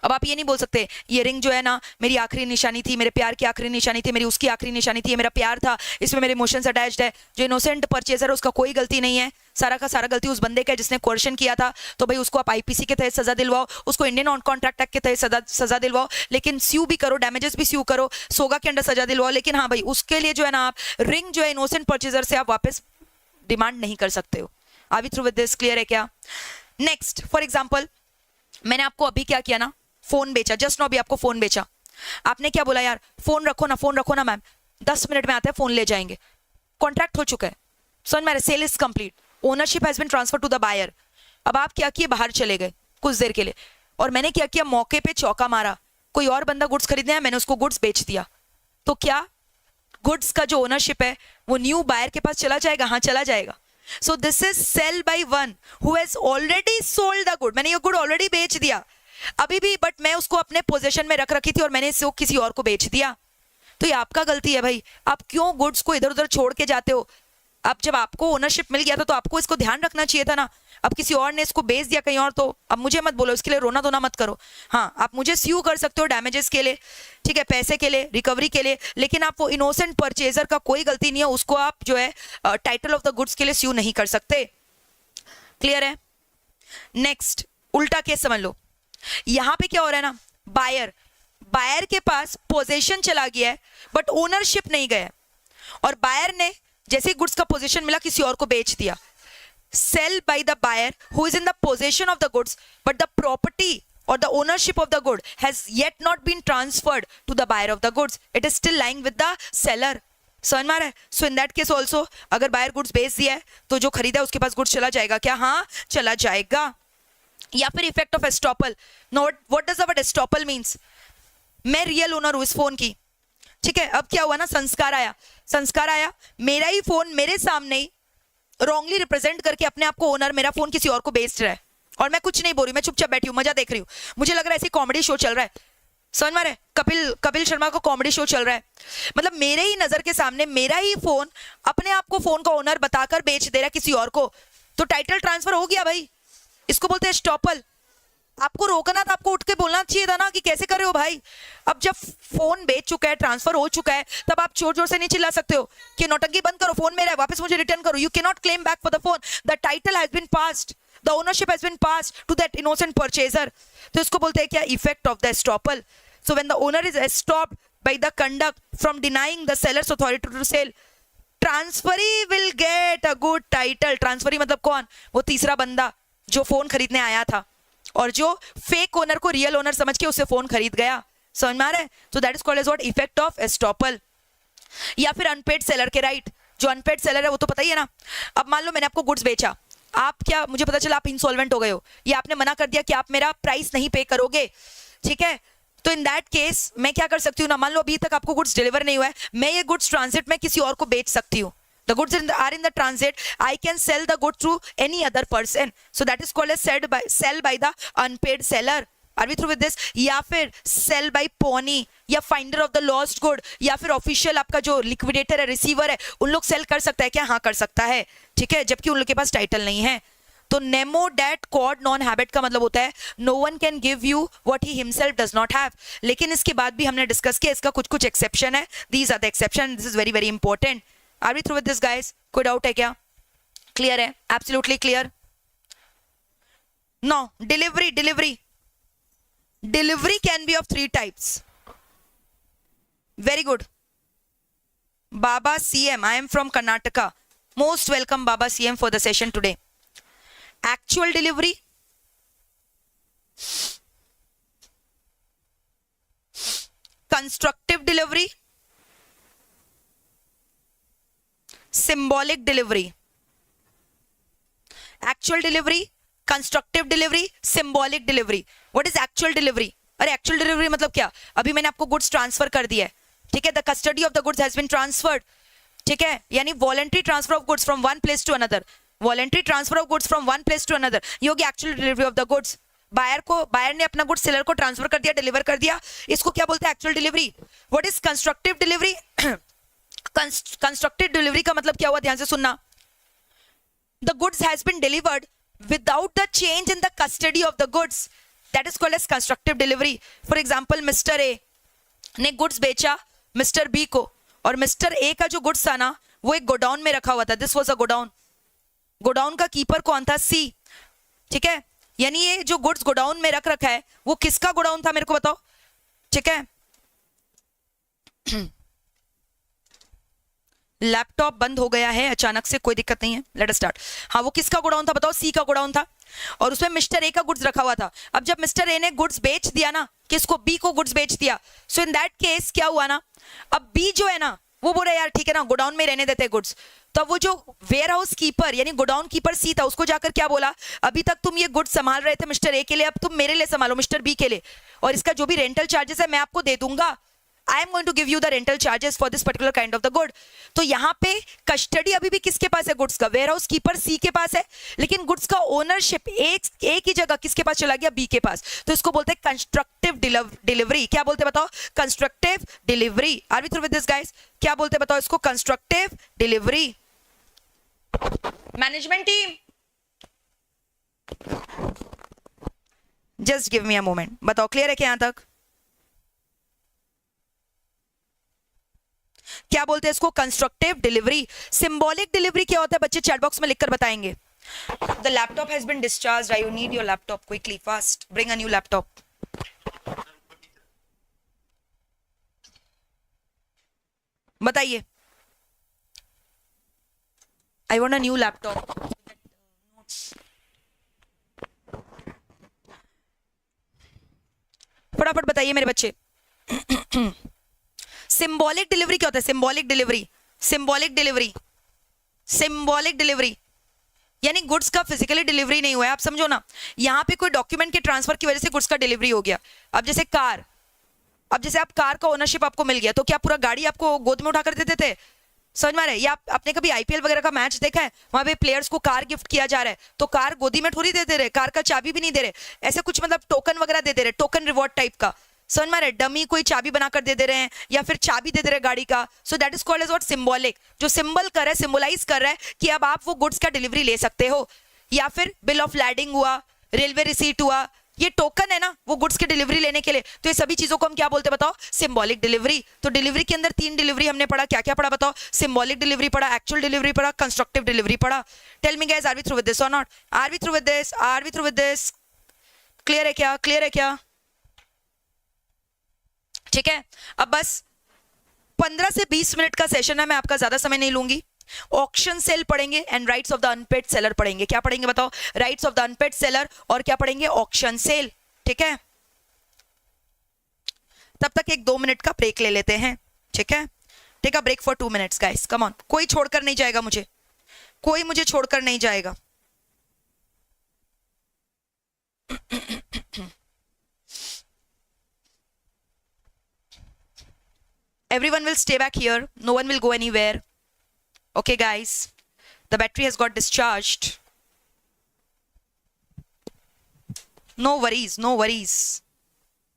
अब आप ये नहीं बोल सकते ये रिंग जो है ना मेरी आखिरी निशानी थी, मेरे प्यार की आखिरी निशानी थी, मेरी उसकी आखिरी निशानी थी, ये मेरा प्यार था, इसमें मेरे इमोशंस अटैच्ड है. जो इनोसेंट परचेजर है उसका कोई गलती नहीं है, सारा का सारा गलती उस बंदे का है जिसने कोएर्शन किया था. तो भाई उसको आप आईपीसी के तहत सजा दिलवाओ, उसको इंडियन ऑन कॉन्ट्रैक्ट एक्ट के तहत सजा दिलवाओ, लेकिन स्यू भी करो, डैमेजेस भी स्यू करो, सोगा के अंडर सजा दिलवाओ. लेकिन हाँ भाई उसके लिए जो है ना आप रिंग जो है इनोसेंट परचेजर से आप वापस डिमांड नहीं कर सकते हो. Are we through with this? Clear है क्या? नेक्स्ट फॉर एग्जाम्पल मैंने आपको अभी क्या किया ना, फोन बेचा. जस्ट नो अभी आपको फोन बेचा. आपने क्या बोला? यार फोन रखो ना मैम, 10 मिनट में आते हैं फोन ले जाएंगे. कॉन्ट्रैक्ट हो चुका है, समझ में, sale is complete, ownership has been transfer to the buyer. अब आप क्या किए? बाहर चले गए कुछ देर के लिए, और मैंने क्या किया? मौके पे चौका मारा. कोई और बंदा गुड्स खरीदने आया, मैंने उसको गुड्स बेच दिया. तो क्या गुड्स का जो ओनरशिप है वो न्यू बायर के पास चला जाएगा? हाँ चला जाएगा. So this is sale by one who has already sold the good. मैंने ये गुड ऑलरेडी बेच दिया अभी भी, बट मैं उसको अपने पोजीशन में रख रखी थी और मैंने इसको किसी और को बेच दिया. तो ये आपका गलती है भाई. आप क्यों गुड्स को इधर उधर छोड़ के जाते हो? अब जब आपको ओनरशिप मिल गया था तो आपको इसको ध्यान रखना चाहिए था ना. अब किसी और ने इसको बेच दिया कहीं और, तो अब मुझे मत बोलो, इसके लिए रोना धोना मत करो. हाँ आप मुझे स्यू कर सकते हो डैमेजेस के लिए, ठीक है, पैसे के लिए, रिकवरी के लिए, लेकिन आप वो इनोसेंट परचेजर का कोई गलती नहीं है, उसको आप जो है टाइटल ऑफ द गुड्स के लिए स्यू नहीं कर सकते. क्लियर है? नेक्स्ट उल्टा केस समझ लो. यहां पे क्या हो रहा है ना, बायर के पास पोजीशन चला गया है बट ओनरशिप नहीं गया, और बायर ने जैसे ही गुड्स का पोजीशन मिला किसी और को बेच दिया. Sale by the buyer who is in the position of the goods but the property or the ownership of the good has yet not been transferred to the buyer of the goods. It is still lying with the seller. समझ में आ रहा है? So in that case also अगर buyer goods बेच दिया है तो जो खरीदा है उसके पास गुड्स चला जाएगा क्या? हाँ चला जाएगा. या फिर effect of estoppel. What does the estoppel means? मैं रियल ओनर हूं इस फोन की, ठीक है, अब क्या हुआ ना, संस्कार आया, मेरा ही फोन मेरे सामने ही रॉन्गली रिप्रेजेंट करके अपने आप को ओनर, मेरा फोन किसी और को बेच रहा है, और मैं कुछ नहीं बोल रही, मैं चुपचाप बैठी हूँ, मजा देख रही हूँ. मुझे लग रहा है ऐसी कॉमेडी शो चल रहा है. समझ में आ रहा है? कपिल शर्मा का कॉमेडी शो चल रहा है. मतलब मेरे ही नजर के सामने मेरा ही फोन अपने आप को फोन का ओनर बताकर बेच दे रहा है किसी और को, तो टाइटल ट्रांसफर हो गया भाई. इसको बोलते हैं एस्टॉपल. आपको रोकना था, आपको उठ के बोलना चाहिए था ना कि कैसे कर रहे हो भाई. अब जब फोन बेच चुका है, ट्रांसफर हो चुका है, तब आप जोर जोर से नहीं चिल्ला सकते हो कि नौटंकी बंद करो, फोन मेरा है, वापस मुझे रिटर्न करो. You can not claim back for the phone. The title has been passed, the ownership has been passed to that innocent purchaser. तो इसको बोलते हैं क्या? effect of the estoppel. So when the owner is stopped by the conduct from denying the seller's authority to sell, transferee will get a good title. transferee मतलब कौन? वो तीसरा बंदा जो फोन खरीदने आया था और जो फेक ओनर को रियल ओनर समझ के उससे फोन खरीद गया. समझ में आ रहा है? So that is called as what? effect of estoppel. या फिर अनपेड सेलर के राइट. जो अनपेड सेलर है वो तो पता ही है ना. अब मान लो मैंने आपको गुड्स बेचा, आप क्या, मुझे पता चला आप इंसॉल्वेंट हो गए हो, या आपने मना कर दिया कि आप मेरा प्राइस नहीं पे करोगे, ठीक है, तो इन दैट केस मैं क्या कर सकती हूँ ना, मान लो अभी तक आपको गुड्स डिलीवर नहीं हुआ है, मैं ये गुड्स ट्रांजिट में किसी और को बेच सकती हूँ. The goods are in the transit. I can sell the good to any other person. So that is called as sell by the unpaid seller. Are we through with this? या फिर sell by pony या finder of the lost good या फिर official आपका जो liquidator है, receiver है, उन लोग sell कर सकता है क्या? हाँ कर सकता है, ठीक है, जबकि उन लोग के पास टाइटल नहीं है. तो nemo dat quod non habet का मतलब होता है no one can give you what he himself does not have. लेकिन इसके बाद भी हमने डिस्कस किया इसका कुछ कुछ एक्सेप्शन है. These are the exception. This is very very important. Are we through with this guys? कोई डाउट है क्या? क्लियर है? Absolutely clear. No delivery delivery can be of 3 types. Very good. Baba CM, I am from Karnataka. Most welcome Baba CM for the session today. Actual delivery, constructive delivery, symbolic delivery. Actual delivery, constructive delivery, symbolic delivery. What is actual delivery? अरे actual delivery मतलब क्या? अभी मैंने आपको goods transfer कर दिया है, ठीक है, the custody of the goods has been transferred, ठीक है, यानी voluntary transfer of goods from one place to another. Voluntary transfer of goods from one place to another, ये होगी actual delivery of the goods. Buyer ने अपना goods seller को transfer कर दिया, डिलीवर कर दिया, इसको क्या बोलते हैं? Actual delivery. What is constructive delivery? Constructive delivery का मतलब क्या हुआ? ध्यान से सुनना. The goods has been delivered without the change in the custody of the goods. That is called as constructive delivery. For example, Mr. A ने goods बेचा mister B को, और मिस्टर ए का जो गुड्स था ना वो एक गोडाउन में रखा हुआ था. This was a godown. Godown का कीपर कौन था? सी, ठीक है, यानी ये जो गुड्स गोडाउन में रख रखा है वो किसका गोडाउन था? मेरे को बताओ, ठीक है. लैपटॉप बंद हो गया है अचानक से, कोई दिक्कत नहीं है, लेट अस स्टार्ट. हाँ, वो किसका गोडाउन था बताओ? सी का गोडाउन था, और उसमें मिस्टर ए का गुड्स रखा हुआ था. अब जब मिस्टर ए ने गुड्स बेच दिया ना, किसको? बी को गुड्स बेच दिया. सो इन दैट केस क्या हुआ ना, अब बी जो है ना वो बोल रहा है यार ठीक है ना, गोडाउन में रहने देते हैं गुड्स. तो अब वो जो वेयर हाउस कीपर यानी गोडाउन कीपर सी था, उसको जाकर क्या बोला? अभी तक तुम ये गुड्स संभाल रहे थे मिस्टर ए के लिए, अब तुम मेरे लिए संभालो, मिस्टर बी के लिए, और इसका जो भी रेंटल चार्जेस है मैं आपको दे दूंगा. I am going to give you the rental charges for this particular kind of the good. तो यहाँ पे कस्टडी अभी भी किसके पास है? गुड्स का. वेयर हाउस कीपर सी के पास है, लेकिन गुड्स का ओनरशिप एक ही जगह किसके पास चला गया? बी के पास. तो इसको बोलते हैं कंस्ट्रक्टिव डिलीवरी. क्या बोलते हैं बताओ? Constructive delivery. Are we through with this guys? क्या बोलते हैं बताओ इसको? Constructive delivery. Management team, just give me a moment. बताओ क्लियर है क्या यहां तक? क्या बोलते हैं इसको? Constructive delivery. सिंबॉलिक डिलीवरी क्या होता है बच्चे? चैट बॉक्स में लिखकर बताएंगे. The laptop has been discharged. I need your laptop quickly, fast. Bring a new laptop. बताइए. I want a new laptop. फटाफट बताइए मेरे बच्चे. सिंबॉलिक डिलीवरी क्या होता है? Symbolic delivery, symbolic delivery, symbolic delivery यानी गुड्स का फिजिकली डिलीवरी नहीं हुआ है. आप समझो ना, यहाँ पे कोई डॉक्यूमेंट के ट्रांसफर की वजह से गुड्स का डिलीवरी हो गया. अब जैसे कार, अब जैसे आप कार का ओनरशिप आपको मिल गया, तो क्या पूरा गाड़ी आपको गोद में उठाकर देते थे? समझ में आ रहा है? या आपने कभी आईपीएल वगैरह का मैच देखा है? वहां पे प्लेयर्स को कार गिफ्ट किया जा रहा है, तो कार गोदी में थोड़ी देते रहे, कार का चाबी भी नहीं दे रहे, ऐसे कुछ मतलब टोकन वगैरह दे दे रहे, टोकन रिवॉर्ड टाइप का. समझ में आ रहा है? डमी कोई चाबी बनाकर दे दे रहे हैं, या फिर चाबी दे दे रहे गाड़ी का. So that is called as what? Symbolic. जो सिंबल कर रहा है, सिंबलाइज कर रहा है कि अब आप वो गुड्स का डिलीवरी ले सकते हो. या फिर बिल ऑफ लैडिंग हुआ, रेलवे रिसीट हुआ, ये टोकन है ना वो गुड्स की डिलीवरी लेने के लिए. तो ये सभी चीजों को हम क्या बोलते हैं बताओ? Symbolic delivery. तो डिलीवरी के अंदर 3 डिलीवरी हमने पढ़ा. क्या क्या पढ़ा बताओ? सिंबॉलिक डिलीवरी पढ़ा, एक्चुअल डिलीवरी पढ़ा, कंस्ट्रक्टिव डिलीवरी पढ़ा. Tell me guys, are we through with this और not? Are we through with this? Are we through with this? Clear है क्या? क्लियर है क्या? ठीक है. अब बस 15 से 20 मिनट का सेशन है, मैं आपका ज्यादा समय नहीं लूंगी. ऑक्शन सेल पढ़ेंगे and rights of the unpaid seller पढ़ेंगे. क्या पढ़ेंगे बताओ? Rights of the unpaid seller, और क्या पढ़ेंगे? Auction sale. ठीक है, तब तक एक 2 मिनट का ब्रेक ले लेते हैं. ठीक है, take a break for 2 minutes guys, come on. कोई छोड़कर नहीं जाएगा मुझे, कोई मुझे छोड़कर नहीं जाएगा. Everyone will stay back here. No one will go anywhere. Okay, guys. The battery has got discharged. No worries, no worries.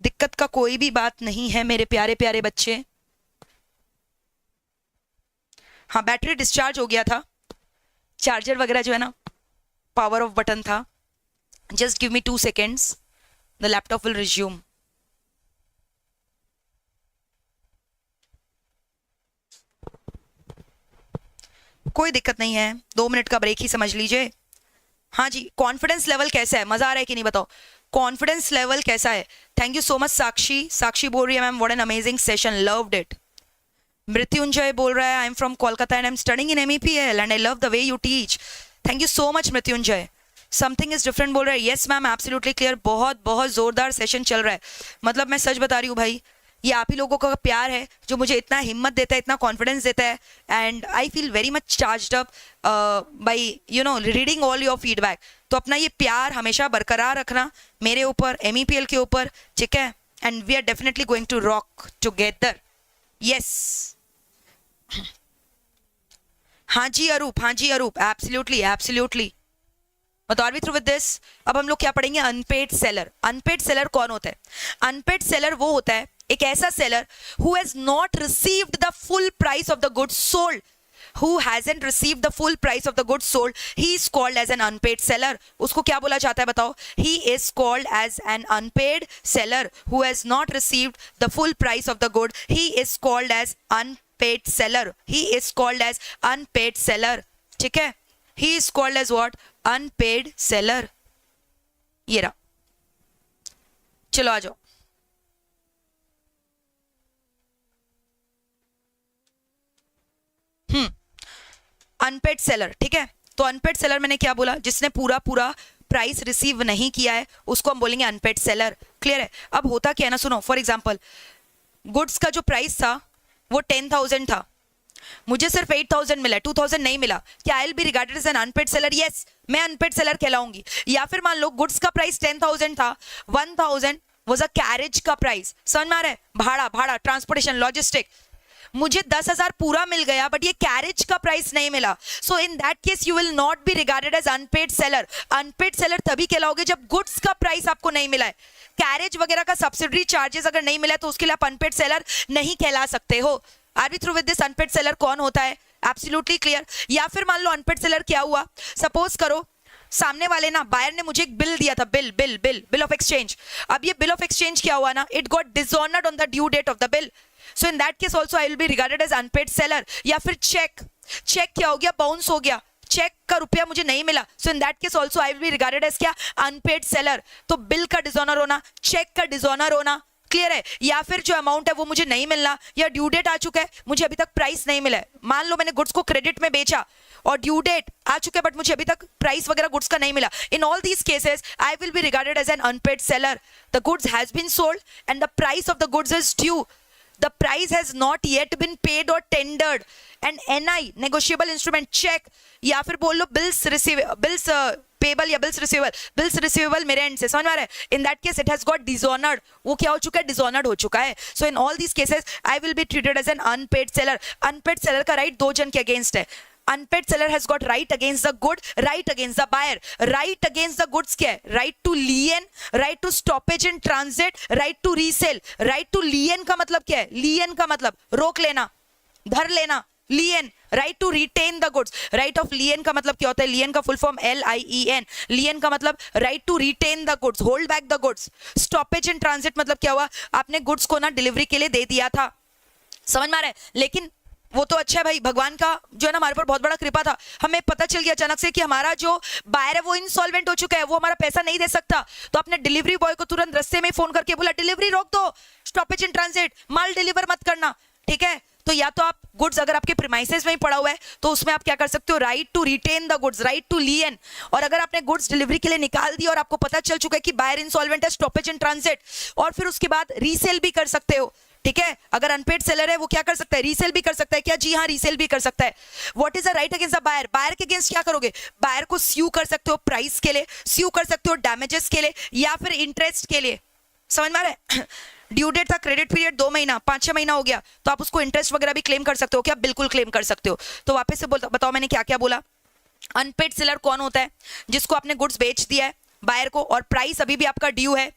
दिक्कत का कोई भी बात नहीं है मेरे प्यारे प्यारे बच्चे. हाँ, बैटरी डिस्चार्ज हो गया था. चार्जर वगैरह जो है ना, पावर ऑफ बटन था. Just give me 2 seconds. The laptop will resume. कोई दिक्कत नहीं है, 2 मिनट का ब्रेक ही समझ लीजिए. हाँ जी, कॉन्फिडेंस लेवल कैसा है? मजा आ रहा है कि नहीं बताओ? कॉन्फिडेंस लेवल कैसा है? थैंक यू सो मच साक्षी. साक्षी बोल रही है ma'am what an amazing session, loved it. Mrityunjay बोल रहा है I am from Kolkata and I am studying in MEPL and I love the way you teach. Thank you so much Mrityunjay. Something is different बोल रहा है. Yes ma'am, absolutely clear. बहुत बहुत जोरदार session चल रहा है. मतलब मैं सच बता रही हूँ भाई, ये आप ही लोगों का प्यार है जो मुझे इतना हिम्मत देता है, इतना कॉन्फिडेंस देता है. And I feel very much charged up by reading all your feedback. तो अपना ये प्यार हमेशा बरकरार रखना मेरे ऊपर, MEPL के ऊपर, ठीक है? And we are definitely going to rock together. Yes. हाँ जी अरूप, हाँ जी Arup, absolutely absolutely. But are we through with this? अब हम लोग क्या पढ़ेंगे? Unpaid seller. अनपेड सेलर कौन होता है? अनपेड सेलर वो होता है एक ऐसा seller who has not received the full price of the goods sold. Who hasn't received the full price of the goods sold, he is called as an unpaid seller. उसको क्या बोला जाता है बताओ? He is called as an unpaid seller who has not received the full price of the good. He is called as unpaid seller. He is called as unpaid seller. ठीक है? He is called as what? Unpaid seller. ये रहा. चलो आ जाओ. Unpaid seller, ठीक है? तो अनपेड सेलर मैंने क्या बोला? जिसने पूरा प्राइस रिसीव नहीं किया है उसको हम बोलेंगे अनपेड सेलर. क्लियर है? अब होता क्या है ना, सुनो. फॉर एग्जांपल, गुड्स का जो प्राइस था वो 10,000 था, मुझे सिर्फ 8,000 मिला, 2,000 नहीं मिला. क्या I will be regarded as an unpaid seller? Yes, मैं अनपेड सेलर कहलाऊंगी. या फिर मान लो गुड्स का प्राइस 10,000 था, 1,000 वाज अ कैरेज का प्राइस. समझ में आ रहा है? भाड़ा, ट्रांसपोर्टेशन, लॉजिस्टिक. मुझे 10,000 पूरा मिल गया बट ये कैरेज का प्राइस नहीं मिला. So in that case you will not be regarded as unpaid seller. Unpaid seller तभी कहलाओगे जब गुड्स का प्राइस आपको नहीं मिला है. कैरेज वगैरह का सब्सिडी चार्जेस अगर नहीं मिला है तो उसके लिए आप अनपेड सेलर नहीं कहला सकते हो. Are we through with this? Unpaid seller कौन होता है? Absolutely clear. या फिर मान लो अनपेड सेलर क्या हुआ, सपोज करो सामने वाले ना बायर ने मुझे एक बिल दिया था, बिल ऑफ एक्सचेंज. अब ये बिल ऑफ एक्सचेंज क्या हुआ ना, it got dishonoured on the due date of the bill. So in that case also I will be regarded as unpaid seller. या फिर चेक क्या हो गया? बाउंस हो गया, चेक का रुपया मुझे नहीं मिला. So in that case also I will be regarded as क्या? Unpaid seller. तो बिल का डिसऑनर होना, चेक का डिसऑनर होना. क्लियर है? या फिर जो अमाउंट है वो मुझे नहीं मिलना, या ड्यू डेट आ चुका है, मुझे अभी तक प्राइस नहीं मिला है. मान लो मैंने गुड्स को क्रेडिट में बेचा और ड्यू डेट आ चुके बट मुझे अभी तक प्राइस वगैरह गुड्स का नहीं मिला. In all these cases I will be regarded as an unpaid seller. The goods has been sold and the price of the goods is due. The price has not yet been paid or tendered. And NI, negotiable instrument, check, या फिर बोल लो bills payable या bills receivable मेरे end से. समझ में आ रहा है? In that case it has got dishonored. वो क्या हो चुका है? Dishonored हो चुका है. So in all these cases I will be treated as an unpaid seller. Unpaid seller का right दो जन के against है. Unpaid seller has got right against the good, right against the buyer. Right against the goods क्या है? Right to lien, right to stoppage in transit, right to resale. Right to lien का मतलब क्या है? Lien का मतलब रोक लेना, धर लेना. Lien, right to retain the goods. Right of lien का मतलब क्या होता है? Lien का full form LIEN. Lien का मतलब right to retain the goods, hold back the goods. Stoppage in transit मतलब क्या हुआ? आपने goods को ना डिलीवरी के लिए दे दिया था. समझ में आ रहा है? लेकिन वो तो अच्छा है भाई, भगवान का जो है ना हमारे पर बहुत बड़ा कृपा था. हमें पता चल गया अचानक से कि हमारा जो बायर है वो इंसॉल्वेंट हो चुका है, वो हमारा पैसा नहीं दे सकता. तो अपने डिलीवरी बॉय को तुरंत रास्ते में फोन करके बोला डिलीवरी रोक दो, stoppage in transit, mall deliver मत करना. ठीक है? तो या तो आप गुड्स अगर आपके प्रीमाइसेस में ही पड़ा हुआ है तो उसमें आप क्या कर सकते हो? Right to retain the goods, right to lien. और अगर आपने गुड्स डिलीवरी के लिए निकाल दी और आपको पता चल चुका है कि बायर इंसॉल्वेंट है, स्टॉपेज इन ट्रांजिट, और फिर उसके बाद रीसेल भी कर सकते हो. ठीक है? अगर अनपेड सेलर है वो क्या कर सकता है? रीसेल भी कर सकता है. क्या? जी हाँ, रीसेल भी कर सकता है. What is the right against the buyer? Buyer के अगेंस्ट क्या करोगे? बायर को स्यू कर सकते हो प्राइस के लिए, स्यू कर सकते हो डैमेजेस के लिए, या फिर इंटरेस्ट के लिए. समझ में आ रहा है? ड्यू डेट था, क्रेडिट पीरियड 2 महीना, 5-6 महीना हो गया, तो आप उसको इंटरेस्ट वगैरह भी क्लेम कर सकते हो क्या? बिल्कुल क्लेम कर सकते हो। तो वापस से बताओ मैंने क्या क्या बोला। अनपेड सेलर कौन होता है? जिसको आपने गुड्स बेच दिया है बायर को और प्राइस अभी भी आपका ड्यू है,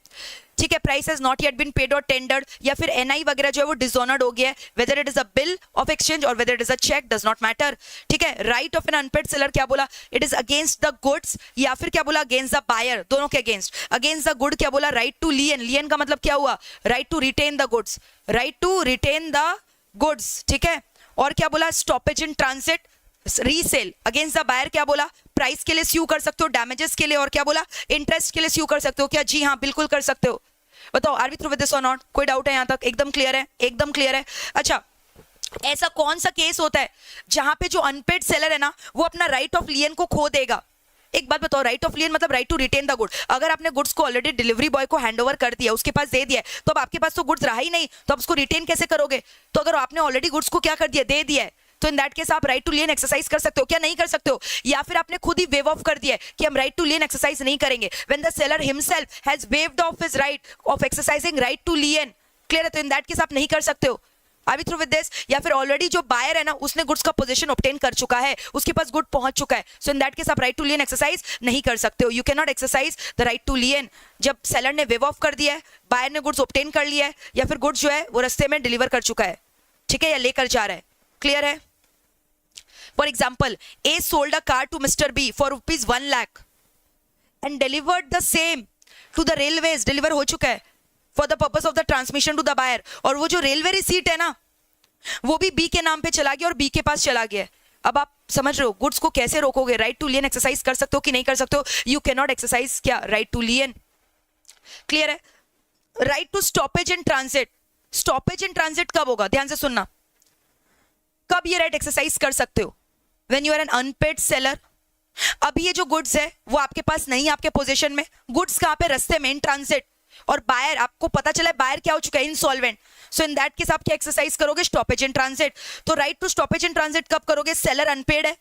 ठीक है, price has not yet been paid और टेंडर्ड, या फिर एनआई वगैरह जो है वो डिसऑनर्ड हो गया है, whether it is a bill of exchange और whether it is a cheque does not matter, ठीक है। Right of an unpaid seller क्या बोला? It is against the goods, या फिर क्या बोला? अगेंस्ट द बायर, दोनों के अगेंस्ट। अगेंस्ट द गुड क्या बोला? राइट टू लियन, लियन का मतलब क्या हुआ? Right to retain the goods, right to retain the goods, ठीक है। और क्या बोला? Stoppage in transit, resale. Against the buyer क्या बोला? प्राइस के लिए स्यू कर सकते हो, डैमेजेस के लिए, और क्या बोला? इंटरेस्ट के लिए स्यू कर सकते हो क्या? जी हाँ, बिल्कुल कर सकते हो। बताओ, are we through with this और नॉट? कोई डाउट है यहाँ तक? एकदम क्लियर है, एकदम क्लियर है। अच्छा, ऐसा कौन सा केस होता है जहां पे जो अनपेड सेलर है ना वो अपना राइट ऑफ लियन को खो देगा? एक बात बताओ, राइट ऑफ लियन मतलब right to retain the good. अगर आपने गुड्स को ऑलरेडी डिलीवरी बॉय को हैंडओवर कर दिया, उसके पास दे दिया है, तो अब आपके पास तो गुड्स रहा ही नहीं, तो आप उसको रिटेन कैसे करोगे? तो अगर आपने ऑलरेडी गुड्स को क्या कर दिया? दे दिया है, तो इन दैट केस आप राइट टू लियन एक्सरसाइज कर सकते हो क्या? नहीं कर सकते हो। या फिर आपने खुद ही वेव ऑफ कर दिया है कि हम राइट टू लियन एक्सरसाइज नहीं करेंगे, when the seller himself has waived off his right of exercising right to lien. Clear है? तो इन दैट केस आप नहीं कर सकते हो। Are we through with this? या फिर ऑलरेडी जो बायर है ना उसने गुड्स का पोजीशन ऑब्टेन कर चुका है, उसके पास गुड पहुंच चुका है, सो इन दैट केस आप राइट टू लियन एक्सरसाइज नहीं कर सकते हो। You can not exercise the right to lien जब सेलर ने वेव ऑफ कर दिया है, बायर ने गुड्स ऑब्टेन कर लिया है, या फिर गुड्स जो है वो रास्ते में डिलीवर कर चुका है, ठीक है, या लेकर जा रहा है। क्लियर है? For example, A sold a car to mister B for rupees 1 lakh and delivered the same to the railways, deliver हो चुका है, for the purpose of the transmission to the buyer. और वो जो रेलवे रिसीट है ना वो भी बी के नाम पे चला गया और बी के पास चला गया। अब आप समझ रहे हो गुड्स को कैसे रोकोगे? राइट टू लियन एक्सरसाइज कर सकते हो कि नहीं कर सकते हो? यू कैन नॉट एक्सरसाइज क्या? Right to lien. क्लियर है? Right to stoppage in transit, stoppage in transit कब होगा? ध्यान से सुनना, कब ये राइट एक्सरसाइज कर सकते हो? When you are an unpaid seller. अभी ये जो गुड्स है वो आपके पास नहीं है, आपके पोजीशन में। गुड्स कहाँ पे? रास्ते में, इन ट्रांजिट। और बायर, आपको पता चला है बायर क्या हो चुका है? Insolvent. So in that case आप क्या एक्सरसाइज करोगे? Stoppage in transit. तो right to stoppage in transit कब करोगे? सेलर अनपेड है,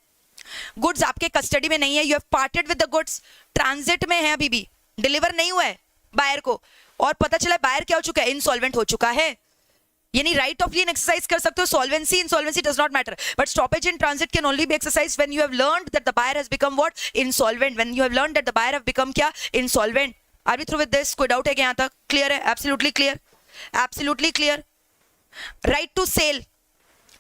गुड्स आपके कस्टडी में नहीं है, you have parted with the goods, transit में है, अभी भी डिलीवर नहीं हुआ है बायर को, और पता चला बायर क्या हो चुका है? इनसॉल्वेंट हो चुका है। यानी राइट ऑफ लियन एक्सरसाइज कर सकते हो, solvency, insolvency does not matter, but stoppage in transit can only be exercise when you have learned that the buyer has become what? Insolvent. When you have learned that the buyer have become क्या? Insolvent. Are we through with this? कोई doubt है क्या यहाँ तक? Clear है? Absolutely clear, absolutely clear. Right to sale,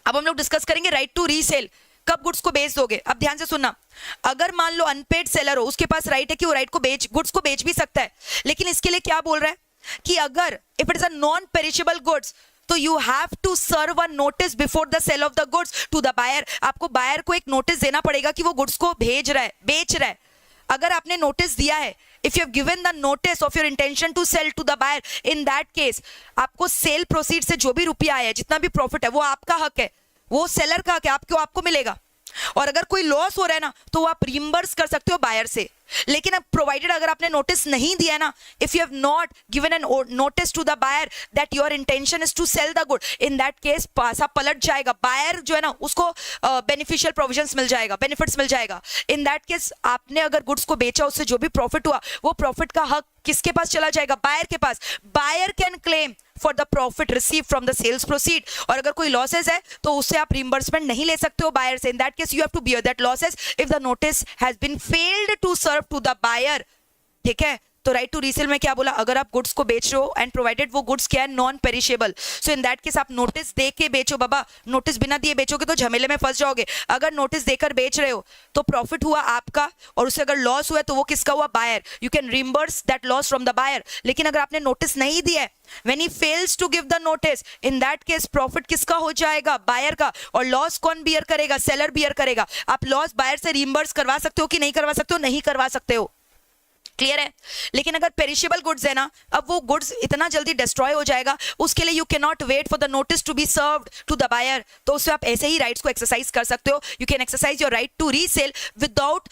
अब हम लोग डिस्कस करेंगे राइट टू रीसेल। कब गुड्स को बेच दोगे? अब ध्यान से सुनना, अगर मान लो अनपेड सेलर हो, उसके पास राइट है कि वो राइट को गुड्स को बेच भी सकता है, लेकिन इसके लिए क्या बोल रहा है कि अगर if it is a non perishable goods तो you have to serve a notice before the sale of the goods to the buyer. आपको बायर को एक नोटिस देना पड़ेगा कि वो गुड्स को भेज रहा है, बेच रहा है। अगर आपने नोटिस दिया है, if you have given the notice of your intention to sell to the buyer, in that case आपको सेल प्रोसीड से जो भी रुपया आया है, जितना भी प्रॉफिट है, वो आपका हक है, वो सेलर का हक है, आपको मिलेगा। और अगर कोई लॉस हो रहा है ना तो आप रिइंबर्स कर सकते हो बायर से। लेकिन अब प्रोवाइडेड अगर आपने नोटिस नहीं दिया ना, if you have not given an notice to the buyer that your intention is to sell the good, in that case पासा पलट जाएगा। बायर जो है ना उसको बेनिफिशियल प्रोविजंस मिल जाएगा, बेनिफिट्स मिल जाएगा। इन दैट केस आपने अगर गुड्स को बेचा, उससे जो भी प्रॉफिट हुआ, वो प्रॉफिट का हक किसके पास चला जाएगा? बायर के पास। Buyer can claim for the profit receive from the sales proceed. और अगर कोई लॉसेस है तो उससे आप रिइंबर्समेंट नहीं ले सकते हो बायर से। In that case you have to bear that losses if the notice has been failed to serve to the buyer. ठीक है? तो राइट टू रीसेल में क्या बोला? अगर आप गुड्स को बेच रहे हो एंड प्रोवाइडेड वो गुड्स क्या है? Non perishable, so in that case आप नोटिस दे के बेचो। बाबा, नोटिस बिना दिए बेचोगे तो झमेले में फंस जाओगे। अगर नोटिस देकर बेच रहे हो तो प्रॉफिट हुआ आपका, और उससे अगर लॉस हुआ तो वो किसका हुआ? Buyer. You can reimburse that loss from the buyer. लेकिन अगर आपने नोटिस नहीं दिया है, when he fails to give the notice, in that case profit किसका हो जाएगा? बायर का। और लॉस कौन बियर करेगा? सेलर बियर करेगा। आप लॉस बायर से रिइंबर्स करवा सकते हो कि नहीं करवा सकते हो? नहीं करवा सकते हो। क्लियर है? लेकिन अगर पेरिशेबल गुड्स है ना, अब वो गुड्स इतना जल्दी डिस्ट्रॉय हो जाएगा, उसके लिए you can not wait for the notice to be served to the buyer. तो उससे आप ऐसे ही राइट्स को एक्सरसाइज कर सकते हो। You can exercise your right to resell without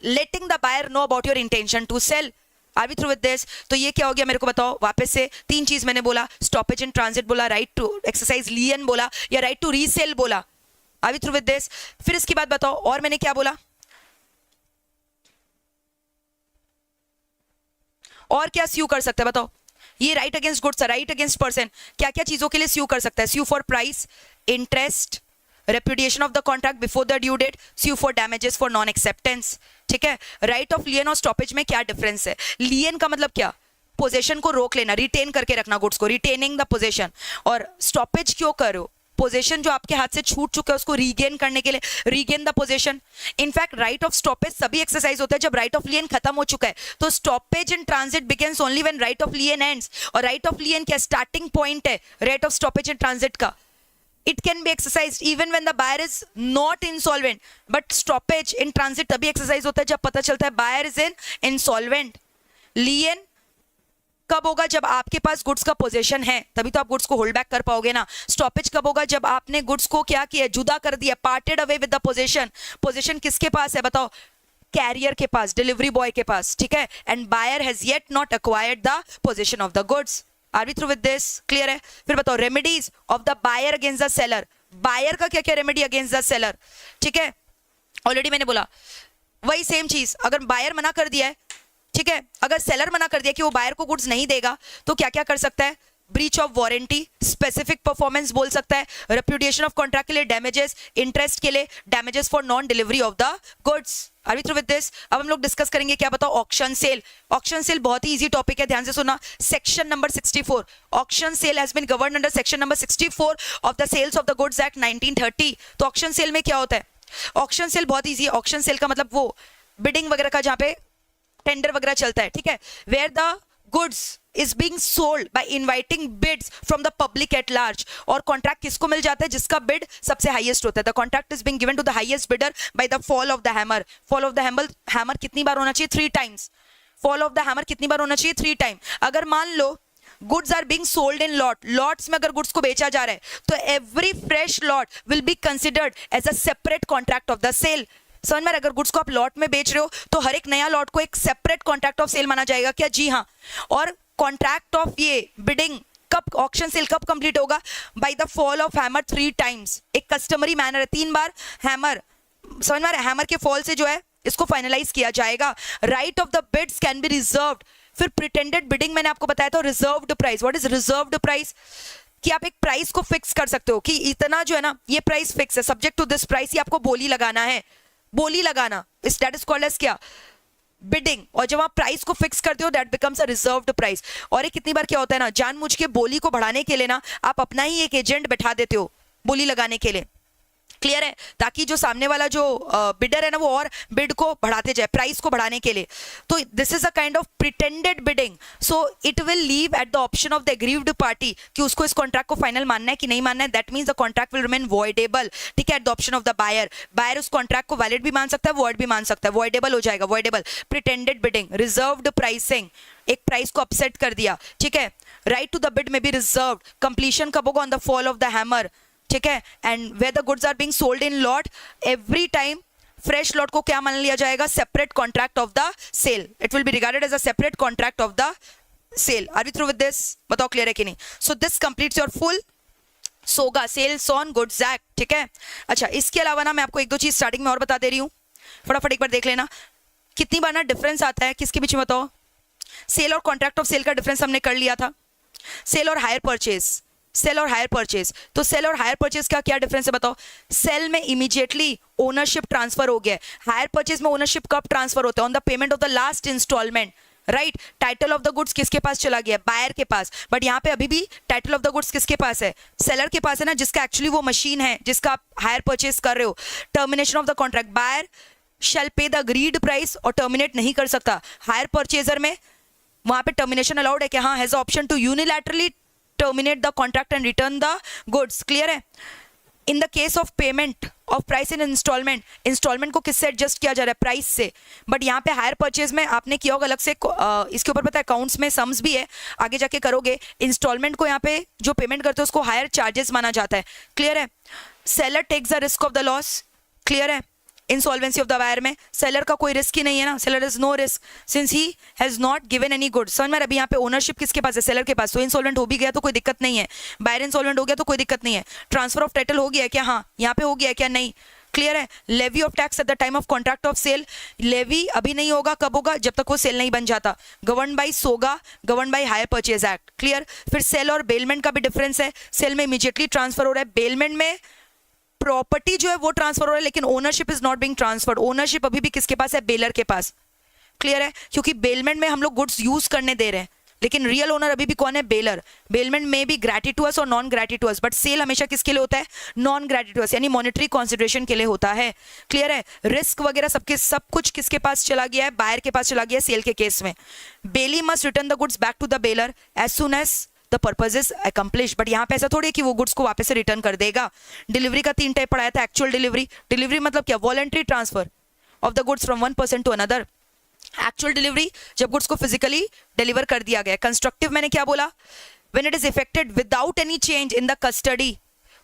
letting the buyer know about your intention to sell. Are we through with this? तो ये क्या हो गया मेरे को बताओ वापस से। 3 चीज मैंने बोला, स्टॉपेज इन ट्रांजिट बोला, राइट टू एक्सरसाइज लियन बोला, या राइट टू रीसेल बोला। Are we through with this? फिर इसके बाद बताओ और मैंने क्या बोला, और क्या स्यू कर सकते हैं बताओ? ये right against goods, right against person, क्या क्या चीजों के लिए स्यू कर सकता है? Sue for price, interest, repudiation of the contract before the due date, sue for damages for non acceptance. ठीक है, राइट ऑफ लियन और स्टॉपेज में क्या डिफरेंस है? लियन का मतलब क्या? पोजेशन को रोक लेना, रिटेन करके रखना गुड्स को, रिटेनिंग द पोजेशन। और स्टॉपेज क्यों करो? पोजेशन जो आपके हाथ से छूट चुका है उसको रीगेन करने के लिए, regain the possession. In fact right of stoppage तभी एक्सरसाइज होता है जब राइट ऑफ लियन खत्म हो चुका है। तो stoppage in transit begins only when right of लियन ends. और राइट ऑफ लियन क्या स्टार्टिंग पॉइंट है right of stoppage in transit का। It can be exercised even when the buyer is not insolvent, but stoppage in transit तभी exercise होता है जब पता चलता है buyer is in insolvent. Lien कब होगा? जब आपके पास गुड्स का पोजेशन है, तभी तो आप गुड्स को होल्ड बैक कर पाओगे ना। स्टॉपेज कब होगा? जब आपने गुड्स को क्या किया? जुदा कर दिया, parted away with the possession. Possession किसके पास है बताओ? कैरियर के पास, डिलीवरी बॉय के पास, ठीक है। And buyer has yet not acquired the possession of the goods. Are we through with this? Clear है? फिर बताओ remedies of the buyer against the seller. Buyer का क्या क्या रेमेडी अगेंस्ट द सेलर? ठीक है, ऑलरेडी मैंने बोला वही सेम चीज। अगर बायर मना कर दिया है, ठीक है, अगर सेलर मना कर दिया कि वो बायर को गुड्स नहीं देगा, तो क्या क्या कर सकता है? Breach of warranty, specific performance बोल सकता है, रेप्यूडिएशन ऑफ कॉन्ट्रैक्ट के लिए डैमेजेस, इंटरेस्ट के लिए damages for non delivery of the goods. Are we through with this? अब हम लोग डिस्कस करेंगे क्या बताओ? Auction cell. ऑक्शन सेल बहुत ही इजी टॉपिक है, ध्यान से सुना। Section number 64, auction sale has been governed under section number 64 of the sales of the goods act 1930। तो ऑक्शन सेल में क्या होता है? ऑक्शन सेल बहुत ईजी है। ऑक्शन सेल का मतलब वो बिडिंग वगैरह का, जहां पे टेंडर वगैरह चलता है, ठीक है, where the goods is being sold by inviting bids from the public at large। और कॉन्ट्रैक्ट किसको मिल जाता है? जिसका बिड सबसे हाईएस्ट होता है। The contract is being given to the highest bidder by the fall of the hammer। fall of the hammer कितनी बार होना चाहिए? 3 times। fall of the hammer कितनी बार होना चाहिए? 3 times। अगर मान लो goods are being sold in lot, lots में अगर गुड्स को बेचा जा रहा है, तो every fresh lot will be considered as a separate contract of the sale. समझ में? अगर गुड्स को आप लॉट में बेच रहे हो तो हर एक नया लॉट को एक सेपरेट कॉन्ट्रैक्ट ऑफ सेल माना जाएगा क्या? जी हाँ। और कॉन्ट्रैक्ट ऑफ ये बिडिंग कब, ऑक्शन सेल कब कंप्लीट होगा? By the fall of hammer 3 times. एक कस्टमरी मैनर है, 3 बार हैमर, समझ में? हैमर के फॉल से जो है इसको फाइनलाइज किया जाएगा। Right of the bids can be reserved. फिर प्रिटेंडेड बिडिंग मैंने आपको बताया था, reserved price. What is reserved price? कि आप एक प्राइस को फिक्स कर सकते हो कि इतना जो है ना, ये प्राइस फिक्स है, सब्जेक्ट टू दिस प्राइस। ये आपको बोली लगाना है, बोली लगाना, इस दैट इज कॉल्ड एज क्या? बिडिंग। और जब आप प्राइस को फिक्स करते हो that becomes a reserved price. और ये कितनी बार क्या होता है ना, जानबूझ के बोली को बढ़ाने के लिए ना आप अपना ही एक एजेंट बैठा देते हो बोली लगाने के लिए। क्लियर है? ताकि जो सामने वाला जो बिडर है ना वो और बिड को बढ़ाते जाए, प्राइस को बढ़ाने के लिए। तो this is a kind of pretended bidding. So it will leave at the option of the aggrieved party कि उसको इस कॉन्ट्रैक्ट को फाइनल मानना है कि नहीं मानना है। That means the contract will remain voidable, ठीक है, at the option of the buyer. Buyer उस कॉन्ट्रैक्ट को वैलिड भी मान सकता है, वॉइड भी मान सकता है, वॉइडेबल हो जाएगा, voidable. Pretended bidding, reserved pricing, एक प्राइस को अपसेट कर दिया, ठीक है। राइट टू द बिड में भी रिजर्व्ड। कंप्लीशन कब होगा? On the fall of the hammer, ठीक है। And where the goods are being sold in lot, every time fresh lot को क्या मान लिया जाएगा? Separate contract of the sale. It will be regarded as a separate contract of the sale. Are we through with this? बताओ clear है कि नहीं? So this completes your full SoGA sales on goods act, ठीक है। अच्छा, इसके अलावा ना मैं आपको एक दो चीज स्टार्टिंग में और बता दे रही हूँ, फटाफट एक बार देख लेना। कितनी बार ना डिफरेंस आता है किसके बीच में बताओ? सेल और कॉन्ट्रैक्ट ऑफ सेल का डिफरेंस हमने कर लिया था। सेल और हायर परचेज, सेल और हायर परचेज। तो सेल और हायर परचेज का क्या डिफरेंस है बताओ? सेल में इमीडिएटली ओनरशिप ट्रांसफर हो गया है। हायर परचेज में ओनरशिप कब ट्रांसफर होता है? On the payment of the last instalment, right. Title of the goods किसके पास चला गया? बायर के पास। बट यहाँ पे अभी भी टाइटल ऑफ द गुड्स किसके पास है? सेलर के पास है ना, जिसका एक्चुअली वो मशीन है जिसका आप हायर परचेज कर रहे हो। Termination of the contract, buyer shall pay the agreed price और टर्मिनेट नहीं कर सकता। हायर परचेजर में वहां पे टर्मिनेशन अलाउड है कि हाँ, has option to unilaterally terminate the contract and return the goods। Clear है? In the case of payment of price in installment, installment को किससे एडजस्ट किया जा रहा है? प्राइस से। बट यहाँ पे हायर परचेज में आपने किया होगा अलग से, इसके ऊपर पता है अकाउंट्स में सम्स भी है, आगे जाके करोगे। इंस्टॉलमेंट को यहाँ पे जो पेमेंट करते हो उसको हायर चार्जेस माना जाता है। क्लियर है? Seller takes the risk of the loss. Clear है? इंसॉल्वेंसी ऑफ द बायर में सेलर का कोई रिस्क ही नहीं है ना, seller is no risk since he has not given any good. समझ में? अभी यहाँ पे ओनरशिप किसके पास है? सेलर के पास। तो इंसॉल्वेंट हो भी गया तो कोई दिक्कत नहीं है, बायर इंसॉल्वेंट हो गया तो कोई दिक्कत नहीं है। ट्रांसफर ऑफ टाइटल हो गया क्या? हाँ, यहाँ पे हो गया क्या? नहीं। क्लियर है? Levy of tax at the time of contract of sale, levy अभी नहीं होगा, कब होगा? जब तक वो सेल नहीं बन जाता। Govern by SoGA, govern by hire purchase act, clear? फिर सेल और बेलमेंट का भी डिफरेंस है, सेल में इमीडिएटली ट्रांसफर हो रहा है, बेलमेंट में प्रॉपर्टी जो है वो ट्रांसफर हो रहा है, लेकिन ownership is not being transferred, ownership अभी भी किसके पास है? बेलर के पास, क्लियर है? क्योंकि बेलमेंट में हम लोग गुड्स यूज करने दे रहे हैं, लेकिन रियल ओनर अभी भी कौन है? बेलर। बेलमेंट में भी ग्रेटिटुअस और नॉन ग्रेटिटुअस, बट सेल हमेशा किसके लिए होता है? नॉन ग्रेटिटुअस, यानी मॉनेटरी कंसिडरेशन के लिए होता है, क्लियर है? रिस्क वगैरह सब कुछ किसके पास चला गया है? बायर के पास चला गया है सेल के केस में। Bailee must return the goods back to the bailor as soon as the purpose is accomplish, but यहाँ पे ऐसा थोड़ी है कि वो गुड्स को वापस से रिटर्न कर देगा। डिलीवरी का 3 टाइप पढ़ाया था, एक्चुअल डिलीवरी, डिलीवरी मतलब क्या? Voluntary transfer of the goods from one person to another. Actual delivery जब गुड्स को फिजिकली डिलीवर कर दिया गया। कंस्ट्रक्टिव मैंने क्या बोला? When it is effected without any change in the custody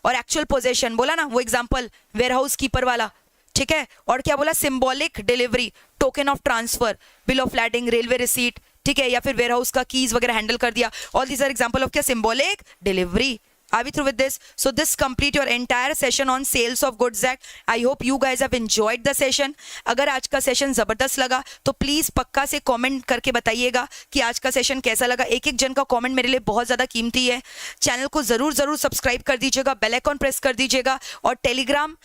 और एक्चुअल पोजेशन, बोला ना वो एग्जांपल वेयर हाउस कीपर वाला, ठीक है? और क्या बोला? Symbolic delivery, token of transfer, bill of lading, railway receipt, ठीक है? या फिर वेयर हाउस का कीज वगैरह हैंडल कर दिया। All these are examples of क्या? Symbolic delivery. Are we through with this? So this complete your entire session on sales of goods act. I hope you guys have enjoyed the session. अगर आज का session जबरदस्त लगा तो please पक्का से comment करके बताइएगा कि आज का सेशन कैसा लगा। एक एक जन का कमेंट मेरे लिए बहुत ज्यादा कीमती है। चैनल को जरूर सब्सक्राइब कर दीजिएगा, बेल आइकॉन प्रेस कर दीजिएगा, और टेलीग्राम,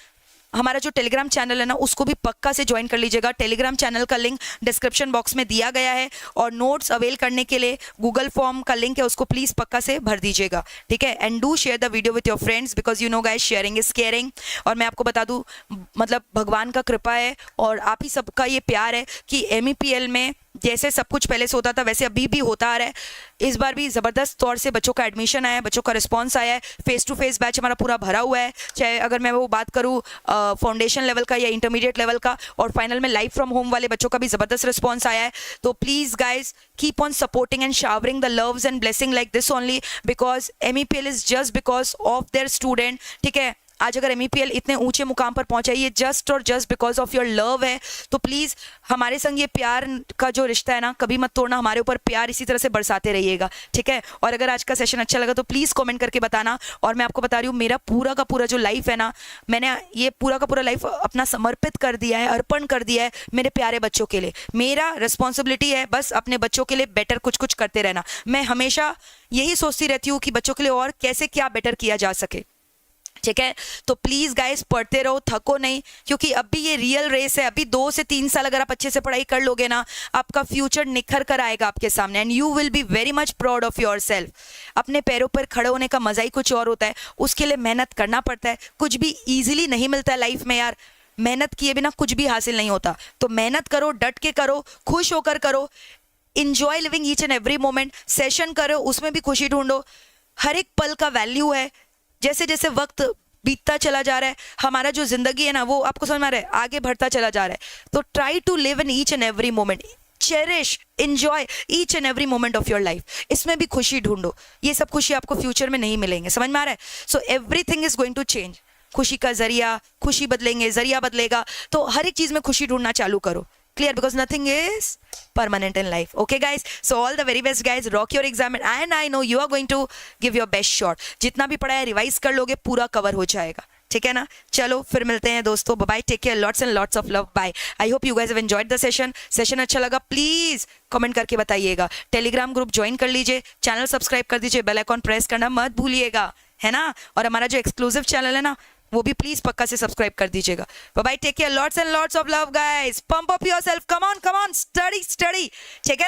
हमारा जो टेलीग्राम चैनल है ना, उसको भी पक्का से ज्वाइन कर लीजिएगा। टेलीग्राम चैनल का लिंक डिस्क्रिप्शन बॉक्स में दिया गया है, और नोट्स अवेल करने के लिए गूगल फॉर्म का लिंक है, उसको प्लीज पक्का से भर दीजिएगा, ठीक है? And do share the video with your friends, because you know guys sharing is caring. और मैं आपको बता दूं, मतलब भगवान का कृपा है और आप ही सबका ये प्यार है कि MEPL में जैसे सब कुछ पहले से होता था वैसे अभी भी होता आ रहा है। इस बार भी ज़बरदस्त तौर से बच्चों का एडमिशन आया है, बच्चों का रिस्पांस आया है, फेस टू फेस बैच हमारा पूरा भरा हुआ है, चाहे अगर मैं वो बात करूँ फाउंडेशन लेवल का या इंटरमीडिएट लेवल का, और फाइनल में लाइफ फ्रॉम होम वाले बच्चों का भी ज़बरदस्त रिस्पांस आया है। तो please guys keep on supporting and showering the loves and blessing like this only, because MEPL is just because of their student, ठीक है? आज अगर MEPL इतने ऊंचे मुकाम पर पहुंचा, ये जस्ट और just because of your love है। तो प्लीज़ हमारे संग ये प्यार का जो रिश्ता है ना, कभी मत तोड़ना, हमारे ऊपर प्यार इसी तरह से बरसाते रहिएगा, ठीक है? और अगर आज का सेशन अच्छा लगा तो प्लीज़ कमेंट करके बताना। और मैं आपको बता रही हूँ, मेरा पूरा का पूरा जो लाइफ है ना, मैंने ये पूरा का पूरा लाइफ अपना समर्पित कर दिया है, अर्पण कर दिया है मेरे प्यारे बच्चों के लिए। मेरा रिस्पॉन्सिबिलिटी है बस अपने बच्चों के लिए बेटर कुछ करते रहना। मैं हमेशा यही सोचती रहती हूँ कि बच्चों के लिए और कैसे क्या बेटर किया जा सके, ठीक है? तो प्लीज गाइस पढ़ते रहो, थको नहीं, क्योंकि अभी ये रियल रेस है। अभी 2 से 3 साल अगर आप अच्छे से पढ़ाई कर लोगे ना, आपका फ्यूचर निखर कर आएगा आपके सामने, and you will be very much proud of your self. अपने पैरों पर खड़े होने का मजा ही कुछ और होता है, उसके लिए मेहनत करना पड़ता है। कुछ भी ईजिली नहीं मिलता है लाइफ में यार, मेहनत किए बिना कुछ भी हासिल नहीं होता। तो मेहनत करो, डट के करो, खुश होकर करो, enjoy living each and every moment. Session करो, उसमें भी खुशी ढूंढो, हर एक पल का वैल्यू है। जैसे जैसे वक्त बीतता चला जा रहा है, हमारा जो जिंदगी है ना, वो आपको समझ में आ रहा है, आगे बढ़ता चला जा रहा है। तो try to live in each and every moment, cherish, enjoy each and every moment of your life. इसमें भी खुशी ढूंढो, ये सब खुशी आपको फ्यूचर में नहीं मिलेंगे, समझ में आ रहा है? So everything is going to change. खुशी का जरिया, खुशी बदलेंगे, जरिया बदलेगा, तो हर एक चीज में खुशी ढूंढना चालू करो, clear, because nothing is permanent in life. Okay guys, so all the very best guys, rock your exam and I know you are going to give your best shot. जितना भी पढ़ा है रिवाइज कर लोगे, पूरा कवर हो जाएगा, ठीक है ना? चलो फिर मिलते हैं दोस्तों, bye, take care, lots and lots of love, bye. I hope you guys have enjoyed the session अच्छा लगा प्लीज कमेंट करके बताइएगा। टेलीग्राम ग्रुप ज्वाइन कर लीजिए, चैनल सब्सक्राइब कर दीजिए, बेल आइकॉन प्रेस करना मत भूलिएगा, है ना? और हमारा जो एक्सक्लूसिव चैनल है ना, वो भी प्लीज पक्का से सब्सक्राइब कर दीजिएगा। Bye, take care, lots and lots of love guys, pump up yourself, come on study, ठीक है ना?